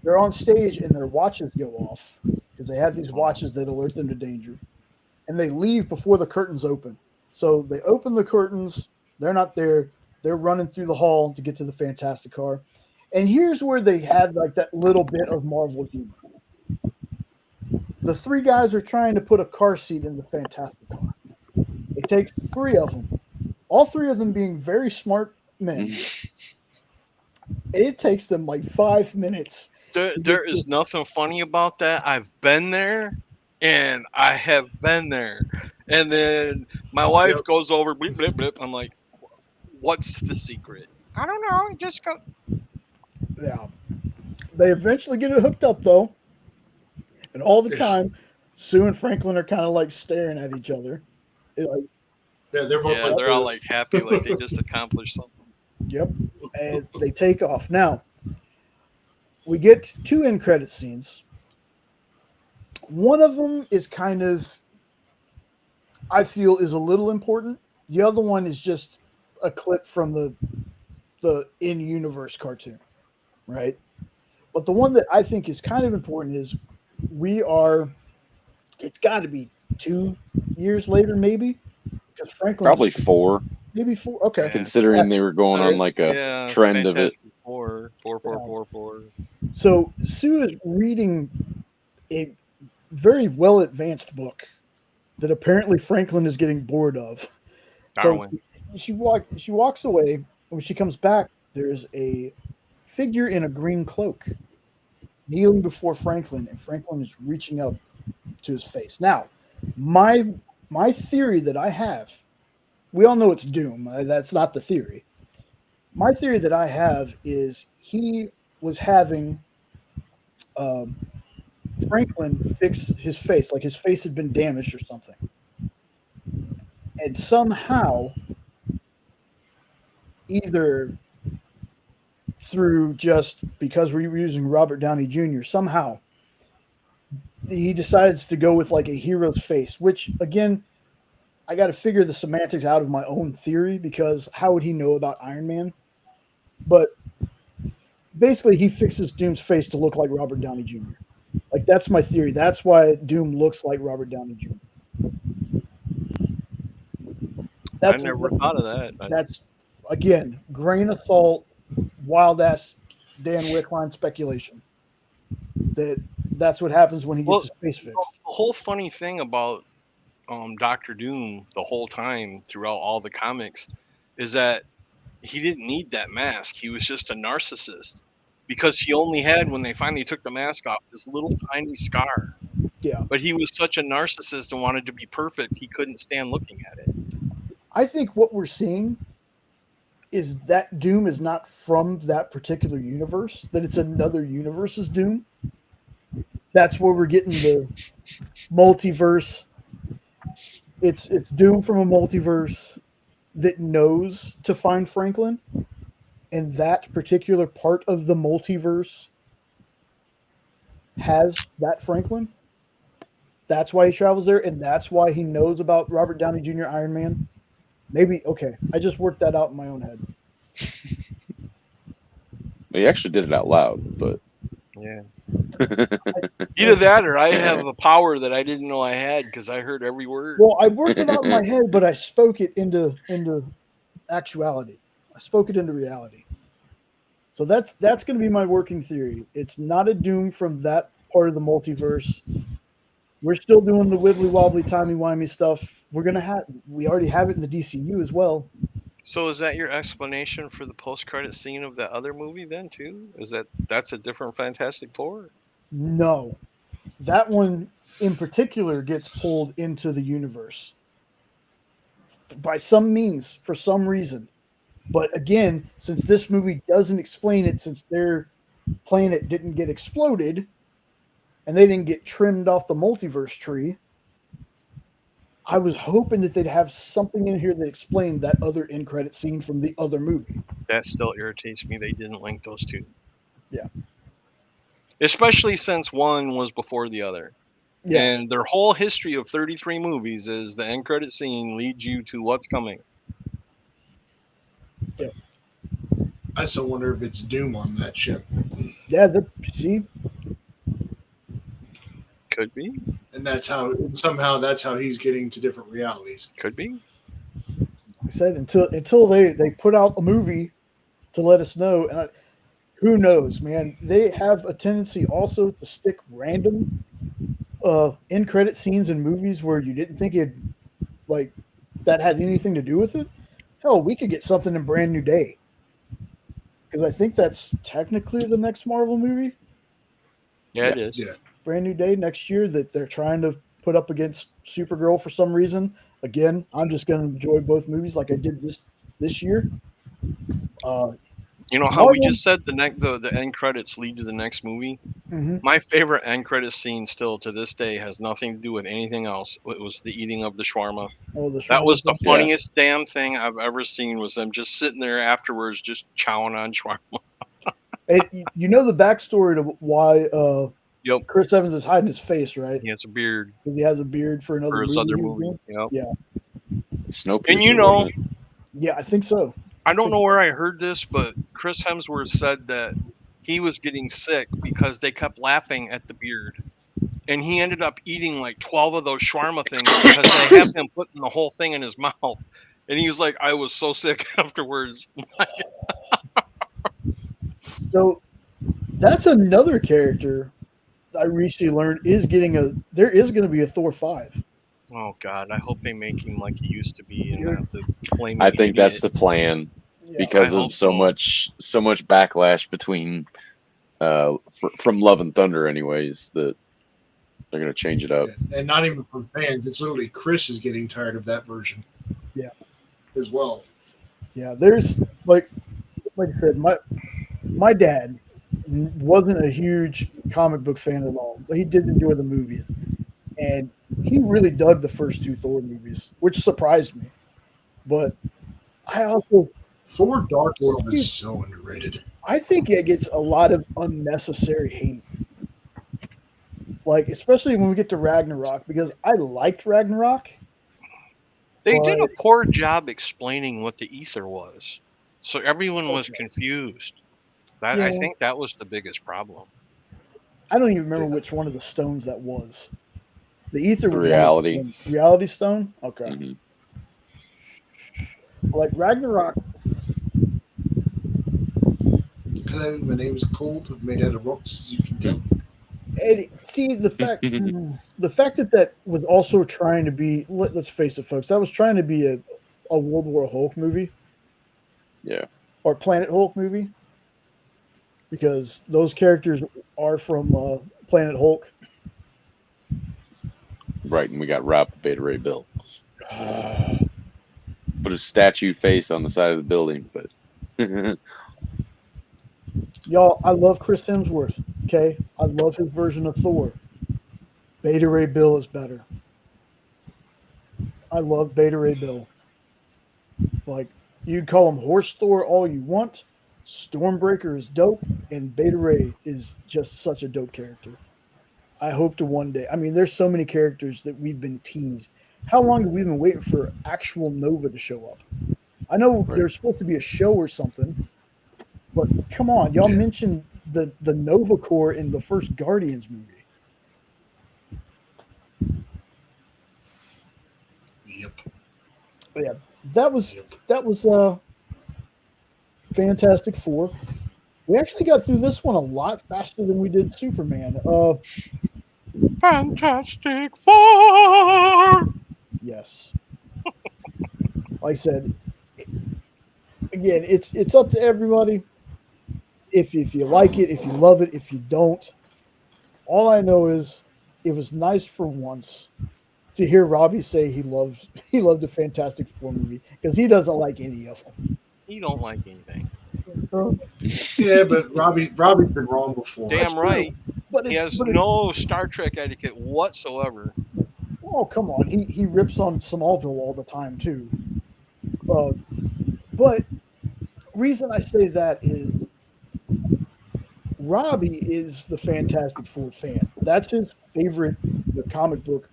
They're on stage and their watches go off because they have these watches that alert them to danger, and they leave before the curtains open. So they open the curtains. They're not there. They're running through the hall to get to the Fantastic Car. And here's where they had like that little bit of Marvel humor. The 3 guys are trying to put a car seat in the Fantastic Car. It takes 3 of them, all 3 of them being very smart men. It takes them like 5 minutes. There is nothing funny about that. I've been there. And I have been there. And then my wife Yep. goes over, bleep, blip, blip. I'm like, what's the secret? I don't know. Just go. Yeah. They eventually get it hooked up though. And all the Yeah. time, Sue and Franklin are kind of like staring at each other. Like, Yeah, they're both Yeah, like they're all this. like happy, like they just accomplished something. yep. And they take off. Now, we get two end credit scenes. One of them is kind of, I feel, is a little important. The other one is just a clip from the in-universe cartoon, right? But the one that I think is kind of important is we are. It's got to be 2 years later, maybe, because Franklin's Probably 4, maybe 4. Okay, Yeah. considering they were going on like a Yeah, trend of it. Fantastic Four, 4. so Sue is reading a very well advanced book that apparently Franklin is getting bored of. Darwin. So she walks away. When she comes back, there's a figure in a green cloak kneeling before Franklin, and Franklin is reaching up to his face. Now, my theory that I have, we all know it's Doom. That's not the theory. My theory that I have is he was having Franklin fix his face, like his face had been damaged or something. And somehow, either through just because we're using Robert Downey Jr., somehow he decides to go with like a hero's face, which again, I got to figure the semantics out of my own theory because how would he know about Iron Man? But basically, he fixes Doom's face to look like Robert Downey Jr. Like that's my theory. That's why Doom looks like Robert Downey Jr. I never thought of that. That's again grain of salt, wild ass Dan Wickline speculation. That's what happens when he gets his face fixed. The whole funny thing about Doctor Doom the whole time throughout all the comics is that he didn't need that mask. He was just a narcissist because he only had, when they finally took the mask off, this little tiny scar. Yeah. But he was such a narcissist and wanted to be perfect, he couldn't stand looking at it. I think what we're seeing is that Doom is not from that particular universe, that it's another universe's Doom. That's where we're getting the multiverse. It's Doom from a multiverse that knows to find Franklin, and that particular part of the multiverse has that Franklin. That's why he travels there, and that's why he knows about Robert Downey Jr. Iron Man. Maybe, okay, I just worked that out in my own head. He actually did it out loud, but yeah. Either that or I have a power that I didn't know I had because I heard every word. Well, I worked it out in my head, but I spoke it into actuality. I spoke it into reality. So that's going to be my working theory. It's not a Doom from that part of the multiverse. We're still doing the wibbly wobbly, timey wimey stuff. We already have it in the DCU as well. So is that your explanation for the post-credit scene of that other movie then too? Is that's a different Fantastic Four? No. That one in particular gets pulled into the universe by some means, for some reason. But again, since this movie doesn't explain it, since their planet didn't get exploded and they didn't get trimmed off the multiverse tree, I was hoping that they'd have something in here that explained that other end credit scene from the other movie. That still irritates me. They didn't link those two. Yeah. Especially since one was before the other. Yeah. And their whole history of 33 movies is the end credit scene leads you to what's coming. Yeah. I still wonder if it's Doom on that ship. Yeah, see? Could be. And that's how he's getting to different realities. Could be. I said until they put out a movie to let us know. And who knows, man? They have a tendency also to stick random end credit scenes in movies where you didn't think it like that had anything to do with it. Hell, we could get something in Brand New Day because I think that's technically the next Marvel movie. Yeah, it is. Yeah. Brand New Day next year that they're trying to put up against Supergirl for some reason. Again, I'm just going to enjoy both movies like I did this year. You know how we Marvel, just said the end credits lead to the next movie? mhm. My favorite end credit scene still to this day has nothing to do with anything else. It was the eating of the shawarma. Oh, the That shawarma was the thing. Yeah. funniest damn thing I've ever seen, was them just sitting there afterwards just chowing on shawarma. You know the backstory to why Yep. Chris Evans is hiding his face, right? He has a beard Because he has a beard for another for his movie. other he was movie. doing. Yep. Yeah, Snowpiercer. And you know, wasn't it? yeah, I think so. I don't know where I heard this, but Chris Hemsworth said that he was getting sick because they kept laughing at the beard. And he ended up eating like 12 of those shawarma things because they have him putting the whole thing in his mouth. And he was like, I was so sick afterwards. So that's another character I recently learned is getting there is going to be a Thor 5. Oh, God. I hope they make him like he used to be and not the flaming I think that's idiot. the plan Yeah. because I of hope so so. much backlash between from Love and Thunder, anyways. That they're gonna change it up. And not even from fans. It's literally Chris is getting tired of that version. Yeah. As well. Yeah, there's like I said, my dad wasn't a huge comic book fan at all, but he did enjoy the movies, and he really dug the first two Thor movies, which surprised me. But I also Thor Dark World is so underrated. I think it gets a lot of unnecessary hate. Like, especially when we get to Ragnarok, because I liked Ragnarok. They did a but poor job explaining what the ether was. So everyone was confused. I Yeah. think that was the biggest problem. I don't even remember Yeah. which one of the stones that was. The ether was Reality. Reality stone. Okay, Mhm. like Ragnarok. Hello, my name is Cold, made out of rocks, as you can tell. And see the fact that was also trying to be. Let's face it, folks. That was trying to be a World War Hulk movie. Yeah. Or Planet Hulk movie, because those characters are from Planet Hulk. Right, and we got Rob Beta Ray Bill. Put a statue face on the side of the building, but Y'all, I love Chris Hemsworth. Okay, I love his version of Thor. Beta Ray Bill is better. I love Beta Ray Bill. Like, you'd call him Horse Thor all you want. Stormbreaker is dope, and Beta Ray is just such a dope character. I hope to one day. I mean, there's so many characters that we've been teased. How long have we been waiting for actual Nova to show up? I know there's supposed to be a show or something, but come on, y'all mentioned the Nova Corps in the first Guardians movie. Yep. But yeah, that was Fantastic Four. We actually got through this one a lot faster than we did Superman. Fantastic Four! Yes. Like I said, again, it's up to everybody. If you like it, if you love it, if you don't. All I know is it was nice for once to hear Robbie say he loved the Fantastic Four movie, because he doesn't like any of them. He don't like anything. Yeah, but Robbie's been wrong before. Damn right. But He has no Star Trek etiquette whatsoever. Oh, come on. He rips on Smallville all the time, too. But reason I say that is Robbie is the Fantastic Four fan. That's his favorite comic book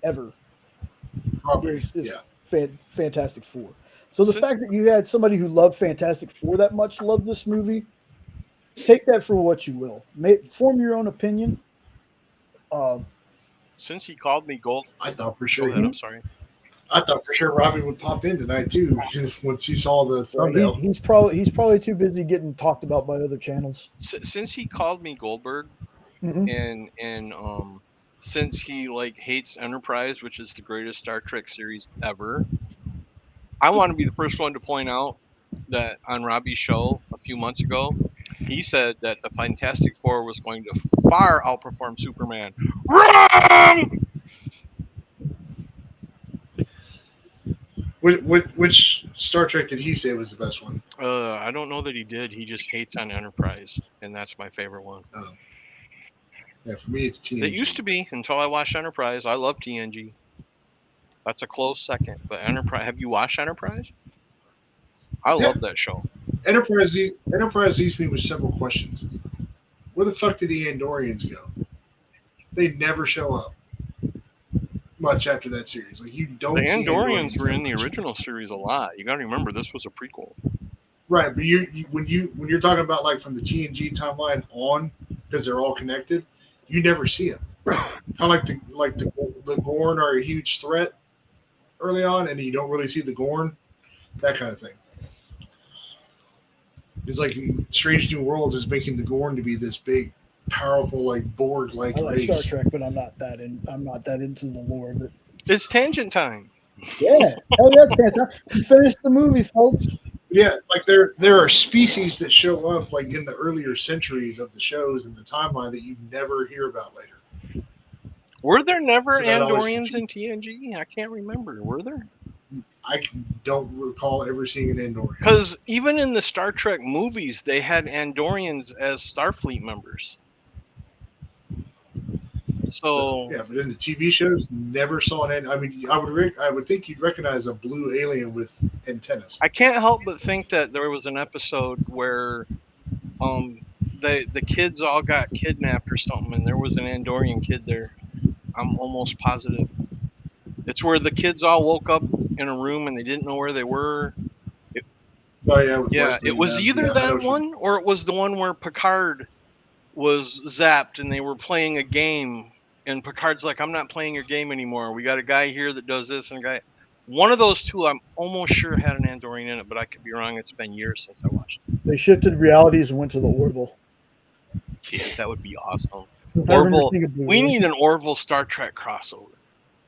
ever. Is Fantastic Four. So the fact that you had somebody who loved Fantastic Four that much love this movie, take that for what you will. Form your own opinion. Since he called me gold, I thought for sure. go ahead, I'm sorry. I thought for sure Robbie would pop in tonight too once he saw the thumbnail. He's probably too busy getting talked about by other channels. Since he called me Goldberg, and since he like hates Enterprise, which is the greatest Star Trek series ever, I want to be the first one to point out that on Robbie's show a few months ago, he said that the Fantastic Four was going to far outperform Superman. Wrong! Which Star Trek did he say was the best one? I don't know that he did. He just hates on Enterprise, and that's my favorite one. Yeah, for me it's TNG. It used to be until I watched Enterprise. I love TNG. That's a close second. But Enterprise, have you watched Enterprise? I love that show. Enterprise leaves me with several questions. Where the fuck did the Andorians go? They never show up much after that series. Like you don't. The see Andorians were in the original series a lot. You got to remember this was a prequel. Right, but when you're talking about like from the TNG timeline on, because they're all connected, you never see them. Kind of like the Gorn are a huge threat early on, and you don't really see the Gorn, that kind of thing. It's like Strange New Worlds is making the Gorn to be this big, powerful, like Borg-like I like race. Star Trek, but I'm not that into the lore. But It's tangent time. yeah, hell yeah, it's fantastic. We finished the movie, folks. Yeah, like there are species that show up like in the earlier centuries of the shows and the timeline that you never hear about later. Were there never So that always Andorians in TNG? I can't remember. Were there? I don't recall ever seeing an Andorian. Because even in the Star Trek movies, they had Andorians as Starfleet members. So yeah, but in the TV shows, never saw an. I mean, I would think you'd recognize a blue alien with antennas. I can't help but think that there was an episode where the kids all got kidnapped or something, and there was an Andorian kid there. I'm almost positive. It's where the kids all woke up in a room and they didn't know where they were. Oh yeah, Yeah, Wesley, it was either that one or it was the one where Picard was zapped and they were playing a game, and Picard's like, "I'm not playing your game anymore. We got a guy here that does this and a guy." One of those two, I'm almost sure had an Andorian in it, but I could be wrong. It's been years since I watched it. They shifted realities and went to the Orville. Yeah, that would be awesome. If I remember Orville, seeing a blue we alien. need an Orville Star Trek crossover.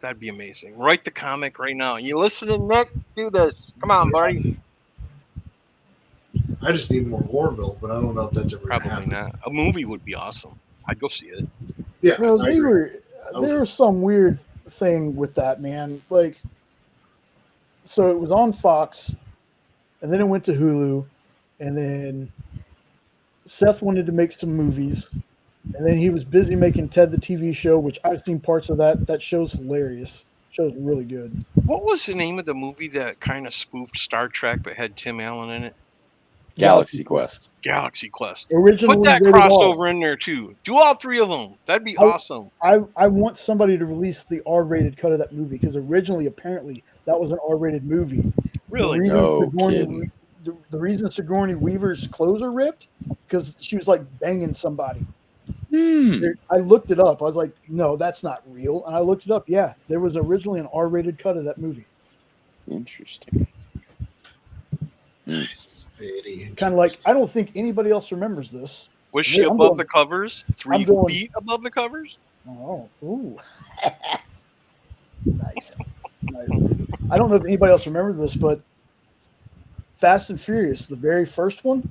That'd be amazing. Write the comic right now. You listening, Nick? Do this. Come on, buddy. I just need more Orville, but I don't know if that's ever Probably happened. not. A movie would be awesome. I'd go see it. Yeah, Well, I agree. there was some weird thing with that, man. Like, so it was on Fox, and then it went to Hulu, and then Seth wanted to make some movies, and then he was busy making Ted the TV show, which I've seen parts of that. That show's hilarious. Show's really good. What was the name of the movie that kind of spoofed Star Trek but had Tim Allen in it? Galaxy Quest. Galaxy Quest. Originally Put that rated R. crossover in there too. Do all three of them. That'd be awesome. I want somebody to release the R-rated cut of that movie because originally, apparently, that was an R-rated movie. Really? The reason Sigourney Weaver's clothes are ripped because she was like banging somebody. I looked it up. I was like, no, that's not real. And I looked it up. Yeah, there was originally an R-rated cut of that movie. Interesting. Kind of like, I don't think anybody else remembers this. Was she above the covers? 3 feet above the covers? Oh, ooh. Nice. I don't know if anybody else remembers this, but Fast and Furious, the very first one,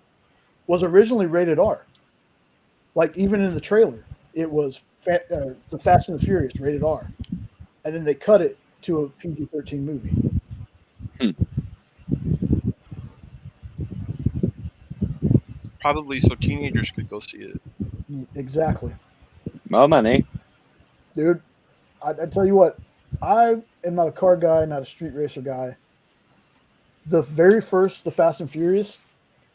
was originally rated R. Like, even in the trailer, it was the Fast and the Furious rated R. And then they cut it to a PG-13 movie. Probably so teenagers could go see it. Exactly. Well, money. Dude, I tell you what, I am not a car guy, not a street racer guy. The very first, the Fast and Furious,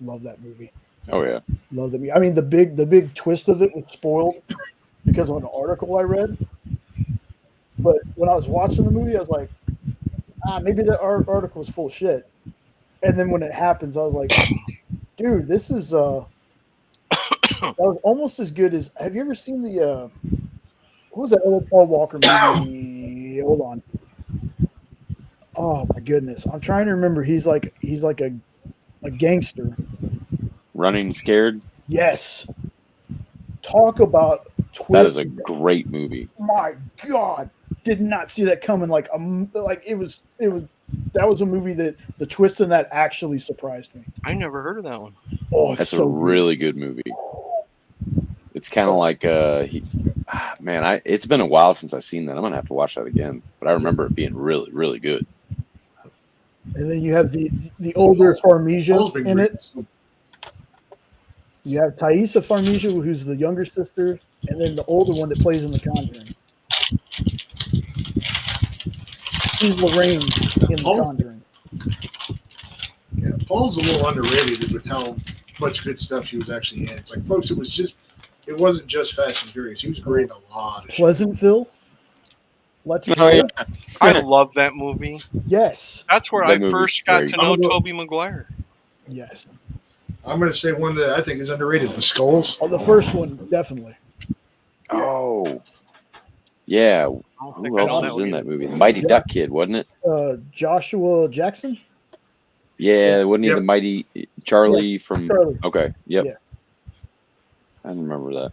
love that movie. Oh yeah, love that movie. I mean, the big twist of it was spoiled because of an article I read. But when I was watching the movie, I was like, maybe that article was full of shit. And then when it happens, I was like, dude, this is that was almost as good as. Have you ever seen the what was that other Paul Walker movie? Hold on. Oh my goodness, I'm trying to remember. He's like a gangster. Running Scared. Yes. Talk about twist. That is a great movie. My God, did not see that coming. Like it was. That was a movie that the twist in that actually surprised me. I never heard of that one. Oh, that's so a really good movie. It's kind of like it's been a while since I've seen that. I'm gonna have to watch that again. But I remember it being really, really good. And then you have the older Farmiga Paul's been in great. it. You have Thaisa Farmiga, who's the younger sister, and then the older one that plays in The Conjuring. She's Lorraine in The Conjuring. Yeah, Paul's a little underrated with how much good stuff he was actually in. It's like, folks, it wasn't just Fast and Furious. He was great in a lot of shit. Pleasantville. Let's Oh, go. yeah. I love that movie. Yes. That's where That I movie's first got great. to know Tobey Maguire. Yes. I'm going to say one that I think is underrated, The Skulls. Oh, the first one, definitely. Oh, yeah. I don't think Who I else know was that in one that either. movie? The Mighty Yeah. Duck Kid, wasn't it? Joshua Jackson. Yeah, wasn't he Yep. the Mighty Charlie from? Charlie. Okay, yep. Yeah. I remember that.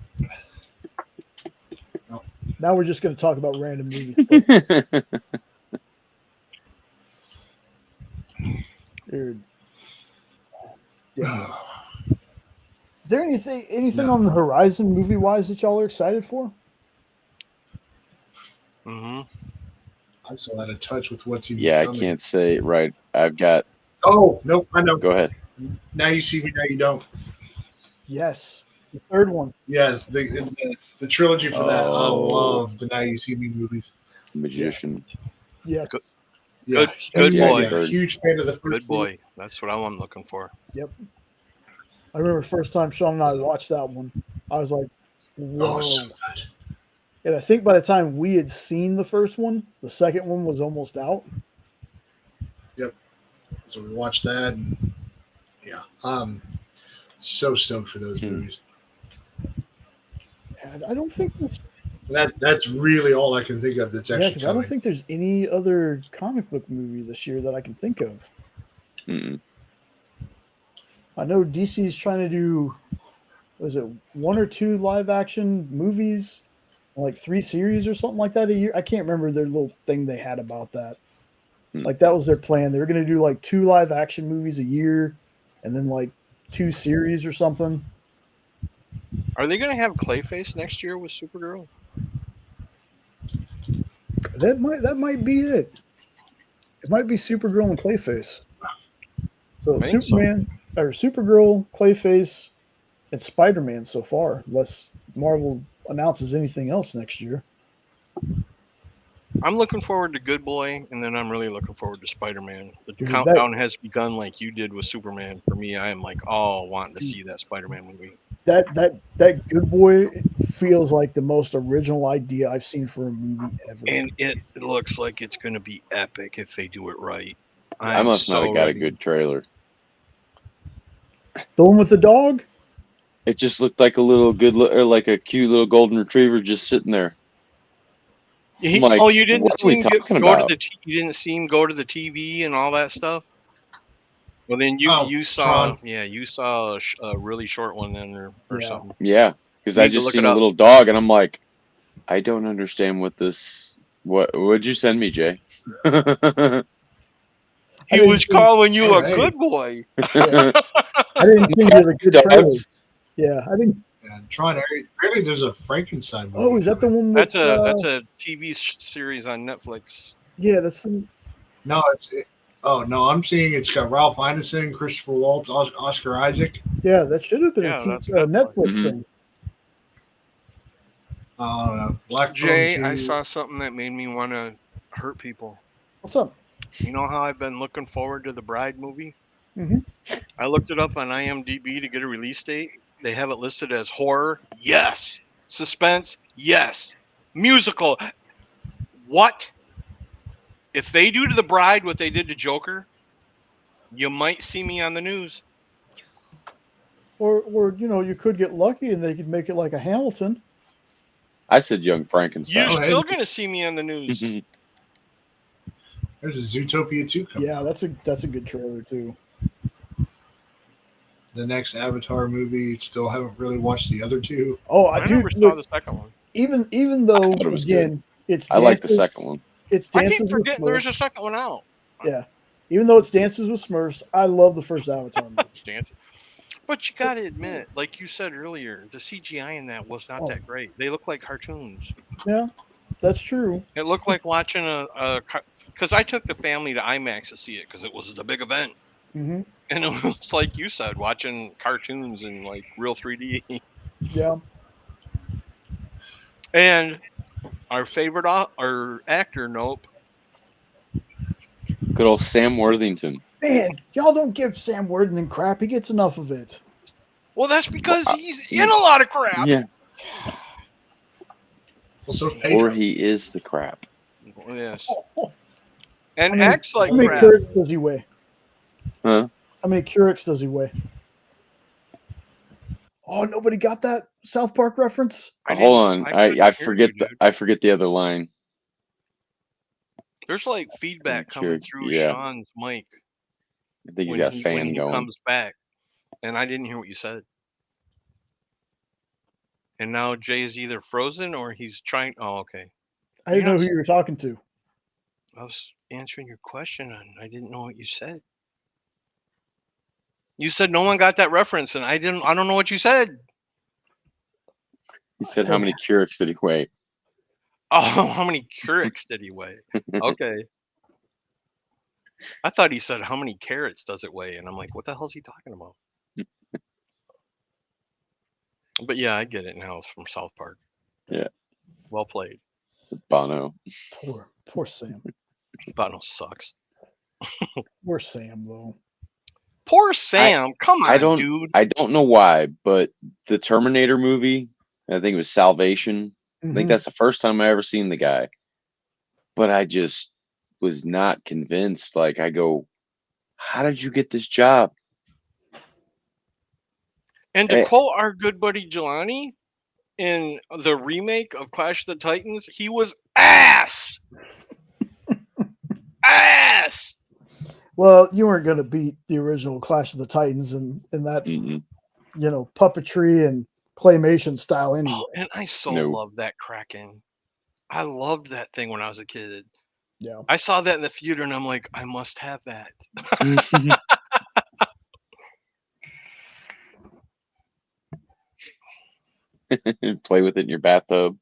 Now we're just going to talk about random movies. Dude. Yeah. Is there anything No. on the horizon movie wise that y'all are excited for? Mm-hmm. I'm so out of touch with what's even Yeah, I coming. can't say right. I've got. Oh, nope, I know. Go ahead. Now You See Me, Now You Don't. Yes. The third one. Yeah, the trilogy for that. I Oh. love the Now You See Me movies. Magician. Yes. Good. Yeah, Good Yeah, boy. yeah. Huge fan of the first Good boy. That's what I'm looking for. Yep. I remember the first time Sean and I watched that one. I was like, whoa. Oh, so good. And I think by the time we had seen the first one, the second one was almost out. So we watched that, and yeah, I'm so stoked for those movies. And I don't think there's, That's really all I can think of that's actually because I don't coming. think there's any other comic book movie this year that I can think of. Mm-mm. I know DC's trying to do, was it 1 or 2 live action movies, like 3 series or something like that a year? I can't remember their little thing they had about that. Like that was their plan. They were going to do like 2 live action movies a year, and then like 2 series or something. Are they going to have Clayface next year with Supergirl? That might be it. It might be Supergirl and Clayface. So Think Superman or Supergirl, Clayface, and Spider-Man so far, unless Marvel announces anything else next year. I'm looking forward to Good Boy, and then I'm really looking forward to Spider-Man. The Dude, countdown has begun like you did with Superman. For me, I am like, wanting to see that Spider-Man movie. That Good Boy feels like the most original idea I've seen for a movie ever. And it looks like it's going to be epic if they do it right. I must not have got a good trailer. The one with the dog? It just looked like or like a cute little golden retriever just sitting there. Like, you didn't what are we see him talking go about? you didn't see him go to the TV and all that stuff? Well, then you saw Tron. you saw a really short one then or Yeah. something. Yeah, because Need I to just look seen it a up. little dog, and I'm like, I don't understand what this. What would you send me, Jay? He was calling you a Hey. good boy. I didn't think you were the good trailer. Dogs. Yeah, I didn't. And Tron, apparently there's a Frankenstein movie. Oh, is that the coming. one with? That's a TV series on Netflix. Yeah, that's the. No, I'm seeing it's got Ralph Ineson, Christopher Waltz, Oscar Isaac. Yeah, that should have been Yeah, a that's Netflix Mhm. thing. I don't know. Black Jay, Phone I 2. saw something that made me want to hurt people. What's up? You know how I've been looking forward to the Bride movie? Mhm. I looked it up on IMDb to get a release date. They have it listed as horror. Yes. Suspense. Yes. Musical. What? If they do to the Bride what they did to Joker, you might see me on the news. Or you could get lucky and they could make it like a Hamilton. I said Young Frankenstein. You're still going to see me on the news. There's a Zootopia 2 coming. Yeah, that's a good trailer too. The next Avatar movie. Still haven't really watched the other 2. Oh, I I do. never saw the second one. Even though thought it was again, it's I like the Dances- second one. It's I Dances keep with forgetting there's Smurfs. a second one out. Yeah, even though it's Dances with Smurfs, I love the first Avatar movie. Stance. But you got to admit, like you said earlier, the CGI in that was not that great. They look like cartoons. Yeah, That's true. It looked like watching because I took the family to IMAX to see it because it was the big event. Mm-hmm. And it was like you said, watching cartoons in like real 3D. Yeah. And our favorite our actor, Nope. Good old Sam Worthington. Man, y'all don't give Sam Worthington crap. He gets enough of it. Well, that's because he's in a lot of crap. Yeah. Well, so Or Pedro. he is the crap. Yes. And I mean, acts like how many crap. Keurigs does he weigh? Huh? How many Keurigs does he weigh? Oh, nobody got that South Park reference? Hold on. couldn't I hear forget you, dude. I forget the other line. There's like feedback coming Keurigs, through yeah. Sean's mic I think he's when got a fan he going. comes back. And I didn't hear what you said. And now Jay's either frozen or he's trying. Oh, okay. I didn't know who you were talking to. I was answering your question and I didn't know what you said. You said no one got that reference, and I don't know what you said. He said how many Keurigs did he weigh? Oh, how many Keurigs did he weigh? Okay. I thought he said how many carrots does it weigh, and I'm like, what the hell is he talking about? But yeah, I get it now. It's from South Park. Yeah. Well played. Bono. Poor Sam. Bono sucks. Poor Sam, though. Poor Sam. Come on, dude. I don't know why, but the Terminator movie, I think it was Salvation. I think that's the first time I ever seen the guy. But I just was not convinced. Like, I go, how did you get this job? And to quote our good buddy Jelani, in the remake of Clash of the Titans, he was ass. Ass. Well, you weren't going to beat the original Clash of the Titans in that, puppetry and claymation style anyway. Oh, and I love that Kraken. I loved that thing when I was a kid. Yeah. I saw that in the theater and I'm like, I must have that. Play with it in your bathtub.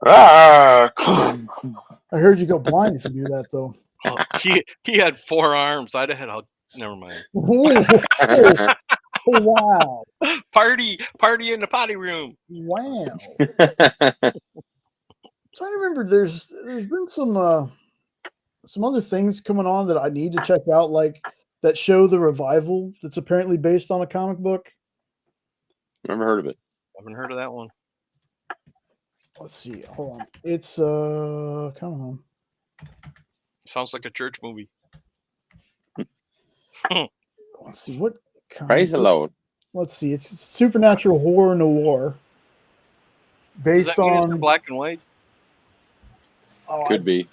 I heard you go blind if you do that, though. Oh, he had 4 arms. I'd have had. Never mind. Oh, wow. Party in the potty room. Wow. Trying to remember, there's been some other things coming on that I need to check out, like that show, The Revival, that's apparently based on a comic book. Never heard of it. Haven't heard of that one. Let's see. Hold on. It's come on. Sounds like a church movie. Let's see what. Praise the Lord. Let's see. It's supernatural horror noir based Does that mean on it's black and white. Could be.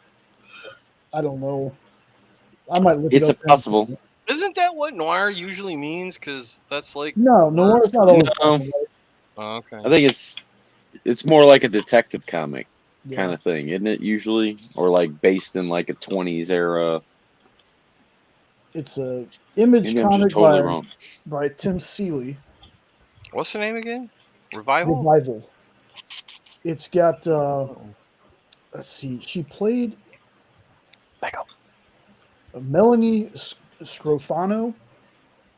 I don't know. I might look. It's it up possible. Isn't that what noir usually means? Because that's like noir is not always. Oh, okay. I think it's more like a detective comic kind of thing, isn't it? Usually, or like based in like a 20s era. It's a image comic by Tim Seeley. What's the name again? Revival. It's got let's see. She played Melanie Scrofano.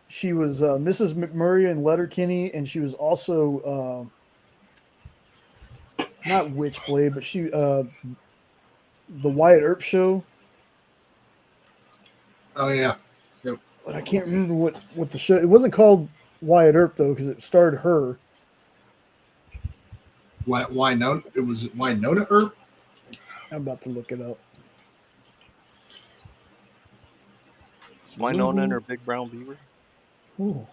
She was Mrs. McMurray in Letterkenny, and she was also not Witchblade, but she the Wyatt Earp show. Oh yeah. Yep. But I can't remember what the show. It wasn't called Wyatt Earp though, because it starred her. Winona? It was Winona Earp? I'm about to look it up. It's Winona and her big brown beaver. Ooh.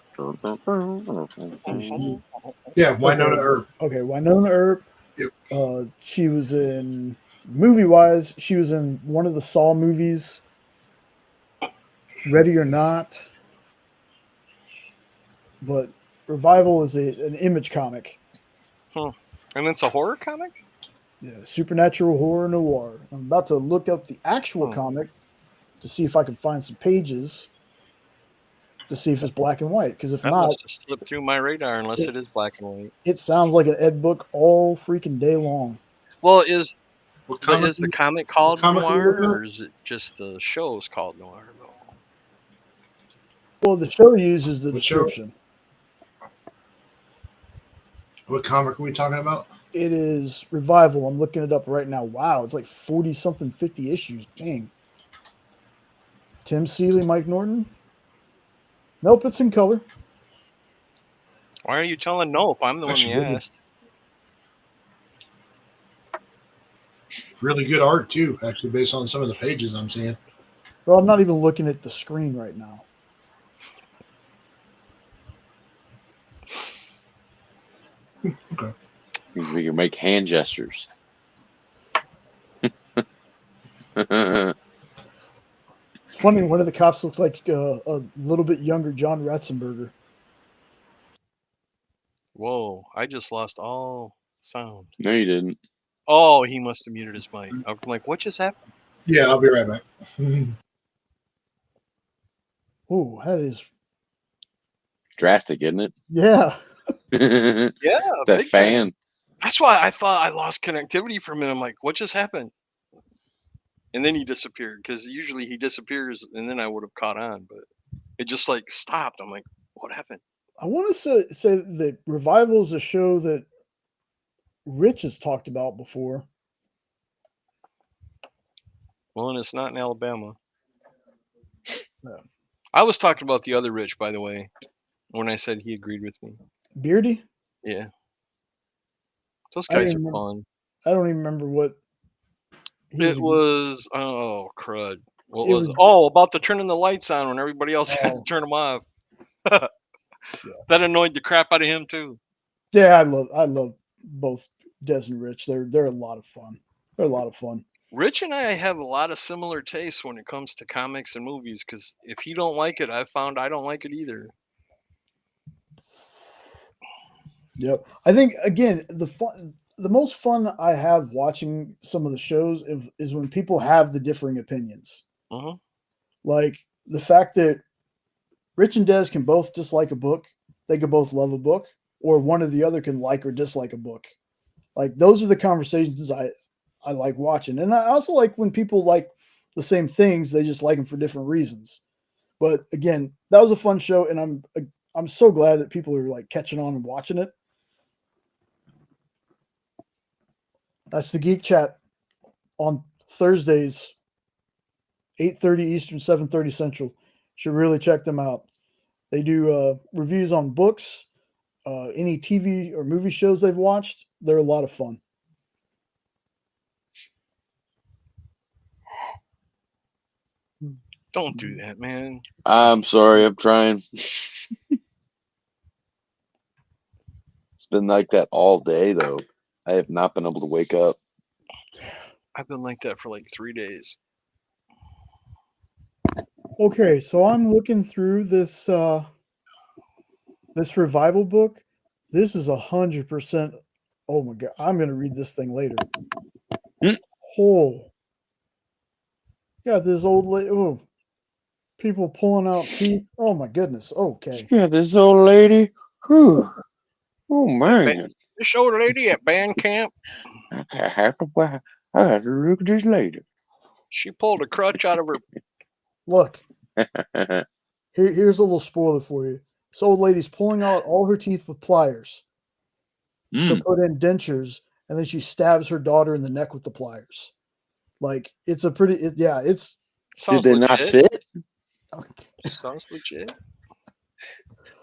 Yeah, Winona Earp. Okay, Winona Earp. Yep. She was in movie-wise. She was in one of the Saw movies. Ready or Not. But Revival is an image comic. And it's a horror comic? Yeah, supernatural horror noir. I'm about to look up the actual comic to see if I can find some pages to see if it's black and white. Because if not, just slip through my radar unless it is black and white. It sounds like an Ed book all freaking day long. Well, What But comic? is the comic called comic are you Noir, looking at? or is it just the show's called Noir? Though? Well, the show uses the What show? description. What comic are we talking about? It is Revival. I'm looking it up right now. Wow, it's like 40 something, 50 issues. Dang. Tim Seeley, Mike Norton. Nope, it's in color. Why are you telling no if I'm the one Actually, you really- asked? Really good art too, actually, based on some of the pages I'm seeing. Well, I'm not even looking at the screen right now. Okay. Means we can make hand gestures. It's funny, one of the cops looks like a little bit younger John Ratzenberger. Whoa! I just lost all sound. No, you didn't. Oh, he must have muted his mic. I'm like, what just happened? Yeah, I'll be right back. Oh, that is, Drastic, isn't it? yeah. Yeah, That big fan. time. That's why I thought I lost connectivity for a minute. I'm like, what just happened? And then he disappeared, because usually he disappears and then I would have caught on, but it just like stopped. I'm like, what happened? I want to say that Revival is a show that Rich has talked about before. Well, and it's not in Alabama. No. I was talking about the other Rich, by the way, when I said he agreed with me. Beardy? Yeah. Those I guys didn't are remember- fun. I don't even remember what. It was, oh, crud. What It was it? was- Oh, about the turning the lights on when everybody else had to Oh. turn them off. Yeah. That annoyed the crap out of him, too. Yeah, I love both Des and Rich. They're a lot of fun. They're a lot of fun. Rich and I have a lot of similar tastes when it comes to comics and movies, because if he don't like it, I've found I don't like it either. Yep. I think again the most fun I have watching some of the shows is when people have the differing opinions. Mhm. Like the fact that Rich and Des can both dislike a book, they can both love a book, or one or the other can like or dislike a book. Like those are the conversations I like watching. And I also like when people like the same things, they just like them for different reasons. But again, that was a fun show, and I'm so glad that people are like catching on and watching it. That's the Geek Chat on Thursdays, 8:30 Eastern, 7:30 Central. Should really check them out. They do reviews on books, any TV or movie shows they've watched. They're a lot of fun. Don't do that, man. I'm sorry, I'm trying. It's been like that all day, though. I have not been able to wake up. I've been like that for like 3 days. Okay, so I'm looking through this this revival book. This is 100%. Oh my god, I'm gonna read this thing later. Oh, yeah, this old lady. Oh, people pulling out teeth. Oh my goodness. Okay. Yeah, this old lady. Whew. Oh man, This old lady at band camp, I have to look at this later. she pulled a crutch out of her. Look, here's a little spoiler for you. This old lady's pulling out all her teeth with pliers to put in dentures, and then she stabs her daughter in the neck with the pliers. Like it's a pretty, it's. Sounds Did they not legit. fit? Sounds legit.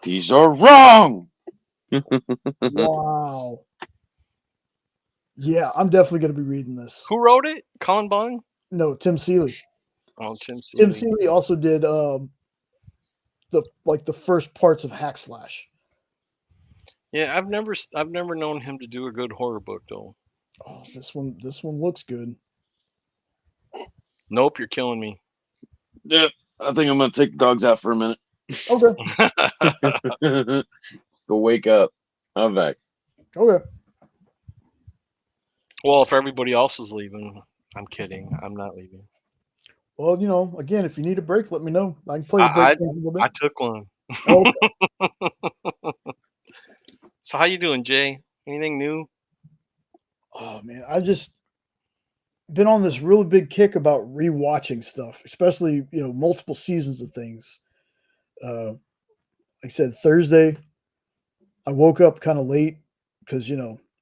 These are wrong. Wow. Yeah, I'm definitely going to be reading this. Who wrote it? Colin Bunn? No, Tim Seeley. Oh, Tim Seeley. Tim Seeley also did the first parts of Hack Slash. Yeah, I've never known him to do a good horror book though. Oh, this one looks good. Nope, you're killing me. Yep. I think I'm gonna take the dogs out for a minute. Okay. Go wake up. I'm back. Okay. Well, if everybody else is leaving, I'm kidding. I'm not leaving. Well, again, if you need a break, let me know. I can play the break a little bit. I took one. Okay. So how you doing, Jay? Anything new? Oh man, been on this really big kick about rewatching stuff, especially multiple seasons of things. Like I said, Thursday, I woke up kind of late because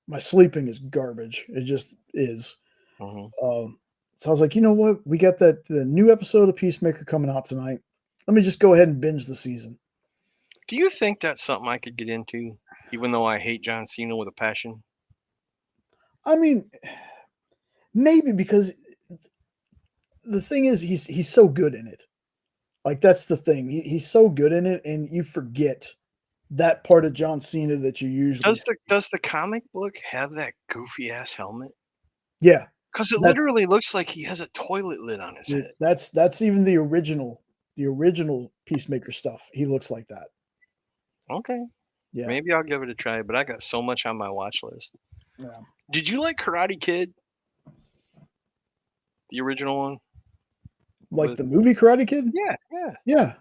my sleeping is garbage. It just is. So I was like, you know what? We got the new episode of Peacemaker coming out tonight. Let me just go ahead and binge the season. Do you think that's something I could get into, even though I hate John Cena with a passion? I mean, maybe, because the thing is, he's so good in it. Like, that's the thing. He's so good in it, and you forget that part of John Cena that you usually Does the comic book have that goofy ass helmet? Yeah. Because it literally looks like he has a toilet lid on his head. That's even the original Peacemaker stuff. He looks like that. Okay. Yeah. Maybe I'll give it a try, but I got so much on my watch list. Yeah. Did you like Karate Kid? The original one? Like the movie Karate Kid? Yeah.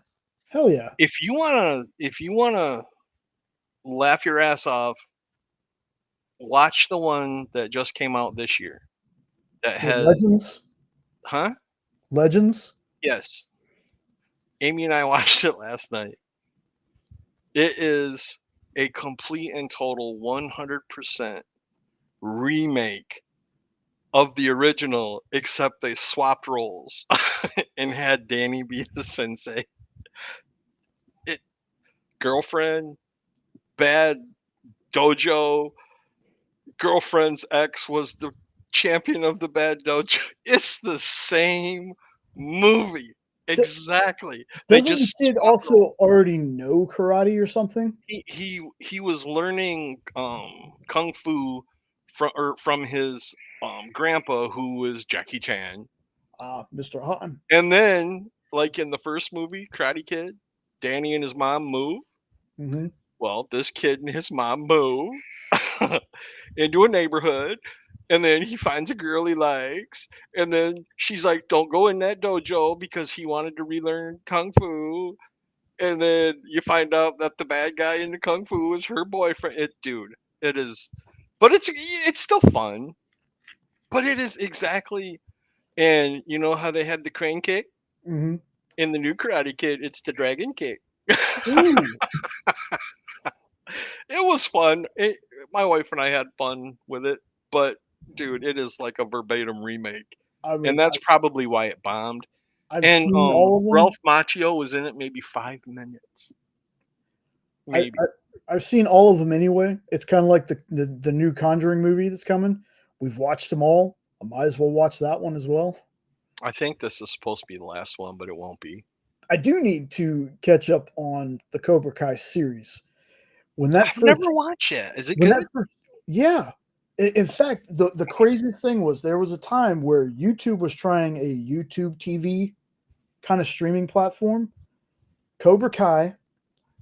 Hell yeah. If you wanna laugh your ass off, watch the one that just came out this year. That has Legends? Huh? Legends? Yes. Amy and I watched it last night. It is a complete and total 100% remake of the original, except they swapped roles and had Danny be the sensei. Girlfriend, bad dojo, girlfriend's ex was the champion of the bad dojo. It's the same movie. Exactly. Doesn't the kid also already know karate or something? He was learning kung fu from his grandpa, who was Jackie Chan. Mr. Han. And then, like in the first movie, Karate Kid, Danny and his mom move. Mm-hmm. Well, this kid and his mom move into a neighborhood, and then he finds a girl he likes, and then she's like, "Don't go in that dojo," because he wanted to relearn kung fu. And then you find out that the bad guy in the kung fu is her boyfriend. It is, but it's still fun. But it is exactly, and you know how they had the crane kick in the new Karate Kid? It's the dragon kick. It was fun. My wife and I had fun with it, but dude, it is like a verbatim remake, and that's probably why it bombed. I've seen all of them. Ralph Macchio was in it maybe 5 minutes. Maybe. I've seen all of them anyway. It's kind of like the new Conjuring movie that's coming. We've watched them all. I might as well watch that one as well. I think this is supposed to be the last one, but it won't be. I do need to catch up on the Cobra Kai series. I've never watched it. Is it good? Yeah. In fact, the craziest thing was there was a time where YouTube was trying a YouTube TV kind of streaming platform. Cobra Kai,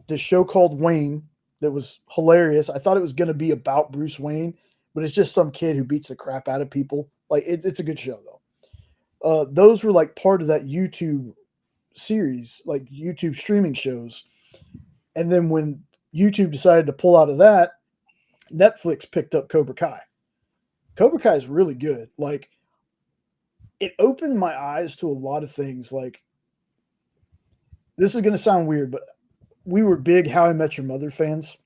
this show called Wayne that was hilarious. I thought it was going to be about Bruce Wayne, but it's just some kid who beats the crap out of people. Like, it's a good show, though. Those were like part of that YouTube series, like YouTube streaming shows. And then when YouTube decided to pull out of that, Netflix picked up Cobra Kai. Cobra Kai is really good. Like, it opened my eyes to a lot of things. Like, this is going to sound weird, but we were big How I Met Your Mother fans.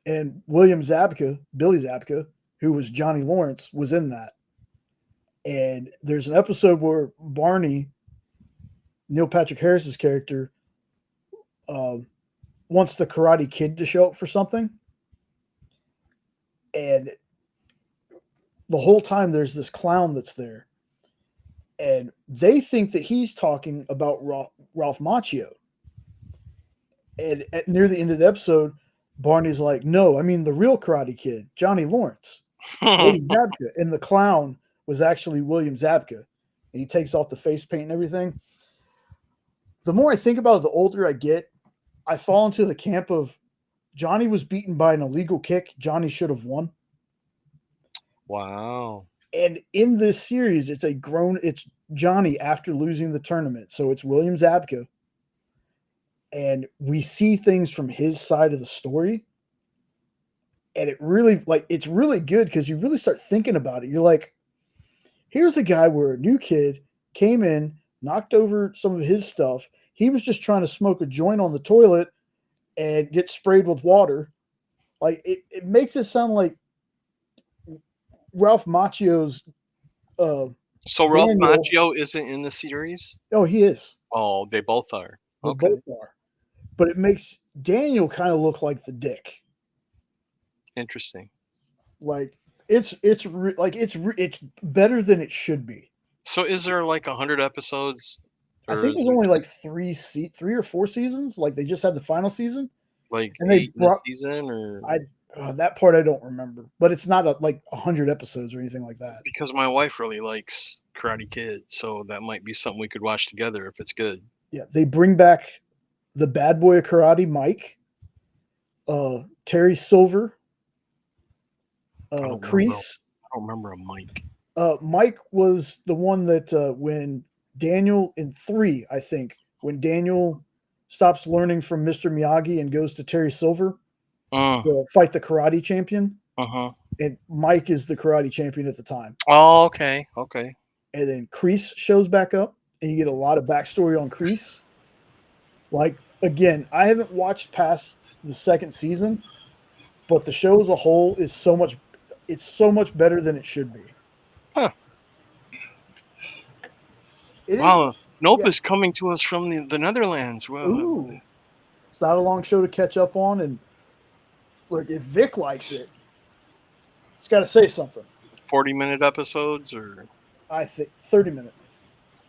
And William Zabka, Billy Zabka, who was Johnny Lawrence, was in that. And there's an episode where Barney, Neil Patrick Harris's character, wants the Karate Kid to show up for something. And the whole time there's this clown that's there. And they think that he's talking about Ralph Macchio. And near the end of the episode, Barney's like, no, I mean the real Karate Kid, Johnny Lawrence. William Zabka. And the clown was actually William Zabka. And he takes off the face paint and everything. The more I think about it, the older I get, I fall into the camp of Johnny was beaten by an illegal kick. Johnny should have won. Wow. And in this series, it's Johnny after losing the tournament. So it's William Zabka. And we see things from his side of the story. And it's really good because you really start thinking about it. You're like, Here's a guy where a new kid came in, knocked over some of his stuff. He was just trying to smoke a joint on the toilet and get sprayed with water. Like it makes it sound like Ralph Macchio's So Ralph Daniel. Macchio isn't in the series? Oh, he is. Oh, they both are. They Okay. both are. But it makes Daniel kind of look like the dick. Interesting. Like it's better than it should be. So is there like 100 episodes? I Or think is there's it only like 3 or 4 seasons. Like they just had the final season. like and they 8 in the brought- season, or That part I don't remember, but it's not like 100 episodes or anything like that. because my wife really likes Karate Kid, so that might be something we could watch together if it's good. Yeah, they bring back the bad boy of karate, Mike, Terry Silver, Kreese. I don't remember a Mike. Mike was the one that when Daniel in 3, I think, when Daniel stops learning from Mr. Miyagi and goes to Terry Silver to fight the karate champion. And Mike is the karate champion at the time. Oh, okay. Okay. And then Kreese shows back up, and you get a lot of backstory on Kreese. Like, again, I haven't watched past the 2nd season, but the show as a whole is so much better than it should be. Huh. Wow. Nope is coming to us from the Netherlands. Whoa. Ooh. It's not a long show to catch up on, and look, if Vic likes it, it's got to say something. 40-minute episodes, or I think 30-minute.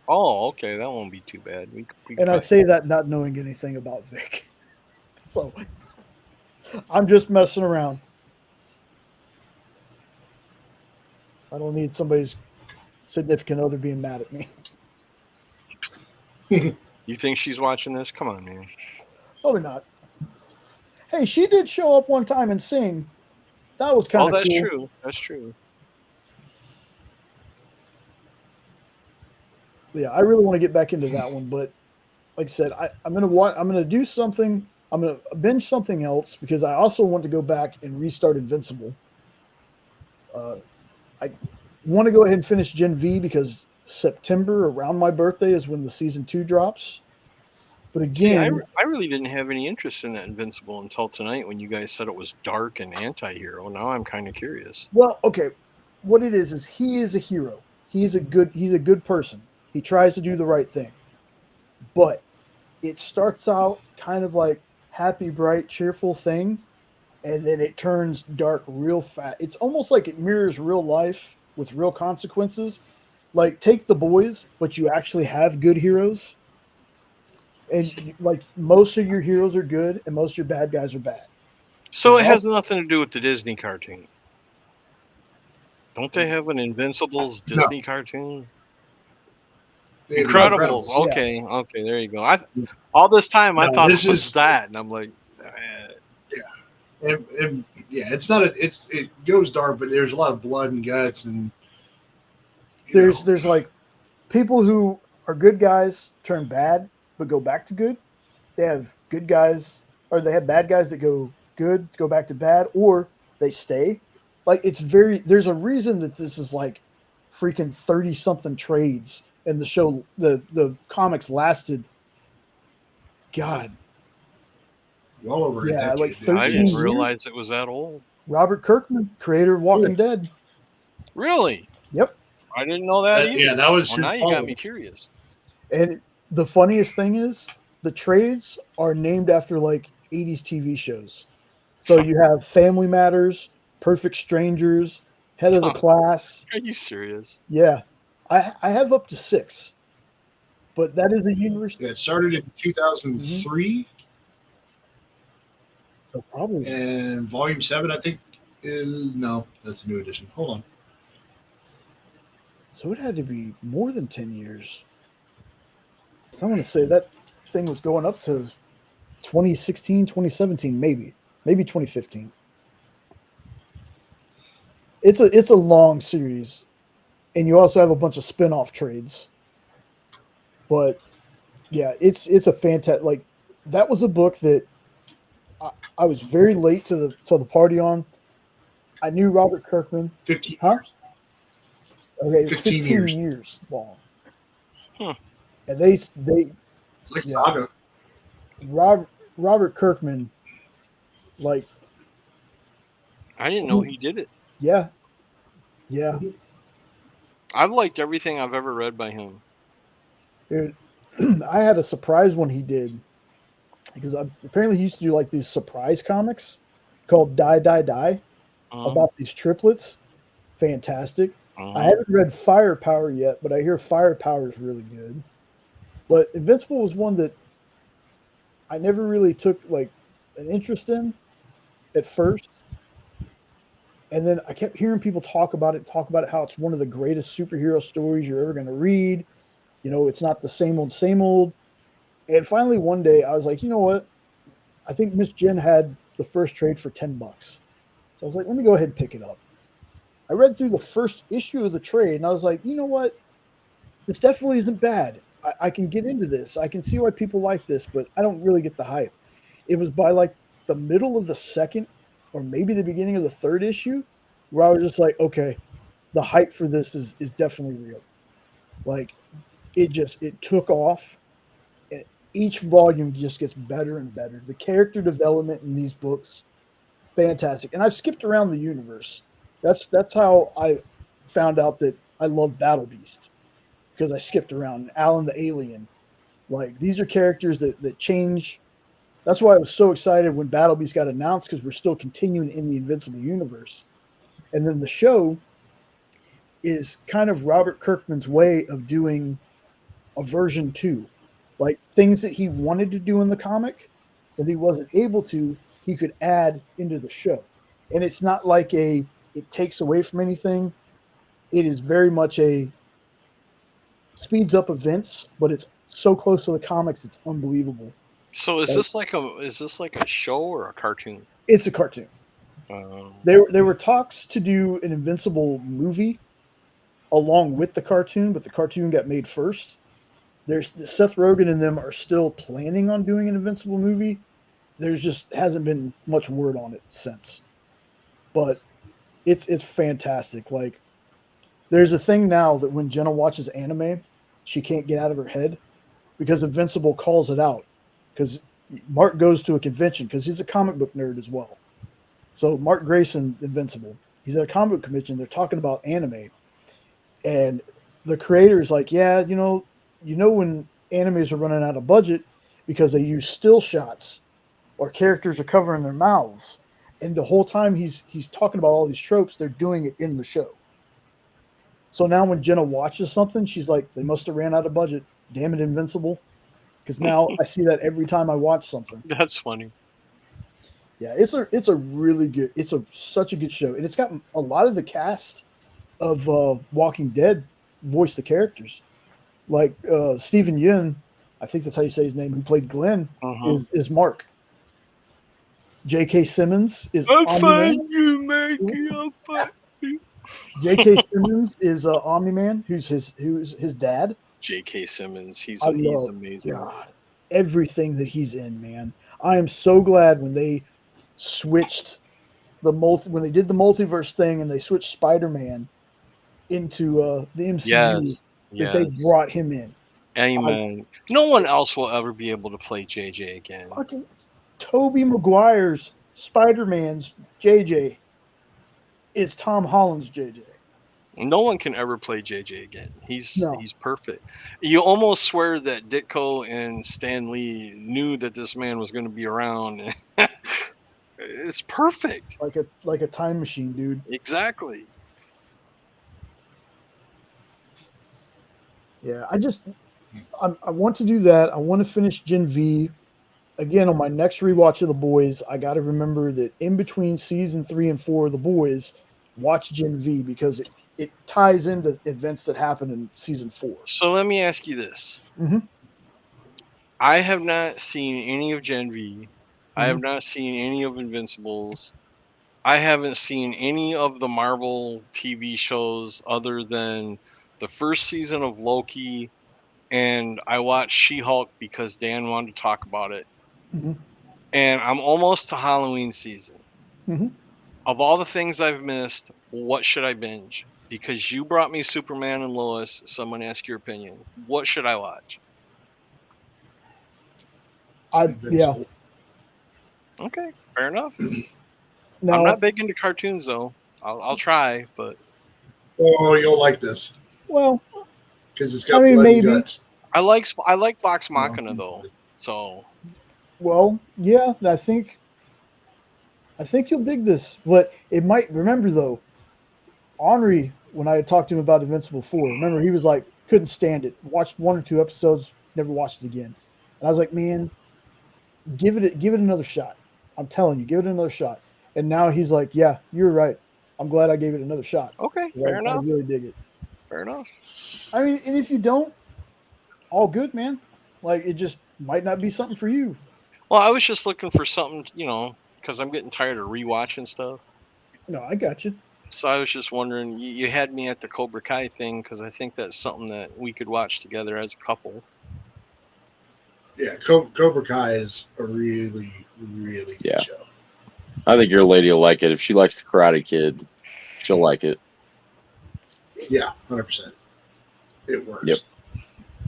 Oh, okay, that won't be too bad. And I say that not knowing anything about Vic, so I'm just messing around. I don't need somebody's significant other being mad at me. You think she's watching this? Come on, man. Probably not. Hey, she did show up one time and sing. That was kind of that's cool. true. That's true. Yeah, I really want to get back into that one, but like I said, I'm gonna do something. I'm gonna binge something else because I also want to go back and restart Invincible. I want to go ahead and finish Gen V because September, around my birthday, is when the season 2 drops. But again, see, I really didn't have any interest in that Invincible until tonight when you guys said it was dark and anti-hero. Now I'm kind of curious. Well, okay, what it is he is a hero. He's a good person. He tries to do the right thing. But it starts out kind of like happy, bright, cheerful thing, and then it turns dark real fast. It's almost like it mirrors real life with real consequences. Like, take The Boys, but you actually have good heroes. And like most of your heroes are good and most of your bad guys are bad. So it has nothing to do with the Disney cartoon. Don't they have an Invincibles Disney cartoon? Incredibles. Okay, yeah. Okay, there you go. All this time I thought it was that, and I'm like, yeah, it's not it goes dark, but there's a lot of blood and guts, and there's like people who are good guys turn bad but go back to good. They have good guys, or they have bad guys that go good, go back to bad, or they stay. Like, there's a reason that this is like freaking 30-something trades, and the show, the comics lasted, God, well over a decade. Like 13 I didn't years. realize it was that old. Robert Kirkman, creator of Walking Dead. Really? Yep. I didn't know that either. Yeah, that was. Well, now you got me curious. And the funniest thing is, the trades are named after like 80s TV shows. So you have Family Matters, Perfect Strangers, Head of the Class. Are you serious? Yeah. I have up to 6. But that is the universe. Yeah, it started in 2003. So probably. And volume 7, I think, no, that's a new edition. Hold on. So it had to be more than 10 years. So I want to say that thing was going up to 2016, 2017, maybe 2015. It's a long series, and you also have a bunch of spin-off trades. But yeah, it's a fantastic. Like, that was a book that I was very late to the party on. I knew Robert Kirkman. 15 huh? Okay, it's 15 15 years. years long. Huh. And they It's like yeah, Saga. Robert Kirkman, like, I didn't know he did it. yeah, yeah. I've liked everything I've ever read by him. Dude, I had a surprise one he did because apparently he used to do like these surprise comics called Die Die Die about these triplets. Fantastic. I haven't read Firepower yet, but I hear Firepower is really good. But Invincible was one that I never really took like an interest in at first. And then I kept hearing people talk about it, how it's one of the greatest superhero stories you're ever going to read. You know, it's not the same old, same old. And finally, one day, I was like, you know what? I think Miss Jen had the first trade for $10. So I was like, let me go ahead and pick it up. I read through the first issue of the trade, and I was like, you know what? This definitely isn't bad. I can get into this. I can see why people like this, but I don't really get the hype. It was by like the middle of the second or maybe the beginning of the third issue where I was just like, okay, the hype for this is definitely real. Like it took off. Each volume just gets better and better. The character development in these books, fantastic. And I've skipped around the universe. That's how I found out that I love Battle Beast, because I skipped around. Alan the Alien. Like, these are characters that change. That's why I was so excited when Battle Beast got announced, because we're still continuing in the Invincible universe. And then the show is kind of Robert Kirkman's way of doing a version 2. Like, things that he wanted to do in the comic that he wasn't able to, he could add into the show. And it's not like it takes away from anything. It is very much a speeds up events, but it's so close to the comics, it's unbelievable. So is this like a show or a cartoon? It's a cartoon. There were talks to do an Invincible movie along with the cartoon, but the cartoon got made first. There's Seth Rogen and them are still planning on doing an Invincible movie. There's just hasn't been much word on it since. But it's fantastic. Like, there's a thing now that when Jenna watches anime, she can't get out of her head because Invincible calls it out. Because Mark goes to a convention because he's a comic book nerd as well. So Mark Grayson, Invincible, he's at a comic book convention. They're talking about anime, and the creator is like, "Yeah, you know when animes are running out of budget because they use still shots or characters are covering their mouths." And the whole time he's talking about all these tropes, they're doing it in the show. So now when Jenna watches something, she's like, "They must have ran out of budget. Damn it, Invincible." Because now I see that every time I watch something. That's funny. Yeah, it's a really good. It's such a good show, and it's got a lot of the cast of Walking Dead voice the characters. Like Stephen Yeun, I think that's how you say his name, who played Glenn, is Mark. J.K. Simmons is Omni-Man. J.K. Simmons is Omni-Man, who's his dad. J.K. Simmons, he's I love amazing. God, everything that he's in, man. I am so glad when they switched when they did the multiverse thing and they switched Spider-Man into the MCU, that they brought him in. Amen. No one else will ever be able to play JJ again. Fucking Tobey Maguire's Spider-Man's JJ is Tom Holland's JJ. No one can ever play JJ again. He's perfect. You almost swear that Ditko and Stan Lee knew that this man was going to be around. It's perfect. Like a time machine, dude. Exactly. Yeah, I want to do that. I want to finish Gen V. Again, on my next rewatch of The Boys, I got to remember that in between season 3 and 4 of The Boys, watch Gen V, because it ties into events that happened in season 4. So let me ask you this. Mm-hmm. I have not seen any of Gen V. Mm-hmm. I have not seen any of Invincibles. I haven't seen any of the Marvel TV shows other than the first season of Loki, and I watched She-Hulk because Dan wanted to talk about it. Mm-hmm. And I'm almost to Halloween season. Mm-hmm. Of all the things I've missed, what should I binge? because you brought me Superman and Lois, so I'm going to ask your opinion. What should I watch? Yeah. Invincible. Okay, fair enough. Now, I'm not big into cartoons though. I'll try, but Oh, you'll like this well, because it's got I mean, blood maybe. and guts. I like Vox Machina though. So Well, yeah, I think you'll dig this, but it might. Remember though, Henri, when I had talked to him about Invincible 4, remember he was like, couldn't stand it. Watched 1 or 2 episodes, never watched it again. And I was like, man, give it another shot. I'm telling you, give it another shot. And now he's like, yeah, you're right. I'm glad I gave it another shot. okay, fair I enough. really dig it. Fair enough. I mean, and if you don't, all good, man. Like, it just might not be something for you. Well, I was just looking for something, because I'm getting tired of rewatching stuff. No, I got you. So I was just wondering, you had me at the Cobra Kai thing because I think that's something that we could watch together as a couple. Yeah, Cobra Kai is a really, really good show. I think your lady will like it. If she likes the Karate Kid, she'll like it. Yeah, 100%. It works. Yep.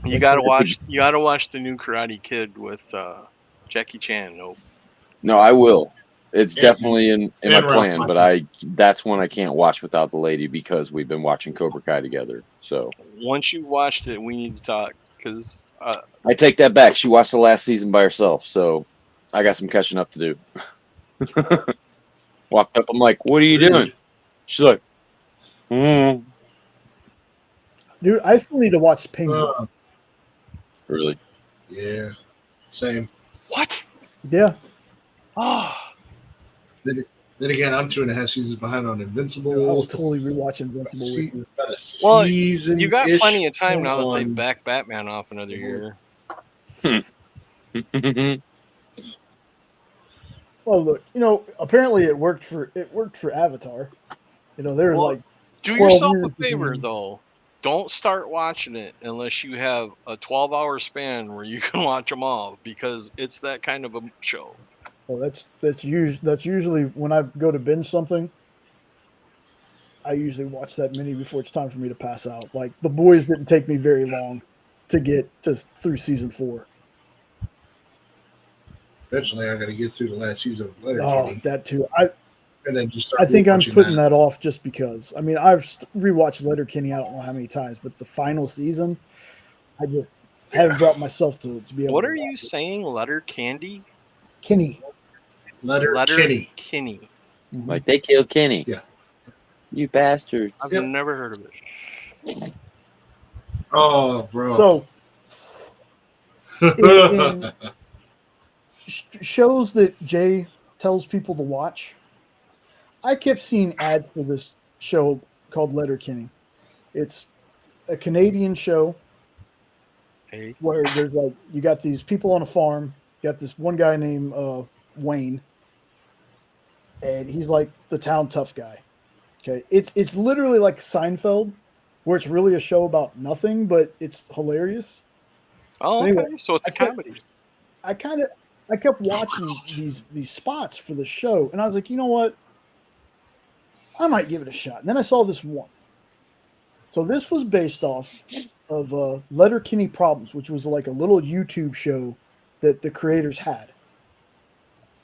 You gotta watch the new Karate Kid with Jackie Chan. No, I will. It's definitely in my and plan, Ralph but that's one I can't watch without the lady because we've been watching Cobra Kai together. So once you watched it, we need to talk because I take that back. She watched the last season by herself, so I got some catching up to do. Walked up, I'm like, "What are you doing?" She's like, Dude, I still need to watch Penguin. Really? Yeah. Same. What? Yeah. Oh. Then again, I'm 2.5 seasons behind on Invincible. I will totally rewatch Invincible with you. Well, you got plenty of time now that they back Batman off another year. Well, look, apparently it worked for Avatar. There's like do 12 yourself years a favor between. though. Don't start watching it unless you have a 12-hour span where you can watch them all because it's that kind of a show. Well, that's usually when I go to binge something. I usually watch that many before it's time for me to pass out. Like The Boys didn't take me very long to get through season 4. Eventually, I got to get through the last season of Letterkenny. Oh, that too. And then just I think I'm putting that off just because. I mean, I've rewatched Letterkenny I don't know how many times, but the final season, I just haven't brought myself to be able. What to are you watch it. saying? Letterkenny? Kenny. Letterkenny. Mm-hmm. Like they killed Kenny. Yeah. You bastards. I've never heard of it. Oh, bro. So, in shows that Jay tells people to watch, I kept seeing ads for this show called Letterkenny. It's a Canadian show where there's you got these people on a farm. You got this one guy named Wayne, and he's like the town tough guy. Okay, it's literally like Seinfeld, where it's really a show about nothing, but it's hilarious. Oh, okay. Anyway, so it's a comedy. I kept watching these spots for the show, and I was like, you know what? I might give it a shot. And then I saw this one. So this was based off of Letterkenny Problems, which was like a little YouTube show that the creators had.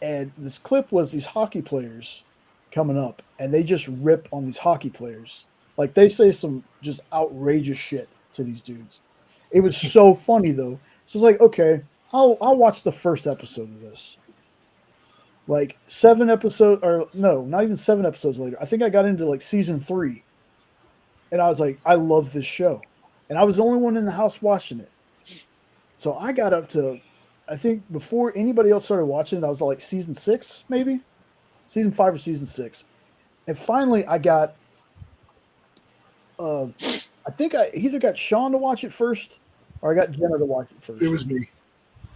And this clip was these hockey players coming up, and they just rip on these hockey players. Like they say some just outrageous shit to these dudes. It was so funny though. So it's like, okay, I'll watch the first episode of this. Like 7 episodes, or no, not even 7 episodes later. I think I got into like season 3. And I was like, I love this show. And I was the only one in the house watching it. So I got up to, I think before anybody else started watching it, I was like season 6, maybe? Season 5 or season 6. And finally I got, I think I either got Sean to watch it first or I got Jenna to watch it first. It was me.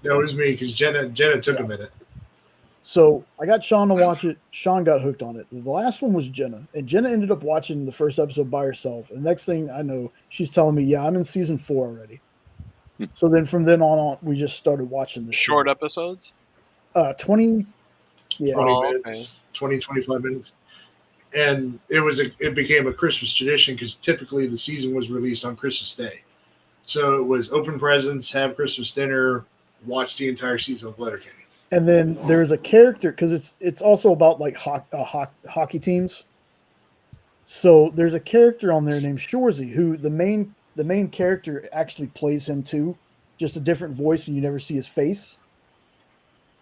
No, it was me because Jenna took a minute. So I got Sean to watch it. Sean got hooked on it. The last one was Jenna. And Jenna ended up watching the first episode by herself. And the next thing I know, she's telling me, yeah, I'm in season 4 already. So then from then on, we just started watching the short episodes? 20 minutes, 20, 25 minutes. and it became a Christmas tradition because typically the season was released on Christmas Day. So it was open presents, have Christmas dinner, watch the entire season of Letterkenny. And then there's a character because it's also about like hockey teams. So there's a character on there named Shorzy who the main character actually plays him too, just a different voice and you never see his face.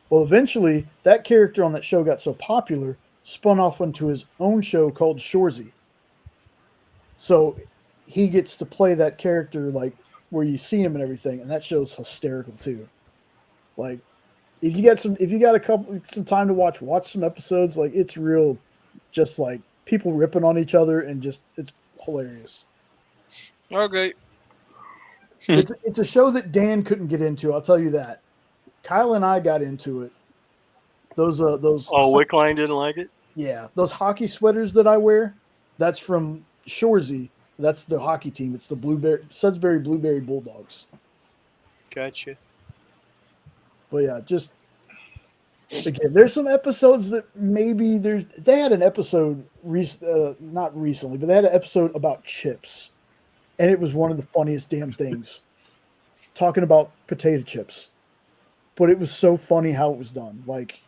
Well, eventually that character on that show got so popular, spun off into his own show called Shorzy. So he gets to play that character like where you see him and everything, and that show's hysterical too. Like if you got some time to watch some episodes, like it's real, just like people ripping on each other and just it's hilarious. Okay. It's a show that Dan couldn't get into, I'll tell you that. Kyle and I got into it. Those Wickline didn't like it? Yeah, those hockey sweaters that I wear, that's from Shorzy. That's the hockey team. It's the Sudbury Blueberry Bulldogs. Gotcha. But yeah, just again, there's some episodes that maybe they had an episode not recently, but they had an episode about chips, and it was one of the funniest damn things. Talking about potato chips, but it was so funny how it was done. Like,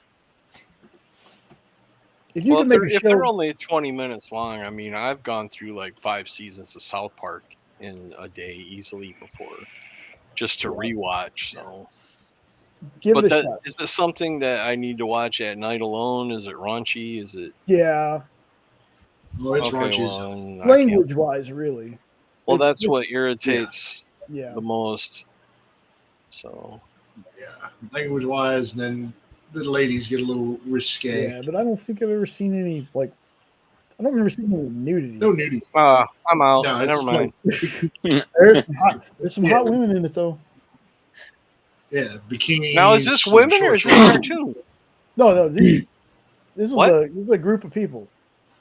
if you can make a show, if they're only 20 minutes long, I mean, I've gone through like 5 seasons of South Park in a day easily before, just to rewatch. So. Give it a shot. Is this something that I need to watch at night alone? Is it raunchy? Is it? Yeah. Oh, it's raunchy. Well, language-wise, really. Well, that's what irritates the most. So. Yeah, language-wise, then the ladies get a little risque. Yeah, but I don't think I've ever seen any I don't remember seeing any nudity. No nudity. I'm out. No, never mind. There's some hot women in it though. Yeah, bikinis. Now, is this women or is this a cartoon? No. This is a group of people.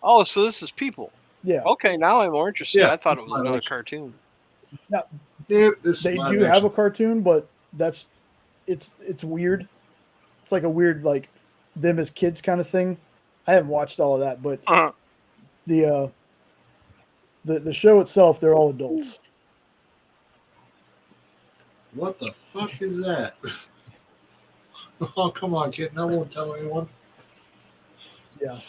Oh, so this is people. Yeah. Okay, now I'm more interested. Yeah, I thought it was another cartoon. Now, they do have a cartoon, but it's weird. It's like a weird like them as kids kind of thing. I haven't watched all of that, but the show itself, they're all adults. What the fuck is that? Oh, come on, kid. I won't tell anyone. Yeah.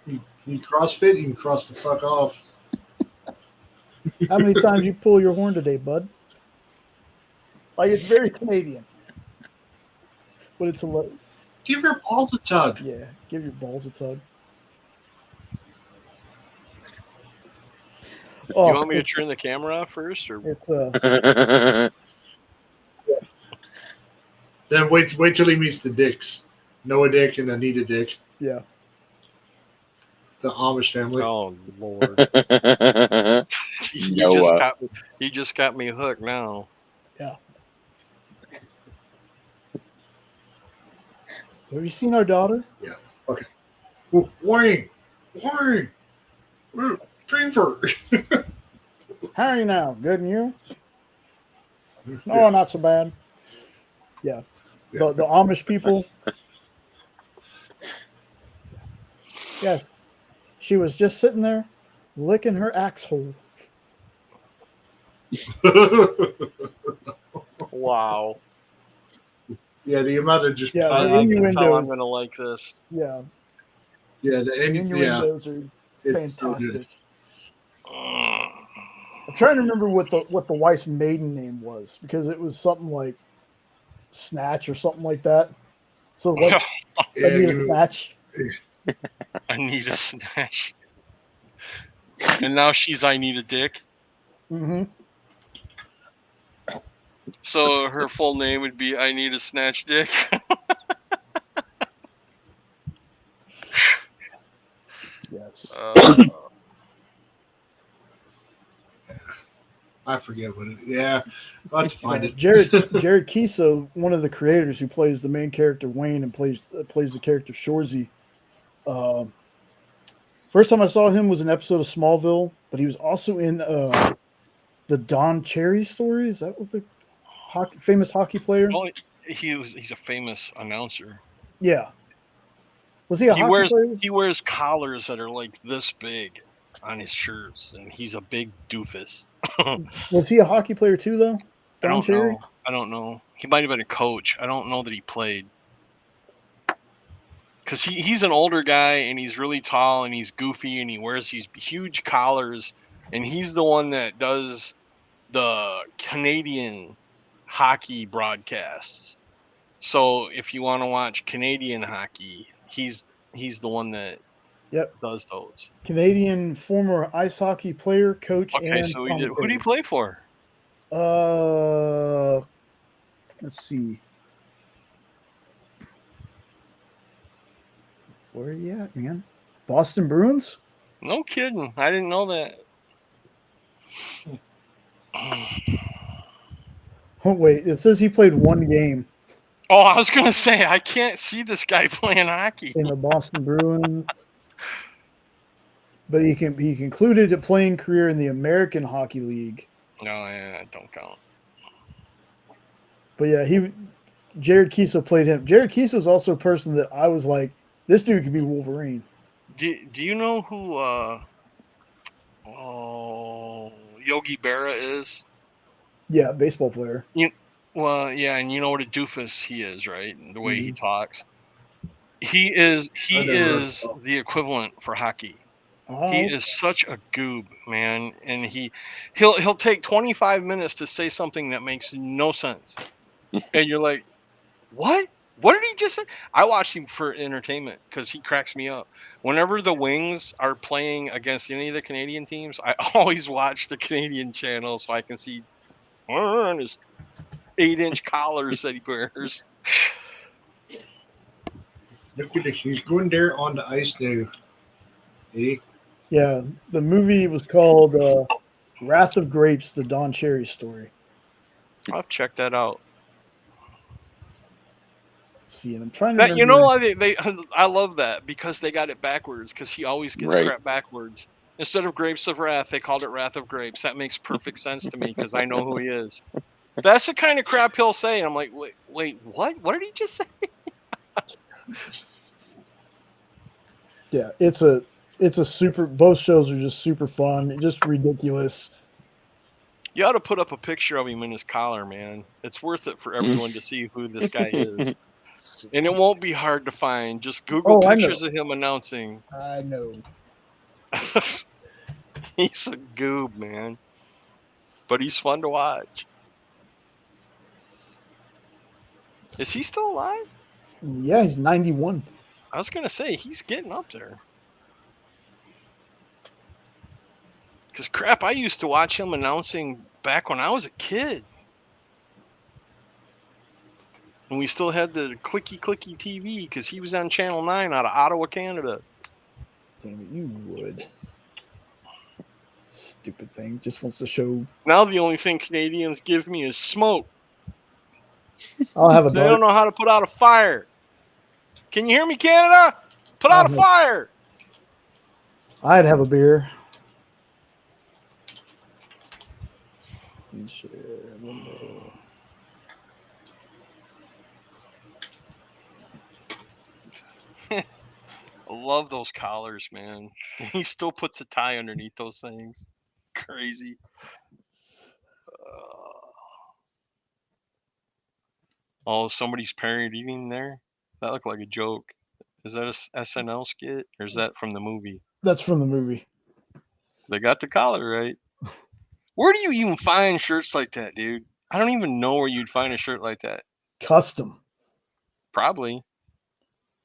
You CrossFit, you can cross the fuck off. How many times you pull your horn today, bud? Like, it's very Canadian. But it's a Give your balls a tug. Yeah, give your balls a tug. Oh, you want me to turn the camera off first, or it's Then wait till he meets the dicks. Noah Dick and Anita Dick. Yeah. The Amish family. Oh Lord. He just got me hooked now. Yeah. Have you seen our daughter? Yeah. Okay. Wayne. Fever. How are you now? Good, and you? Oh, not so bad. Yeah. The Amish people. Yes. She was just sitting there licking her axe hole. Wow. Yeah, the amount of just the innuendos. I'm gonna like this. Yeah. Yeah, the innuendos are it's fantastic. So I'm trying to remember what the wife's maiden name was, because it was something like Snatch or something like that. So what? I need a snatch. I need a snatch. And now I need a dick. Mm-hmm. So her full name would be I need a snatch dick. Yes. I forget what it. Yeah, I'll have to find it. Jared Kiso, one of the creators who plays the main character Wayne and plays the character Shorzy. First time I saw him was an episode of Smallville, but he was also in the Don Cherry story. Is that what the famous hockey player? Well, he's a famous announcer. Yeah. Was he a hockey player? He wears collars that are like this big on his shirts, and he's a big doofus. Was he a hockey player too, though? Don Cherry? I don't know. He might have been a coach. I don't know that he played. Because he's an older guy, and he's really tall, and he's goofy, and he wears these huge collars, and he's the one that does the Canadian hockey broadcasts. So if you want to watch Canadian hockey, he's the one that does those. Canadian former ice hockey player, coach, and so who did he play for? Let's see. Where are you at, man? Boston Bruins? No kidding. I didn't know that. Oh, wait. It says he played one game. Oh, I was going to say, I can't see this guy playing hockey. In the Boston Bruins. But he concluded a playing career in the American Hockey League. No, yeah, don't count. But yeah, Jared Kiesel played him. Jared Kiesel is also a person that I was like, this dude could be Wolverine. Do you know who Yogi Berra is? Yeah, baseball player. Yeah, and you know what a doofus he is, right? The way he talks. He is the equivalent for hockey. He is such a goob, man, and he'll take 25 minutes to say something that makes no sense. And you're like, "What? What did he just say?" I watch him for entertainment because he cracks me up. Whenever the Wings are playing against any of the Canadian teams, I always watch the Canadian channel so I can see his 8-inch collars that he wears. Look at it. He's going there on the ice now. Eh? Yeah, the movie was called Wrath of Grapes, the Don Cherry story. I'll check that out. Let's see, and I'm trying to remember. You know, I love that because they got it backwards because he always gets crap backwards. Instead of Grapes of Wrath, they called it Wrath of Grapes. That makes perfect sense to me because I know who he is. That's the kind of crap he'll say. And I'm like, wait, what? What did he just say? Yeah, it's a super. Both shows are just super fun, just ridiculous. You ought to put up a picture of him in his collar, man. It's worth it for everyone to see who this guy is. And it won't be hard to find. Just Google pictures of him announcing. I know. He's a goob, man. But he's fun to watch. Is he still alive? Yeah, he's 91. I was going to say, he's getting up there. Because crap, I used to watch him announcing back when I was a kid. And we still had the clicky TV because he was on Channel 9 out of Ottawa, Canada. Damn it, you would. Stupid thing. Just wants to show. Now the only thing Canadians give me is smoke. I'll have a They don't know how to put out a fire. Can you hear me, Canada? Put out a fire. I'd have a beer. Share window. I love those collars, man. He still puts a tie underneath those things. Crazy. Oh, somebody's parodying there? That looked like a joke. Is that a SNL skit or is that from the movie? That's from the movie. They got the collar right. Where do you even find shirts like that, dude? I don't even know where you'd find a shirt like that. Custom. Probably.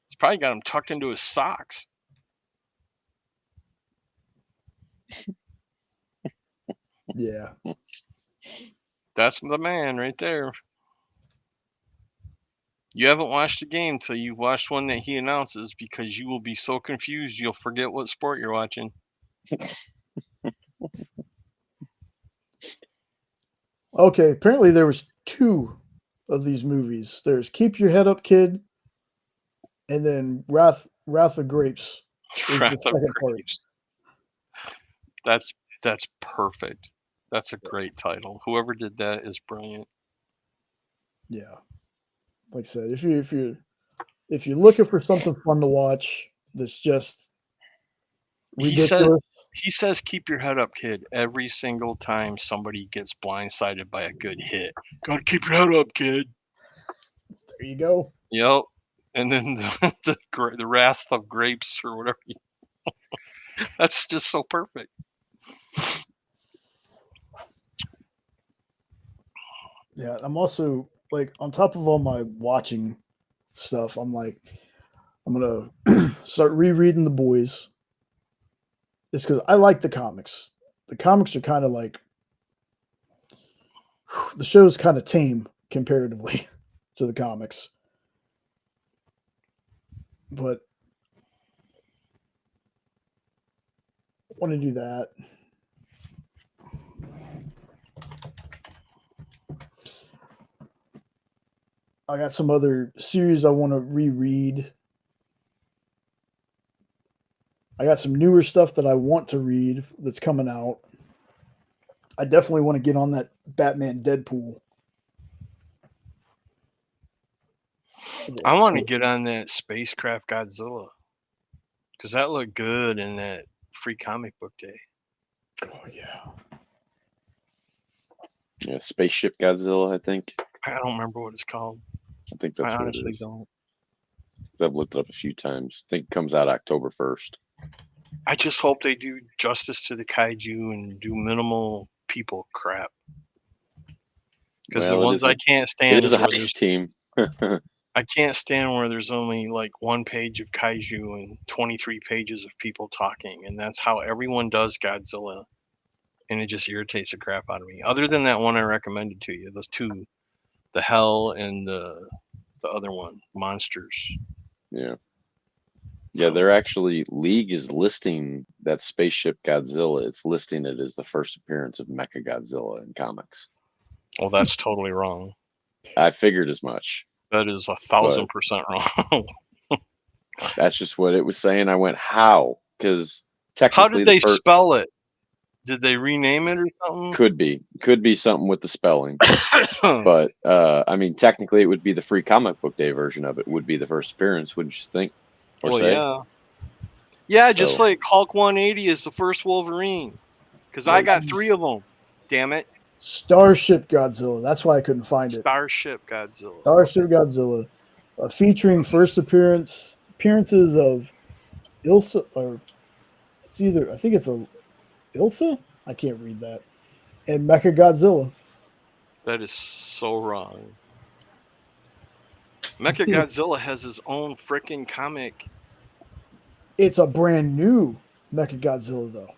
He's probably got them tucked into his socks. Yeah. That's the man right there. You haven't watched a game till you've watched one that he announces because you will be so confused you'll forget what sport you're watching. Okay, apparently there was 2 of these movies. There's Keep Your Head Up, Kid, and then Wrath of Grapes. Wrath of Grapes. That's perfect. That's a great title. Whoever did that is brilliant. Yeah. Like I said, if you're If you're looking for something fun to watch, that's just ridiculous. He says, "Keep your head up, kid." Every single time somebody gets blindsided by a good hit, gotta keep your head up, kid. There you go. Yep. And then the wrath of grapes or whatever. That's just so perfect. Yeah, I'm also like on top of all my watching stuff. I'm like, I'm gonna start rereading The Boys. It's because I like the comics. The comics are kind of like the show's kind of tame comparatively to the comics, but I want to do that. I got some other series I want to reread. I got some newer stuff that I want to read that's coming out. I definitely want to get on that Batman Deadpool. I want to get on that Spacecraft Godzilla because that looked good in that free comic book day. Oh yeah. Yeah, Spaceship Godzilla, I think. I don't remember what it's called. I think that's I what it honestly is. don't. 'Cause I've looked it up a few times. I think it comes out October 1st. I just hope they do justice to the kaiju and do minimal people crap. Because the ones I can't stand it is a where heist team. I can't stand where there's only like one page of kaiju and 23 pages of people talking, and that's how everyone does Godzilla, and it just irritates the crap out of me. Other than that one I recommended to you, those two, the Hell and the other one, Monsters. Yeah. Yeah, they're actually, League is listing that Spaceship Godzilla. It's listing it as the first appearance of Mechagodzilla in comics. Well, that's totally wrong. I figured as much. That is 1,000% wrong. That's just what it was saying. I went, how? Because technically, how did they spell it? Did they rename it or something? Could be something with the spelling. But I mean, technically, it would be the free comic book day version of it. Would be the first appearance, wouldn't you think? Or well, say? Yeah, just like Hulk 180 is the first Wolverine. Because I got 3 of them. Damn it. Starship Godzilla. That's why I couldn't find it. Starship Godzilla. Starship Godzilla, featuring first appearances of Ilsa, or it's either, I think it's a Ilsa. I can't read that. And Mechagodzilla. That is so wrong. Mechagodzilla has his own freaking comic. It's a brand new Mechagodzilla, though.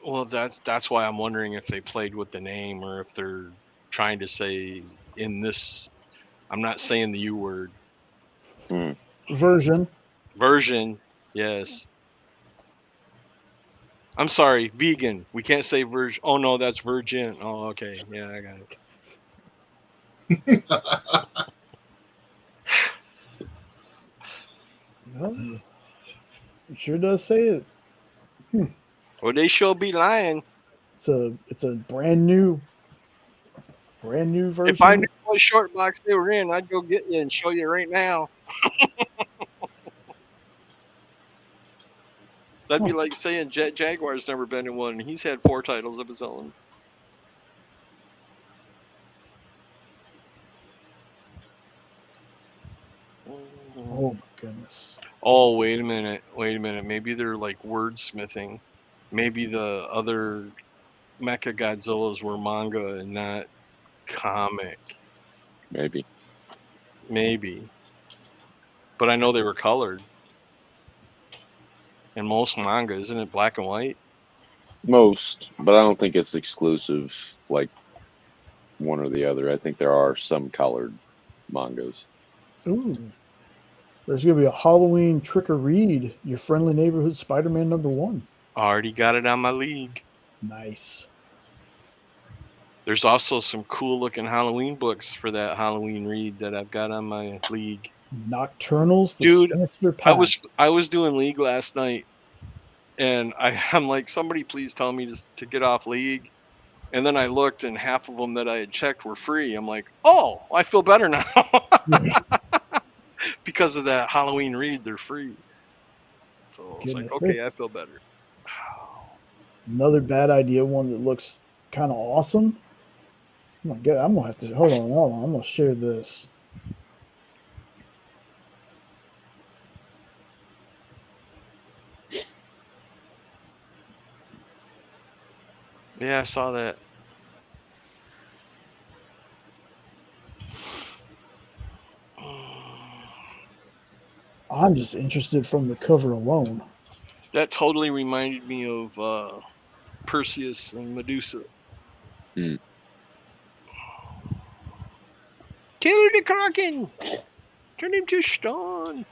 Well, that's why I'm wondering if they played with the name or if they're trying to say in this. I'm not saying the U word. Version. Yes. I'm sorry, vegan. We can't say virgin. Oh no, that's virgin. Oh, okay. Yeah, I got it. No, it sure does say it. Well, they sure be lying. It's a brand new version. If I knew what short box they were in, I'd go get you and show you right now. That'd be like saying Jaguar's never been in one, and he's had 4 titles of his own. Oh my goodness. Oh, wait a minute. Maybe they're like wordsmithing. Maybe the other Mechagodzillas were manga and not comic. Maybe. But I know they were colored. And most manga, isn't it black and white? Most, but I don't think it's exclusive like one or the other. I think there are some colored mangas. Ooh. There's going to be a Halloween trick or read, your friendly neighborhood Spider-Man #1. Already got it on my league. Nice. There's also some cool looking Halloween books for that Halloween read that I've got on my league. Nocturnals, the Dude, Sinister Pact. I was doing league last night, and I'm like, somebody please tell me to get off league. And then I looked, and half of them that I had checked were free. I'm like, oh, I feel better now. because of that Halloween read, they're free. So it's like, Goodness. okay, I feel better. Another bad idea, one that looks kind of awesome. Oh my God, I'm gonna have to hold on. I'm gonna share this. Yeah, I saw that. I'm just interested from the cover alone. That totally reminded me of Perseus and Medusa. Hmm. Kill the Kraken! Turn him to stone!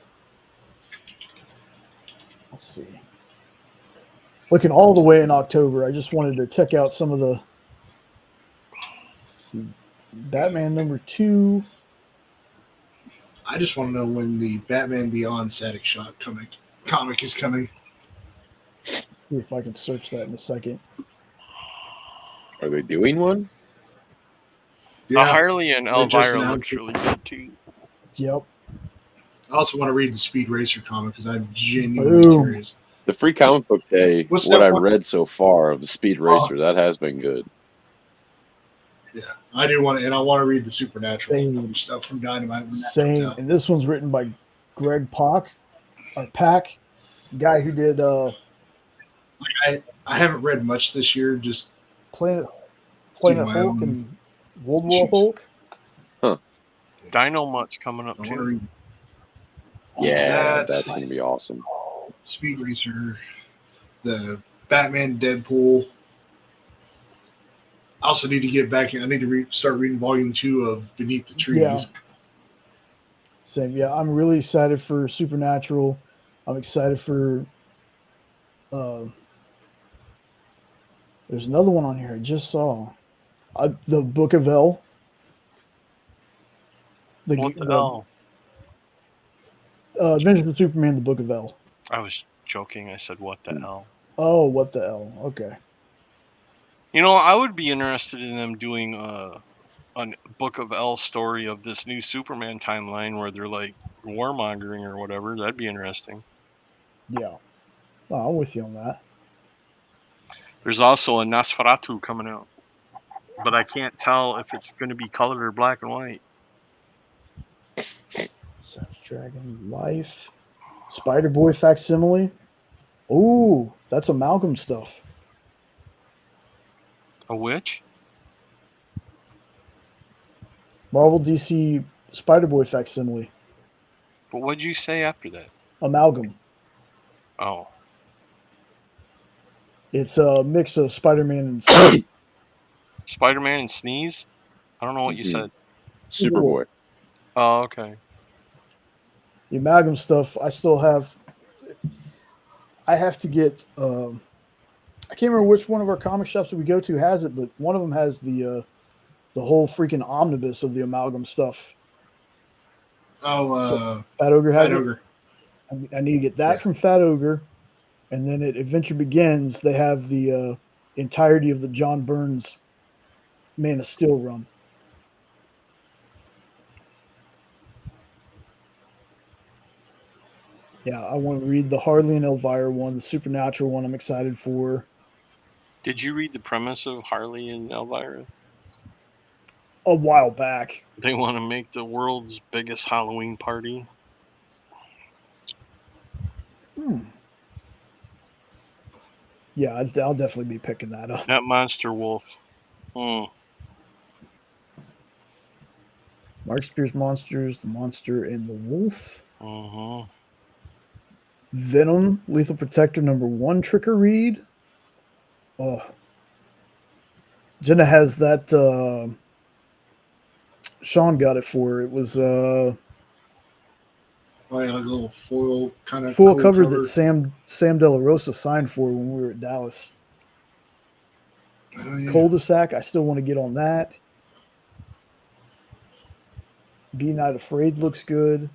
Let's see. Looking all the way in October, I just wanted to check out some of the. Let's see, Batman #2. I just want to know when the Batman Beyond Static Shock comic is coming. See if I can search that in a second. Are they doing one? Yeah, Harley and they just Elvira announced looks it. really good too. Yep. I also want to read the Speed Racer comic because I'm genuinely Boom. curious. The free comic book day, What's what that I one? read so far of the Speed Racer, that has been good. Yeah, I do want to, and I want to read the Supernatural Same. stuff from Dynamite. When that Same. comes out. And this one's written by Greg Pak, the guy who did I haven't read much this year. Just Planet my Hulk own and World War issues. Hulk. Dino Mutt's coming up I want too. to read Yeah, that. that's going to be awesome. Speed Racer, the Batman, Deadpool. I also need to get back in. I need to start reading Volume 2 of Beneath the Trees. Yeah. Same. Yeah, I'm really excited for Supernatural. I'm excited for. There's another one on here I just saw. The Book of L. What the hell? Adventures of Superman, the Book of L. I was joking. I said, what the hell? Oh, what the L? Okay. You know, I would be interested in them doing a Book of L story of this new Superman timeline where they're like warmongering or whatever. That'd be interesting. Yeah. Oh, I'm with you on that. There's also a Nosferatu coming out, but I can't tell if it's going to be colored or black and white. Savage Dragon Life. Spider-Boy facsimile. Ooh, that's amalgam stuff. A witch? Marvel DC Spider-Boy facsimile. But what'd you say after that? Amalgam. Oh. It's a mix of Spider-Man and Spider-Man and Sneeze? I don't know what you said. Superboy. Oh, okay. The amalgam stuff, I still have. I have to get. I can't remember which one of our comic shops that we go to has it, but one of them has the whole freaking omnibus of the amalgam stuff. Oh, So Fat Ogre has Fat it. Ogre. I need to get that from Fat Ogre, and then at Adventure Begins, they have the entirety of the John Burns Man of Steel run. Yeah, I want to read the Harley and Elvira one, the Supernatural one. I'm excited for. Did you read the premise of Harley and Elvira? A while back. They want to make the world's biggest Halloween party. Yeah, I'll definitely be picking that up. That Monster Wolf. Mark Spears Monsters, the Monster and the Wolf. Mm-hmm. Venom, Lethal Protector #1 Tricker Read. Oh. Jenna has that. Sean got it for her. It was Oh, yeah, like a little foil kind of full cover that Sam De La Rosa signed for when we were at Dallas. Oh, yeah. Cul-de-sac, I still want to get on that. Be Not Afraid looks good.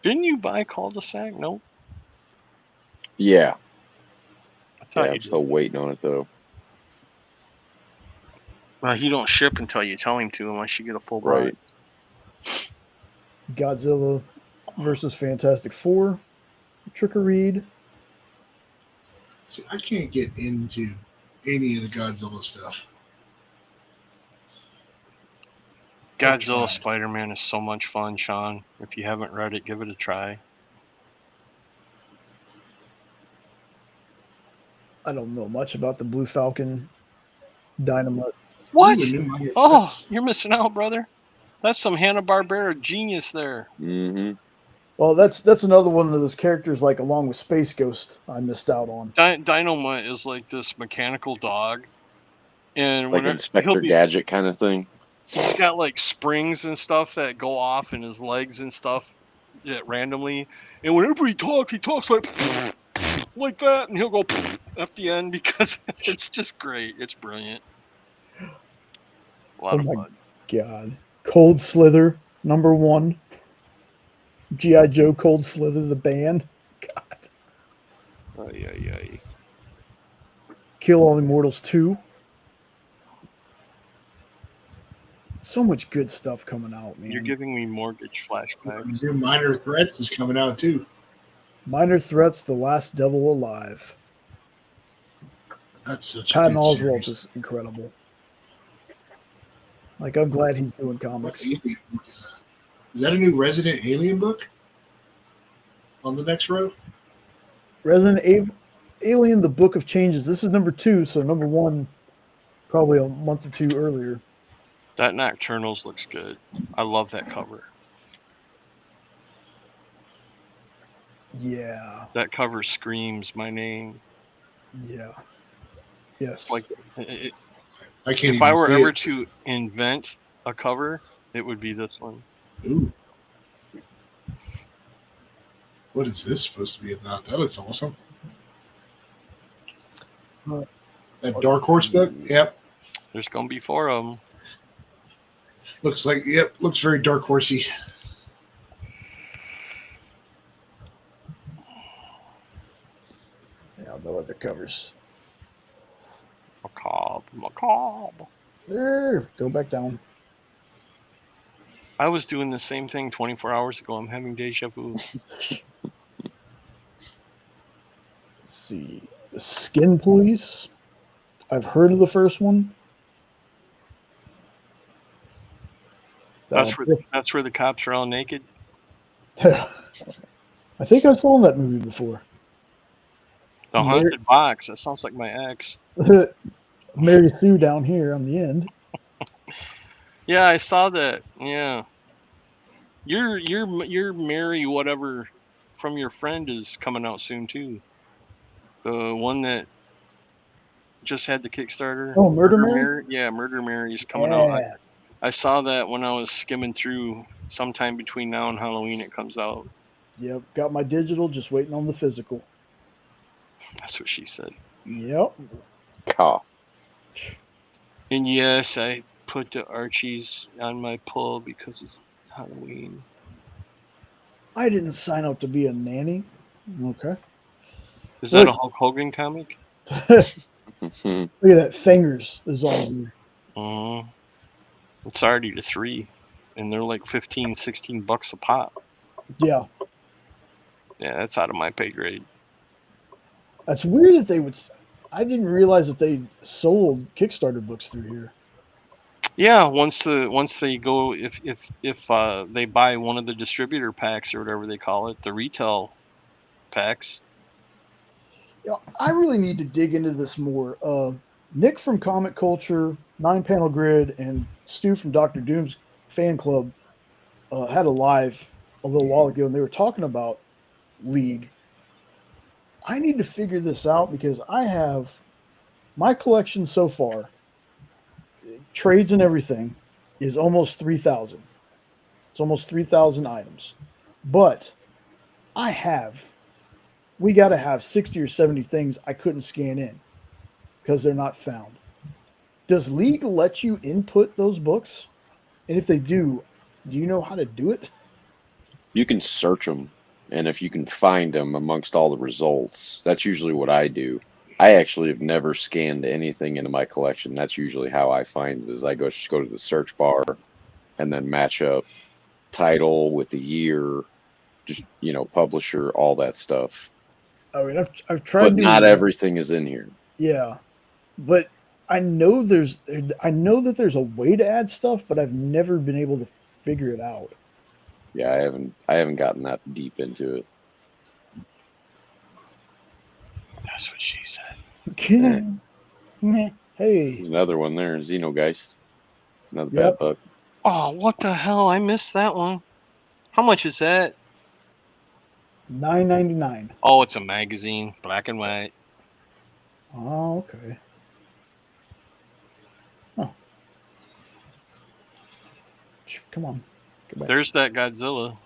Didn't you buy Cul-de-sac? Nope. Yeah. I thought I'm you still did. waiting on it, though. Well, he don't ship until you tell him to, unless you get a full Right. box. Godzilla versus Fantastic Four, Trick or Read. See, I can't get into any of the Godzilla stuff. Godzilla Spider-Man is so much fun, Sean. If you haven't read it, give it a try. I don't know much about the Blue Falcon Dynamite. What? Ooh, Oh, you're missing out, brother. That's some Hanna-Barbera genius there. Mm-hmm. Well, that's another one of those characters, like along with Space Ghost, I missed out on. Dynamite is like this mechanical dog, and Like Inspector Gadget kind of thing. He's got like springs and stuff that go off in his legs and stuff randomly. And whenever he talks like that, and he'll go at the end because it's just great. It's brilliant. A lot of fun. God. Cold Slither, #1. G.I. Joe Cold Slither, the band. God. Ay. Kill All Immortals 2. So much good stuff coming out, man. You're giving me mortgage flashbacks. New Minor Threats is coming out too. Minor Threats, The Last Devil Alive. That's such Patton a good Oswalt series. is incredible. Like, I'm glad he's doing comics. Is that a new Resident Alien book on the next row? Resident Alien, The Book of Changes. This is #2, so #1 probably a month or two earlier. That Nocturnals looks good. I love that cover. Yeah. That cover screams my name. Yeah. Yes. Like, I can't. if I were ever to invent a cover, it would be this one. Ooh. What is this supposed to be about? That looks awesome. That Dark Horse book? Yep. There's going to be 4 of them. Looks like, yep, looks very Dark Horsey. Yeah, no other covers. Macabre. Go back down. I was doing the same thing 24 hours ago. I'm having deja vu. Let's see. The Skin Police. I've heard of the first one. That's where the cops are all naked. I think I saw that movie before. The Haunted Box. That sounds like my ex. Mary Sue down here on the end. Yeah, I saw that. Yeah. Your Mary whatever from your friend is coming out soon too. The one that just had the Kickstarter. Oh, Murder Mary? Yeah, Murder Mary is coming out. I saw that when I was skimming through sometime between now and Halloween it comes out. Yep, got my digital, just waiting on the physical. That's what she said. Yep. Cough. And yes, I put the Archies on my pull because it's Halloween. I didn't sign up to be a nanny. Okay. Is that a Hulk Hogan comic? Look at that. Fingers is on here. It's already to 3. And they're like $15-16 a pop. Yeah. Yeah, that's out of my pay grade. That's weird that they would. I didn't realize that they sold Kickstarter books through here. Yeah, once they go, if they buy one of the distributor packs or whatever they call it, the retail packs. Yeah, I really need to dig into this more. Nick from Comic Culture, 9-Panel Grid, and Stu from Dr. Doom's fan club had a live a little while ago, and they were talking about League. I need to figure this out because I have my collection so far, trades and everything, is almost 3,000. It's almost 3,000 items. But we got to have 60 or 70 things I couldn't scan in because they're not found. Does League let you input those books? And if they do you know how to do it? You can search them. And if you can find them amongst all the results, that's usually what I do. I actually have never scanned anything into my collection. That's usually how I find it, is I go to the search bar and then match up title, with the year, just publisher, all that stuff. I mean, I've tried, but not everything is in here. Yeah, but I know that there's a way to add stuff, but I've never been able to figure it out. Yeah, I haven't gotten that deep into it. That's what she said. Hey, there's another one there, Xenogeist. Another bad book. Oh, what the hell! I missed that one. How much is that? $9.99. Oh, it's a magazine, black and white. Oh, okay. Huh. Come on. There's that Godzilla.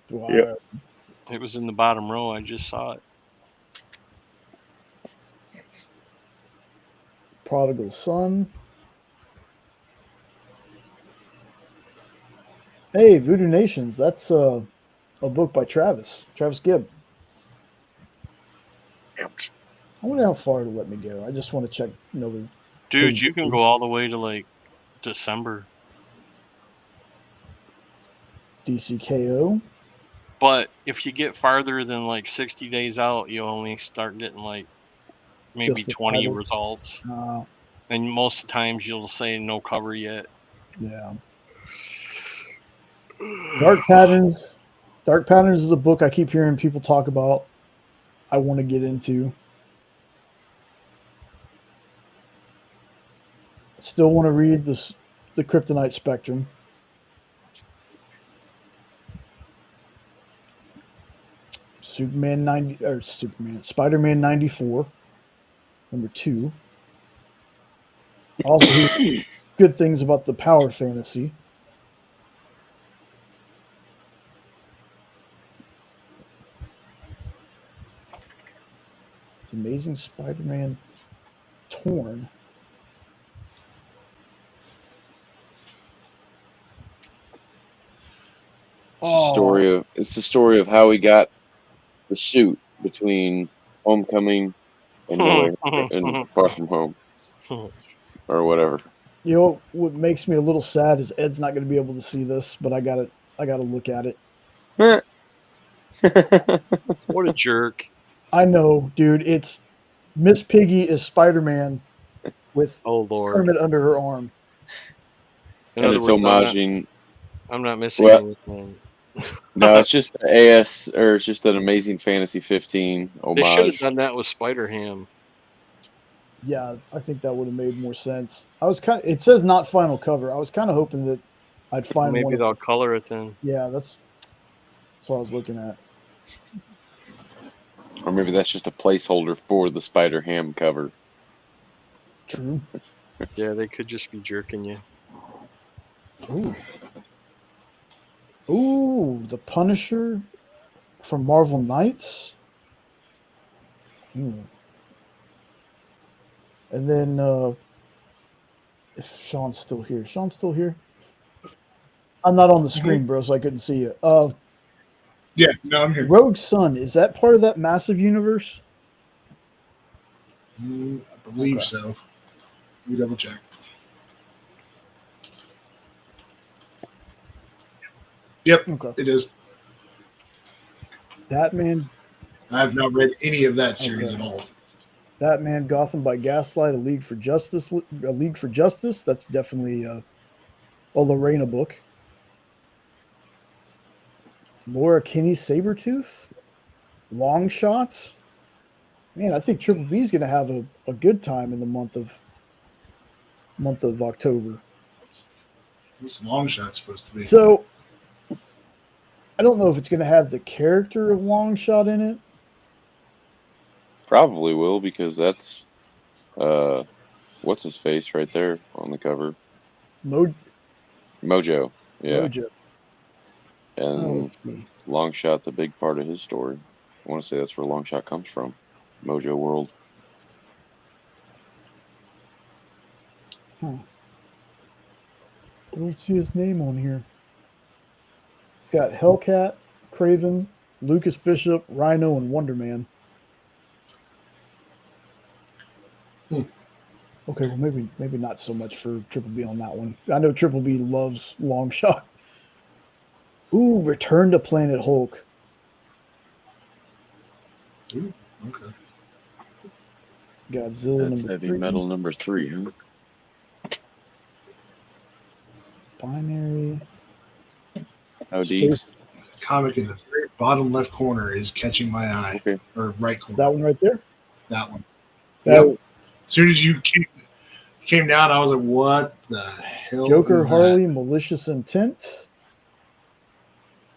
Yep. It was in the bottom row. I just saw it. Prodigal Son. Hey, Voodoo Nations. That's a book by Travis Gibb. I wonder how far it'll let me go. I just want to check another. Dude, you can go all the way to like December. DCKO. But if you get farther than like 60 days out, you only start getting like maybe 20 results. And most of the times you'll say no cover yet. Yeah. Dark Patterns. Dark Patterns is a book I keep hearing people talk about. I want to get into. Still want to read the Kryptonite Spectrum. Spider-Man 94, number 2. Also hear good things about the Power Fantasy. The Amazing Spider-Man Torn. It's the story of how he got the suit between Homecoming and Far From Home, or whatever. You know what makes me a little sad is Ed's not going to be able to see this, but I got to look at it. What a jerk! I know, dude. It's Miss Piggy is Spider-Man with Kermit under her arm. In and it's words, homaging. I'm not missing anything. No, it's just AS, or it's just an Amazing Fantasy 15 homage. They should have done that with Spider-Ham. Yeah, I think that would have made more sense. It says not final cover. I was kind of hoping that I'd find maybe one. They'll color it then. Yeah, that's what I was looking at. Or maybe that's just a placeholder for the Spider-Ham cover. True. Yeah, they could just be jerking you. Ooh, the Punisher from Marvel Knights. And then, if Sean's still here. Sean's still here? I'm not on the screen, bro, so I couldn't see you. Yeah, no, I'm here. Rogue Sun, is that part of that massive universe? I believe so. Let me double check. Yep, It is. Batman. I have not read any of that series at all. Batman, Gotham by Gaslight, A League for Justice. That's definitely a Lorena book. Laura Kinney Sabretooth. Long Shots. Man, I think Triple B is going to have a good time in the month of October. What's Long Shot supposed to be? So, I don't know if it's going to have the character of Long Shot in it. Probably will, because that's what's his face right there on the cover. Mojo. Yeah. Mojo. And Longshot's a big part of his story. I want to say that's where Longshot comes from. Mojo World. I don't see his name on here. It's got Hellcat, Craven, Lucas Bishop, Rhino, and Wonder Man. Okay, well maybe not so much for Triple B on that one. I know Triple B loves Long Shot. Ooh, Return to Planet Hulk. Ooh, okay. Godzilla That's number heavy 3. metal number 3, huh? Binary. How deep? Space. Comic in the very bottom left corner is catching my eye. Okay. Or right corner. That one right there? That one. That Yep. As soon as you came down, I was like, what the hell Joker, is Harley, Malicious Intent.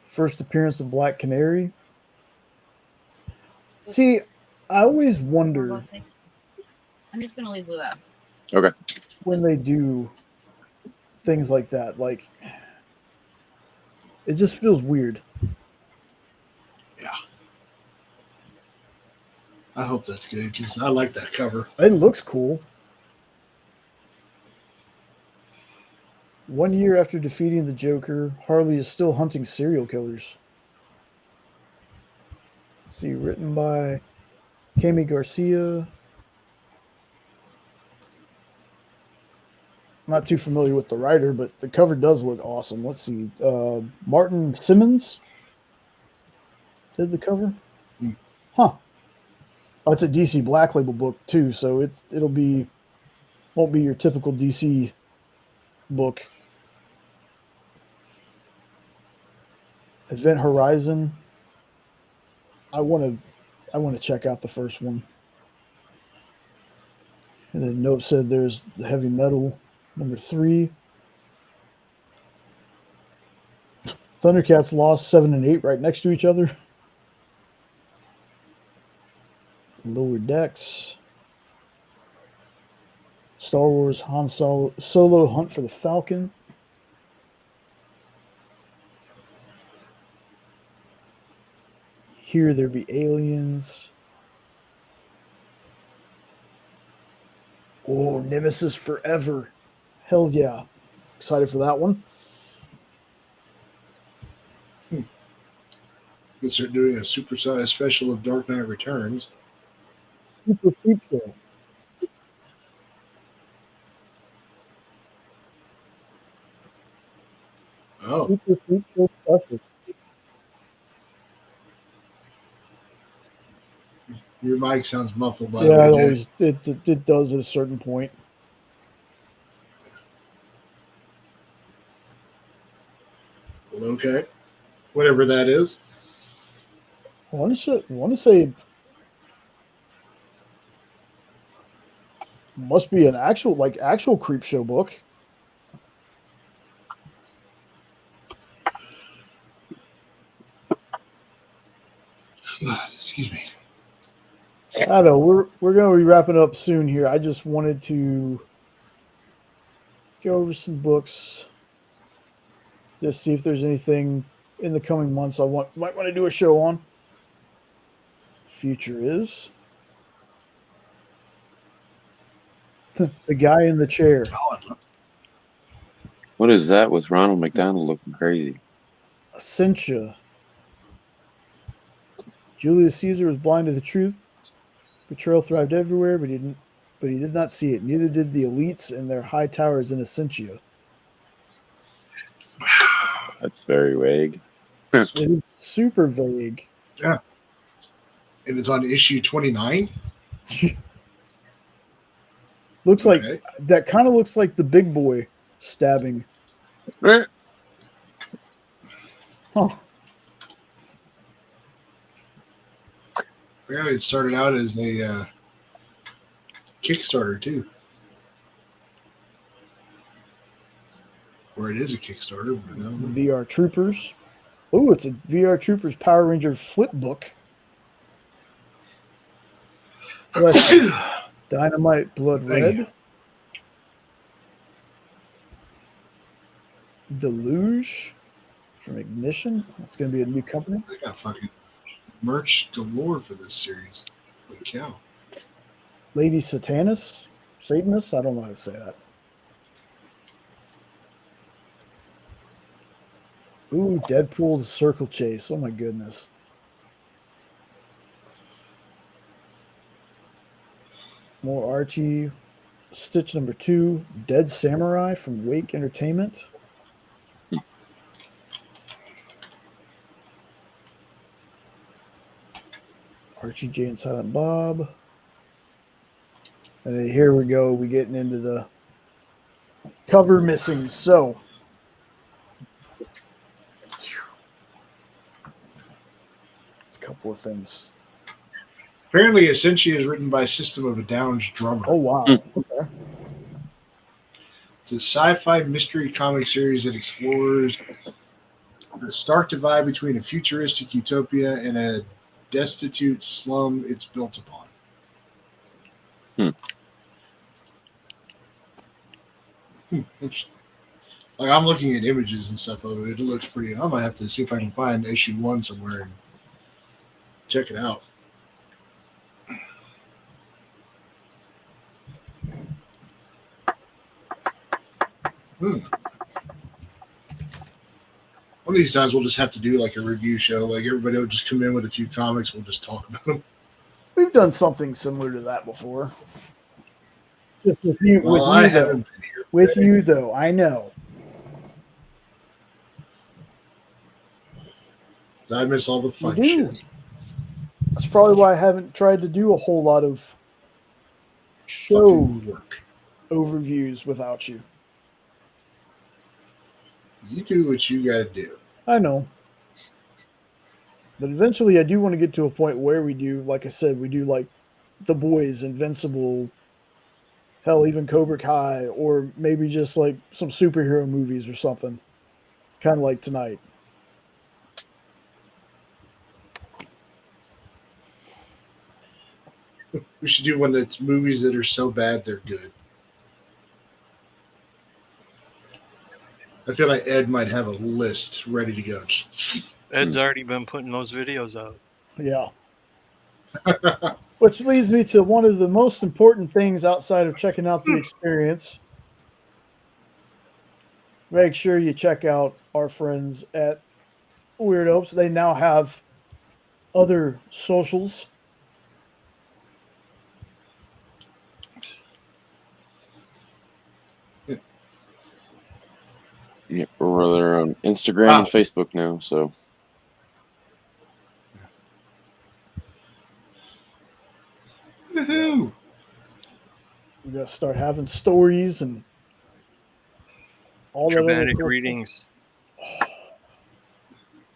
First appearance of Black Canary. See, I always wonder I'm just going to leave Blue out. Okay. when they do things like that. Like, it just feels weird. Yeah. I hope that's good because I like that cover. It looks cool. 1 year after defeating the Joker, Harley is still hunting serial killers. Let's see, written by Kami Garcia. Not too familiar with the writer, but the cover does look awesome. Let's see. Martin Simmons did the cover. Huh. Oh, it's a DC Black Label book too, so it'll be won't be your typical DC book. Event Horizon. I want to check out the first one. And then note said there's the Heavy Metal number 3. Thundercats lost 7 and 8 right next to each other. Lower Decks. Star Wars Han Solo Hunt for the Falcon. Here There Be Aliens. Oh, Nemesis Forever. Hell yeah. Excited for that one. They're doing a supersized special of Dark Knight Returns. Super Creep Show. Oh, Super Creep Show special. your mic sounds muffled by the Yeah, way, it does at a certain point. Well, okay. Whatever that is. I want to say must be an actual Creep Show book. Excuse me. I know we're going to be wrapping up soon here. I just wanted to go over some books, just see if there's anything in the coming months I might want to do a show on. Future is The Guy in the Chair. What is that with Ronald McDonald looking crazy? Essentia. Julius Caesar was blind to the truth. Betrayal thrived everywhere, but he did not see it. Neither did the elites and their high towers in Essentia. That's very vague. It is super vague. Yeah. And it's on issue 29. Looks Okay. like that kind of looks like the big boy stabbing. Eh. Huh. Yeah, it started out as a Kickstarter too. Or it is a Kickstarter, but I don't know. VR Troopers. Oh, it's a VR Troopers Power Ranger flip book. Dynamite Blood Red. Deluge from Ignition. That's going to be a new company. I got fucking merch galore for this series. Holy cow. Lady Satanus. Satanus? I don't know how to say that. Ooh, Deadpool the Circle Chase. Oh my goodness. More Archie. Stitch number 2. Dead Samurai from Wake Entertainment. Archie J and Silent Bob. And then here we go. We're getting into the cover missing. So, it's a couple of things. Apparently, Essentia is written by System of a Down's drummer. Oh, wow. Okay. It's a sci-fi mystery comic series that explores the stark divide between a futuristic utopia and a destitute slum it's built upon. Like, I'm looking at images and stuff of it. It looks pretty. I might have to see if I can find issue 1 somewhere and check it out. One of these times we'll just have to do like a review show. Like, everybody will just come in with a few comics. We'll just talk about them. We've done something similar to that before. Just with you, Well, I haven't been here. with you, though. I know. I miss all the fun You do. shit. That's probably why I haven't tried to do a whole lot of show Fucking work. overviews without you. You do what you got to do. I know. But eventually I do want to get to a point where we do, like I said, we do like The Boys, Invincible, hell, even Cobra Kai, or maybe just like some superhero movies or something. Kind of like tonight. We should do one that's movies that are so bad they're good. I feel like Ed might have a list ready to go. Ed's already been putting those videos out. Yeah. Which leads me to one of the most important things outside of checking out the experience. Make sure you check out our friends at WeirDopes. They now have other socials. Yeah, we're on Instagram and Facebook now, so. Woohoo! We got to start having stories and all that. Dramatic readings.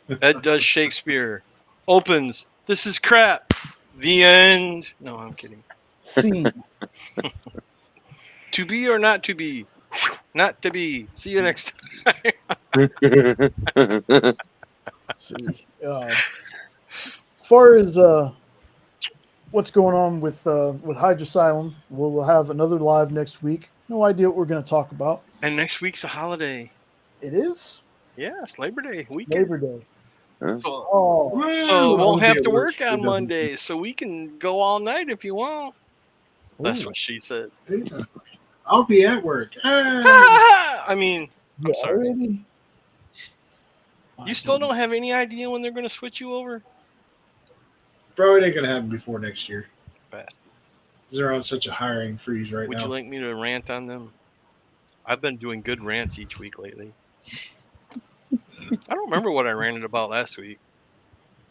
Ed does Shakespeare. Opens. This is crap. The end. No, I'm kidding. Scene. To be or not to be? Not to be. See you next time. See. As far as what's going on with Hydrasylum, we'll have another live next week. No idea what we're going to talk about. And next week's a holiday. It is Yeah, it's Labor Day weekend. Labor Day. So, Oh, so I'll won't be have at to work. work on Monday, so we can go all night if you want. That's ooh. what she said. I'll be at work. Ah. I mean, I'm Yeah, sorry. already? You still don't have any idea when they're going to switch you over? Bro, it ain't going to happen before next year. Bad. They're on such a hiring freeze right Would now. you like me to rant on them? I've been doing good rants each week lately. I don't remember what I ranted about last week.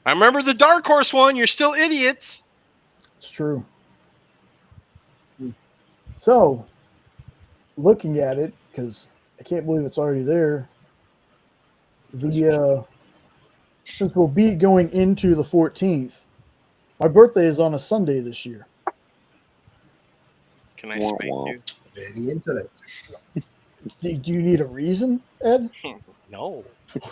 I remember the Dark Horse one. You're still idiots. It's true. So, looking at it, because I can't believe it's already there. Since we'll be going into the 14th, my birthday is on a Sunday this year. Can I spank you? Very into it. Do you need a reason, Ed? No.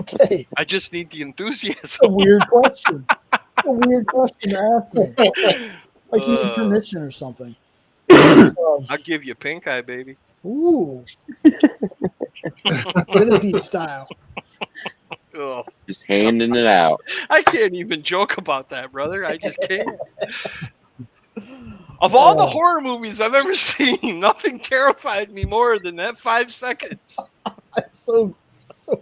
Okay. I just need the A enthusiasm. weird question. A weird question to ask me. Like you need permission or something. I'll give you pink eye, baby. Ooh. Centipede style. Ugh. Just handing it out. I can't even joke about that, brother. I just can't. Of all the horror movies I've ever seen, nothing terrified me more than that 5 seconds. That's so fun.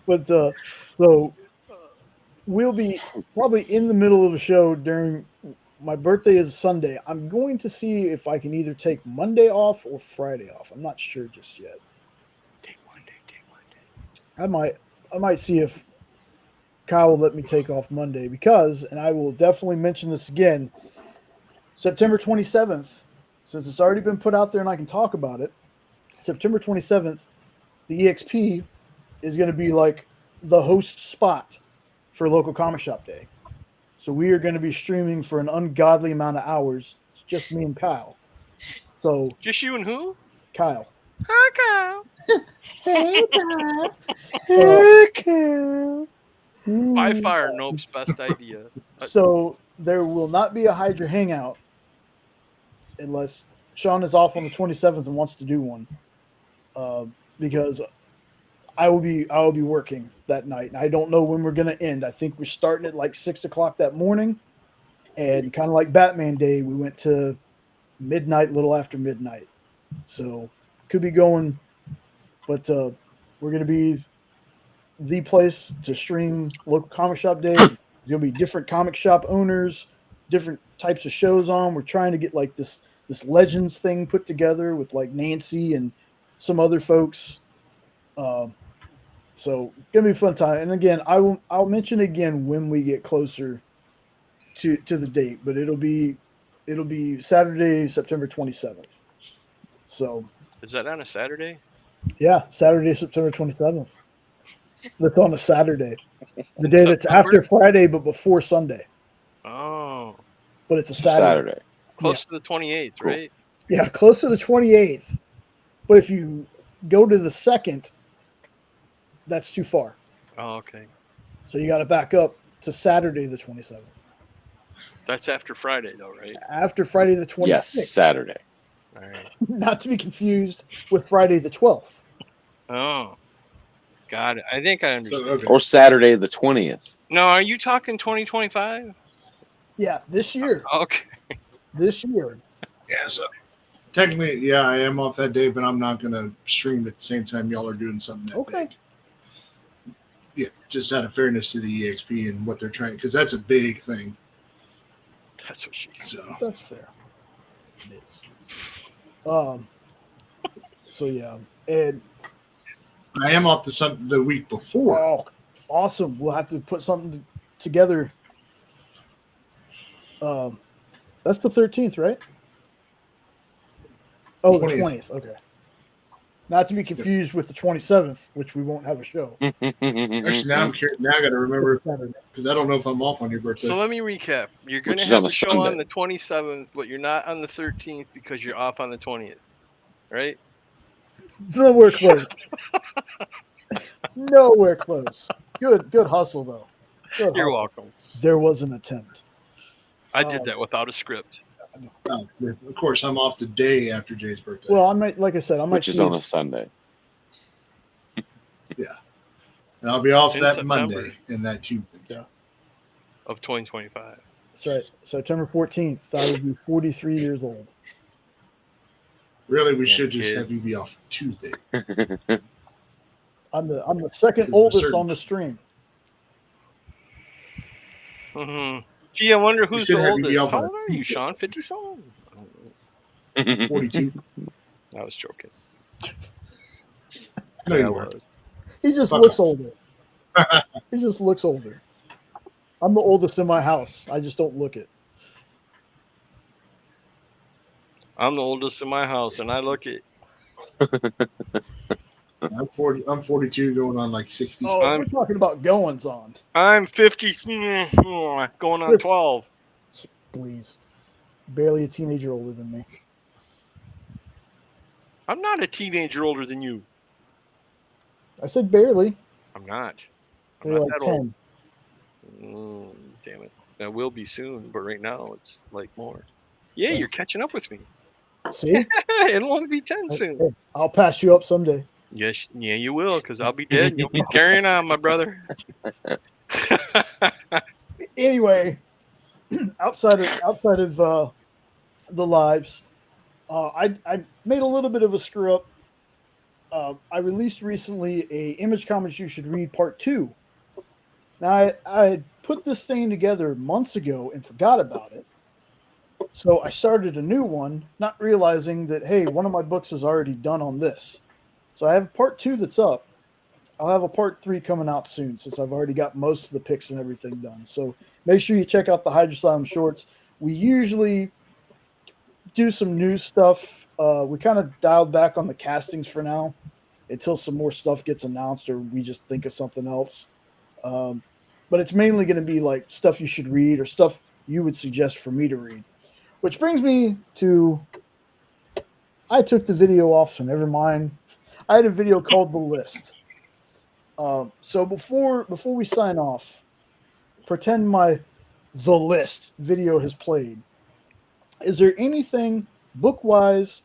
But so we'll be probably in the middle of a show during my birthday is Sunday. I'm going to see if I can either take Monday off or Friday off. I'm not sure just yet. Take one day. I might see if Kyle will let me take off Monday because, and I will definitely mention this again, September 27th, since it's already been put out there and I can talk about it, September 27th, the EXP is going to be like the host spot for local comic shop day. So we are going to be streaming for an ungodly amount of hours. It's just me and Kyle. So Just you and who? Kyle. Hi, Kyle. Hey, Kyle. By far, Nope's best idea. So there will not be a Hydra hangout unless Sean is off on the 27th and wants to do one, because I will be working that night, and I don't know when we're going to end. I think we're starting at like 6 o'clock that morning, and kind of like Batman Day, we went to midnight, little after midnight. So could be going, but we're going to be the place to stream local comic shop day. There's going to be different comic shop owners, different types of shows on. We're trying to get like this Legends thing put together with like Nancy and some other folks. So gonna be a fun time. And again, I'll mention again when we get closer to the date, but it'll be Saturday, September 27th. So Is that on a Saturday? yeah, Saturday, September 27th. That's on a Saturday. The day that's September? after Friday but before Sunday. Oh, But it's a Saturday. close to the 28th, Cool. right? Yeah, close to the 28th. But if you go to the 2nd, that's too far. Oh, okay. So you got to back up to Saturday the 27th. That's after Friday, though, right? After Friday the 26th. Yes, Saturday. All right. Not to be confused with Friday the 12th. Oh, got it. I think I understand. okay. Or Saturday the 20th. No, are you talking 2025? Yeah, this year. Okay. This year. Yeah, so technically, yeah, I am off that day, but I'm not going to stream at the same time y'all are doing something that Okay. big. Yeah, just out of fairness to the EXP and what they're trying, because that's a big thing. That's what she said. So That's fair. It is. So yeah, and I am off the week before. oh, awesome. We'll have to put something together. That's the 13th, right? Oh, the 20th. Okay. Not to be confused with the 27th, which we won't have a show. Actually, now I'm curious. Now I got to remember It's Saturday. because I don't know if I'm off on your birthday. So let me recap. You're going Which to is have on a a show Sunday. on the 27th, but you're not on the 13th because you're off on the 20th, right? Nowhere close. Nowhere close. Good hustle though. Good You're hustle. welcome. There was an attempt. I did that without a script. Oh, of course, I'm off the day after Jay's birthday. Well, I might, like I said, I might Which is see on it. a Sunday. and I'll be off in that September. Monday and that Tuesday. Of 2025. That's right. September 14th, I will be 43 years old. Really, we Yeah, should just kid. have you be off Tuesday. I'm the second For oldest certain. on the stream. Mm-hmm. Gee, I wonder who's should the have you be oldest. off How on old are you, Sean? 50-something? I don't know. 42. I was joking. No, Yeah, you I weren't. was. He just Fuck looks off. older. He just looks older. I'm the oldest in my house. I just don't look it. I'm the oldest in my house, and I look it. I'm 40. I'm 42, going on like 60. Oh, if I'm- we're talking about goings on, I'm 50, going on 12. please. Barely a teenager older than me. I'm not a teenager older than you. I said barely. I'm not. I'm Maybe not like that 10. old. Damn it. I will be soon, but right now it's like more. Yeah, you're catching up with me. See? It'll only be 10 soon. Hey, I'll pass you up someday. Yes, yeah, you will, because I'll be dead and you'll be carrying on, my brother. Anyway, outside of the lives, I made a little bit of a screw up. I released recently a Image Comics You Should Read Part 2. Now, I had put this thing together months ago and forgot about it. So I started a new one, not realizing that, hey, one of my books is already done on this. So I have Part 2 that's up. I'll have a part 3 coming out soon, since I've already got most of the picks and everything done. So make sure you check out the Hydrasylum shorts. We usually do some new stuff. We kind of dialed back on the castings for now until some more stuff gets announced or we just think of something else. But it's mainly going to be like stuff you should read or stuff you would suggest for me to read. Which brings me to, I took the video off, so never mind. I had a video called The List. So before we sign off, pretend my The List video has played. Is there anything book-wise,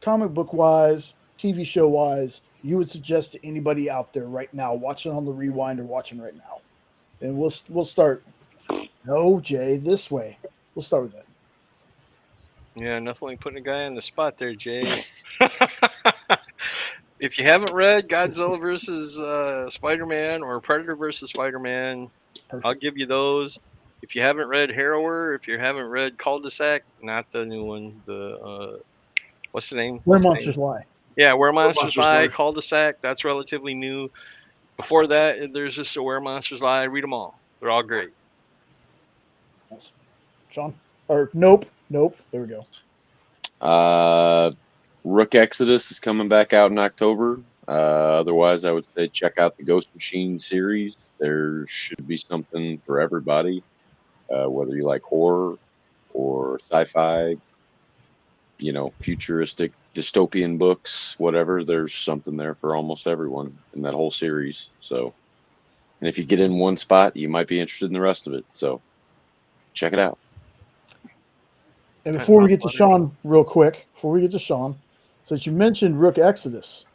comic book-wise, TV show-wise you would suggest to anybody out there right now watching on the rewind or watching right now? And we'll start. No, Jay, this way. We'll start with that. Yeah, nothing like putting a guy on the spot there, Jay. If you haven't read Godzilla versus Spider-Man or Predator versus Spider-Man, I'll give you those. If you haven't read Harrower, if you haven't read Cul-de-sac, not the new one, the what's the name? Where Monsters Lie. Yeah, Where Monsters Monsters Lie, Lie. Cul-de-sac, that's relatively new. Before that, there's just a Where Monsters Lie. Read them all. They're all great. Sean? Or nope. There we go. Rook Exodus is coming back out in October. Otherwise, I would say check out the Ghost Machine series. There should be something for everybody, whether you like horror or sci-fi, futuristic dystopian books, whatever. There's something there for almost everyone in that whole series. So, and if you get in one spot, you might be interested in the rest of it. So, check it out. And before we get to Sean, real quick, since you mentioned Rook Exodus,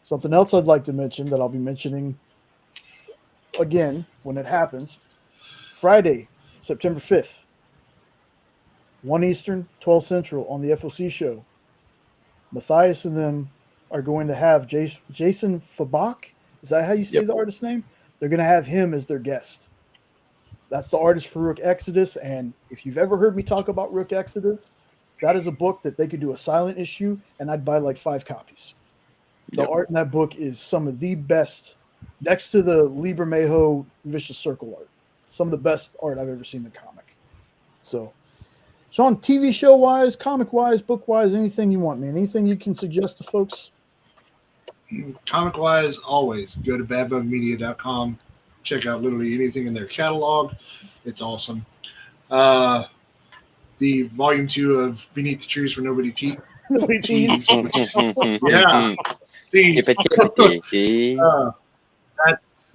something else I'd like to mention that I'll be mentioning again when it happens. Friday, September 5th, 1 Eastern, 12 Central on the FOC show. Matthias and them are going to have Jason Fabak. Is that how you say the artist's name? They're going to have him as their guest. That's the artist for Rook Exodus. And if you've ever heard me talk about Rook Exodus, that is a book that they could do a silent issue, and I'd buy like 5 copies. The art in that book is some of the best, next to the Libramejo Vicious Circle art. Some of the best art I've ever seen in a comic. So, Sean, TV show-wise, comic-wise, book-wise, anything you want, man. Anything you can suggest to folks? Comic-wise, always go to badbugmedia.com. Check out literally anything in their catalog. It's awesome. The volume 2 of Beneath the Trees Where Nobody Tees. Yeah.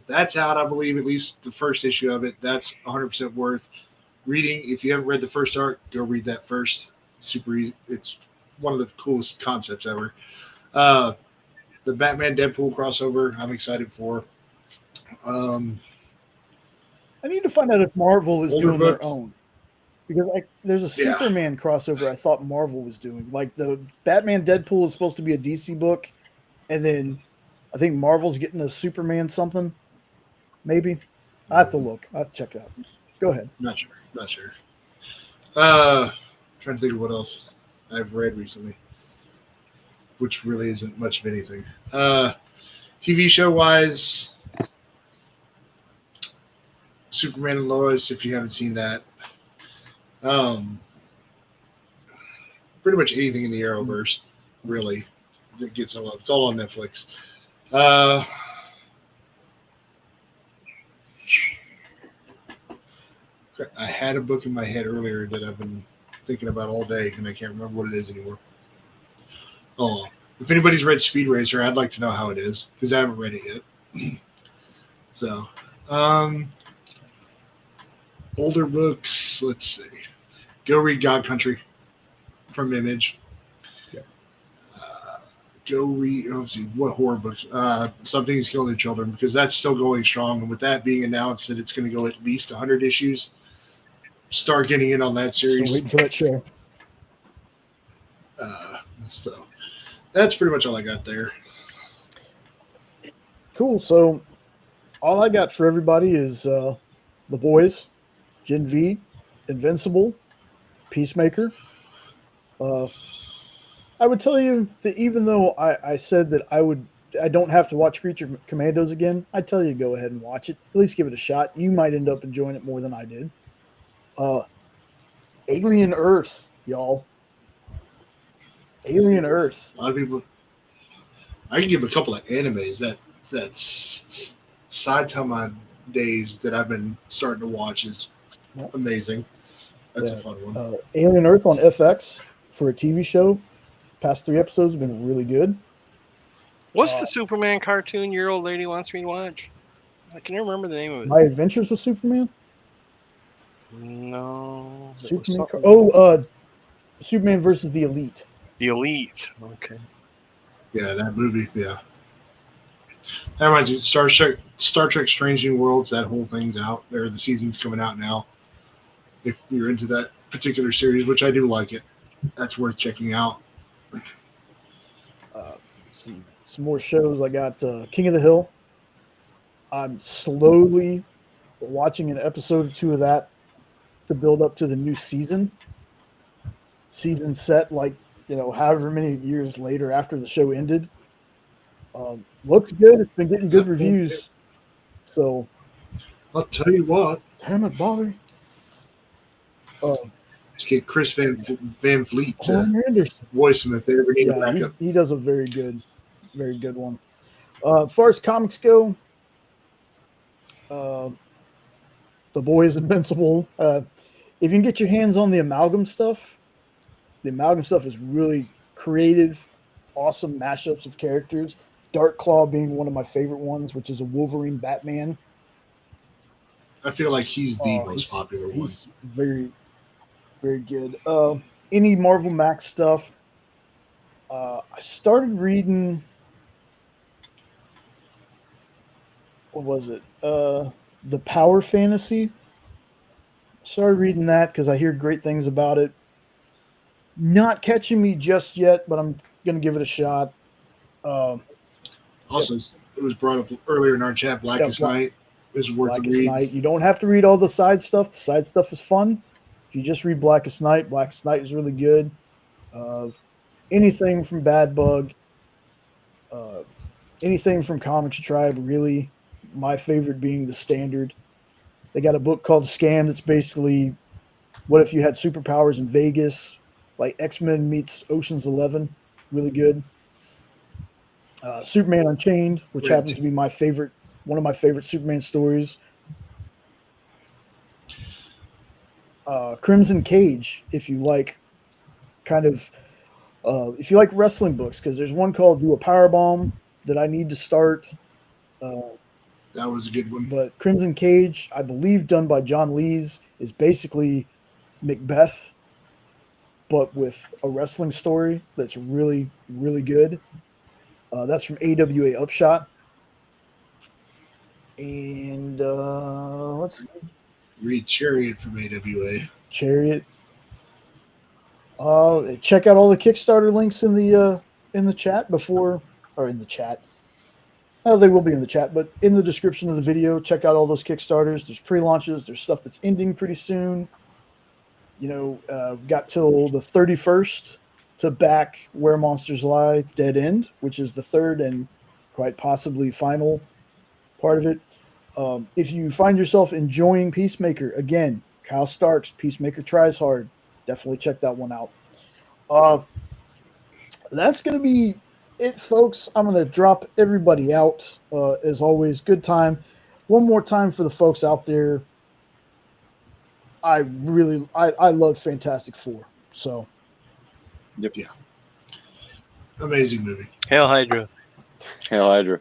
That's out, I believe, at least the first issue of it. That's 100% worth reading. If you haven't read the first arc, go read that first. Super easy. It's one of the coolest concepts ever. The Batman Deadpool crossover, I'm excited for. I need to find out if Marvel is doing their own. Because there's a Superman crossover I thought Marvel was doing. Like the Batman Deadpool is supposed to be a DC book, and then I think Marvel's getting a Superman something. Maybe. I have to look. I have to check it out. Go ahead. Not sure. Trying to think of what else I've read recently, which really isn't much of anything. TV show wise, Superman and Lois, if you haven't seen that. Pretty much anything in the Arrowverse, really, that gets a love. It's all on Netflix. I had a book in my head earlier that I've been thinking about all day, and I can't remember what it is anymore. Oh, if anybody's read Speed Racer, I'd like to know how it is, because I haven't read it yet. So, older books, let's see. Go read God Country from Image. Yeah. Go read, let's see, what horror books? Something's Killing the Children, because that's still going strong. And with that being announced that it's going to go at least 100 issues, start getting in on that series. Still waiting for that show. So that's pretty much all I got there. Cool. So all I got for everybody is The Boys, Gen V, Invincible, Peacemaker. I would tell you that even though I said that I would I don't have to watch Creature Commandos again, I tell you to go ahead and watch it. At least give it a shot. You might end up enjoying it more than I did. Alien Earth, y'all. Alien Earth. A lot of people. I can give a couple of animes that's side to my days that I've been starting to watch is amazing. That's a fun one. Alien Earth on FX for a TV show. Past 3 episodes have been really good. What's the Superman cartoon your old lady wants me to watch? I can't remember the name of it. My Adventures with Superman? No. Superman. Superman versus the Elite. The Elite. Okay. Yeah, that movie. Yeah. That reminds me, Star Trek Strange New Worlds, that whole thing's out there. The season's coming out now. If you're into that particular series, which I do like it, that's worth checking out. Let's see. Some more shows. I got King of the Hill. I'm slowly watching an episode or 2 of that to build up to the new season. Season set, however many years later after the show ended. Looks good. It's been getting good reviews. So I'll tell you what. Damn it, Bobby. Just get Chris Van Fleet to Anderson. voice him if they ever need a backup. He does a very good one. As far as comics go, The Boys Invincible. If you can get your hands on the Amalgam stuff is really creative, awesome mashups of characters. Dark Claw being one of my favorite ones, which is a Wolverine Batman. I feel like he's the most popular one. He's very, very good. Any Marvel Max stuff. I started reading. What was it? The Power Fantasy. Started reading that because I hear great things about it. Not catching me just yet, but I'm gonna give it a shot. Also, it was brought up earlier in our chat. Blackest Night is worth the read. Night. You don't have to read all the side stuff. The side stuff is fun. If you just read Blackest Night is really good. Anything from Bad Bug, anything from Comics Tribe, really. My favorite being The Standard. They got a book called Scam that's basically what if you had superpowers in Vegas, like X-Men meets Ocean's 11. Really good. Superman Unchained, which happens to be one of my favorite Superman stories. Crimson Cage, if you like if you like wrestling books, because there's one called Do a Powerbomb that I need to start. That was a good one. But Crimson Cage, I believe done by John Lees, is basically Macbeth, but with a wrestling story that's really, really good. That's from AWA Upshot. And let's see. Read Chariot from AWA. Chariot. Check out all the Kickstarter links in the chat in the chat. They will be in the chat, but in the description of the video, check out all those Kickstarters. There's pre-launches. There's stuff that's ending pretty soon. Got till the 31st to back Where Monsters Lie Dead End, which is the third and quite possibly final part of it. If you find yourself enjoying Peacemaker, again, Kyle Starks, Peacemaker Tries Hard. Definitely check that one out. That's going to be it, folks. I'm going to drop everybody out. As always, good time. One more time for the folks out there. I love Fantastic Four. So, yep, yeah, amazing movie. Hail Hydra. Hail Hydra.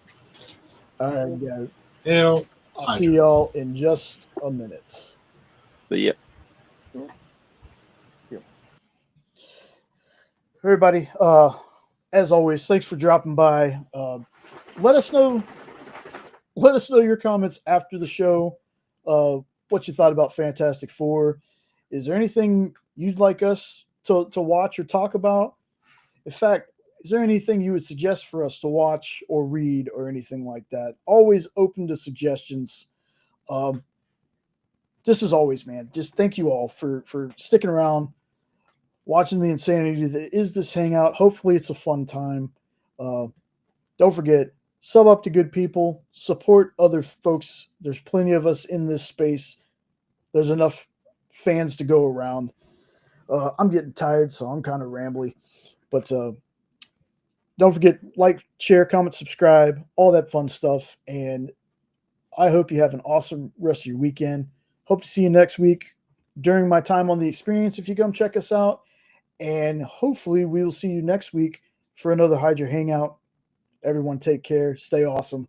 All right, guys. Hail. I'll see y'all in just a minute. See ya. Everybody, as always, thanks for dropping by. Let us know your comments after the show. What you thought about Fantastic Four. Is there anything you'd like us to watch or talk about? In fact, is there anything you would suggest for us to watch or read or anything like that? Always open to suggestions. Just as always, man, just thank you all for sticking around, watching the insanity that is this Hangout. Hopefully it's a fun time. Don't forget, sub up to good people, support other folks. There's plenty of us in this space. There's enough fans to go around. I'm getting tired, so I'm kind of rambly. But don't forget, like, share, comment, subscribe, all that fun stuff. And I hope you have an awesome rest of your weekend. Hope to see you next week during my time on the experience if you come check us out. And hopefully we will see you next week for another Hydra Hangout. Everyone take care. Stay awesome.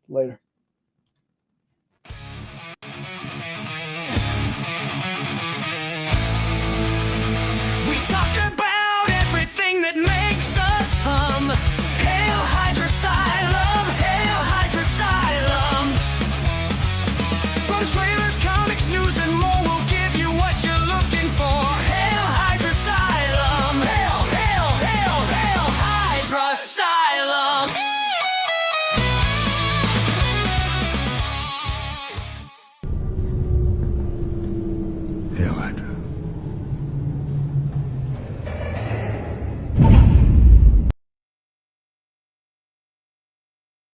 Later.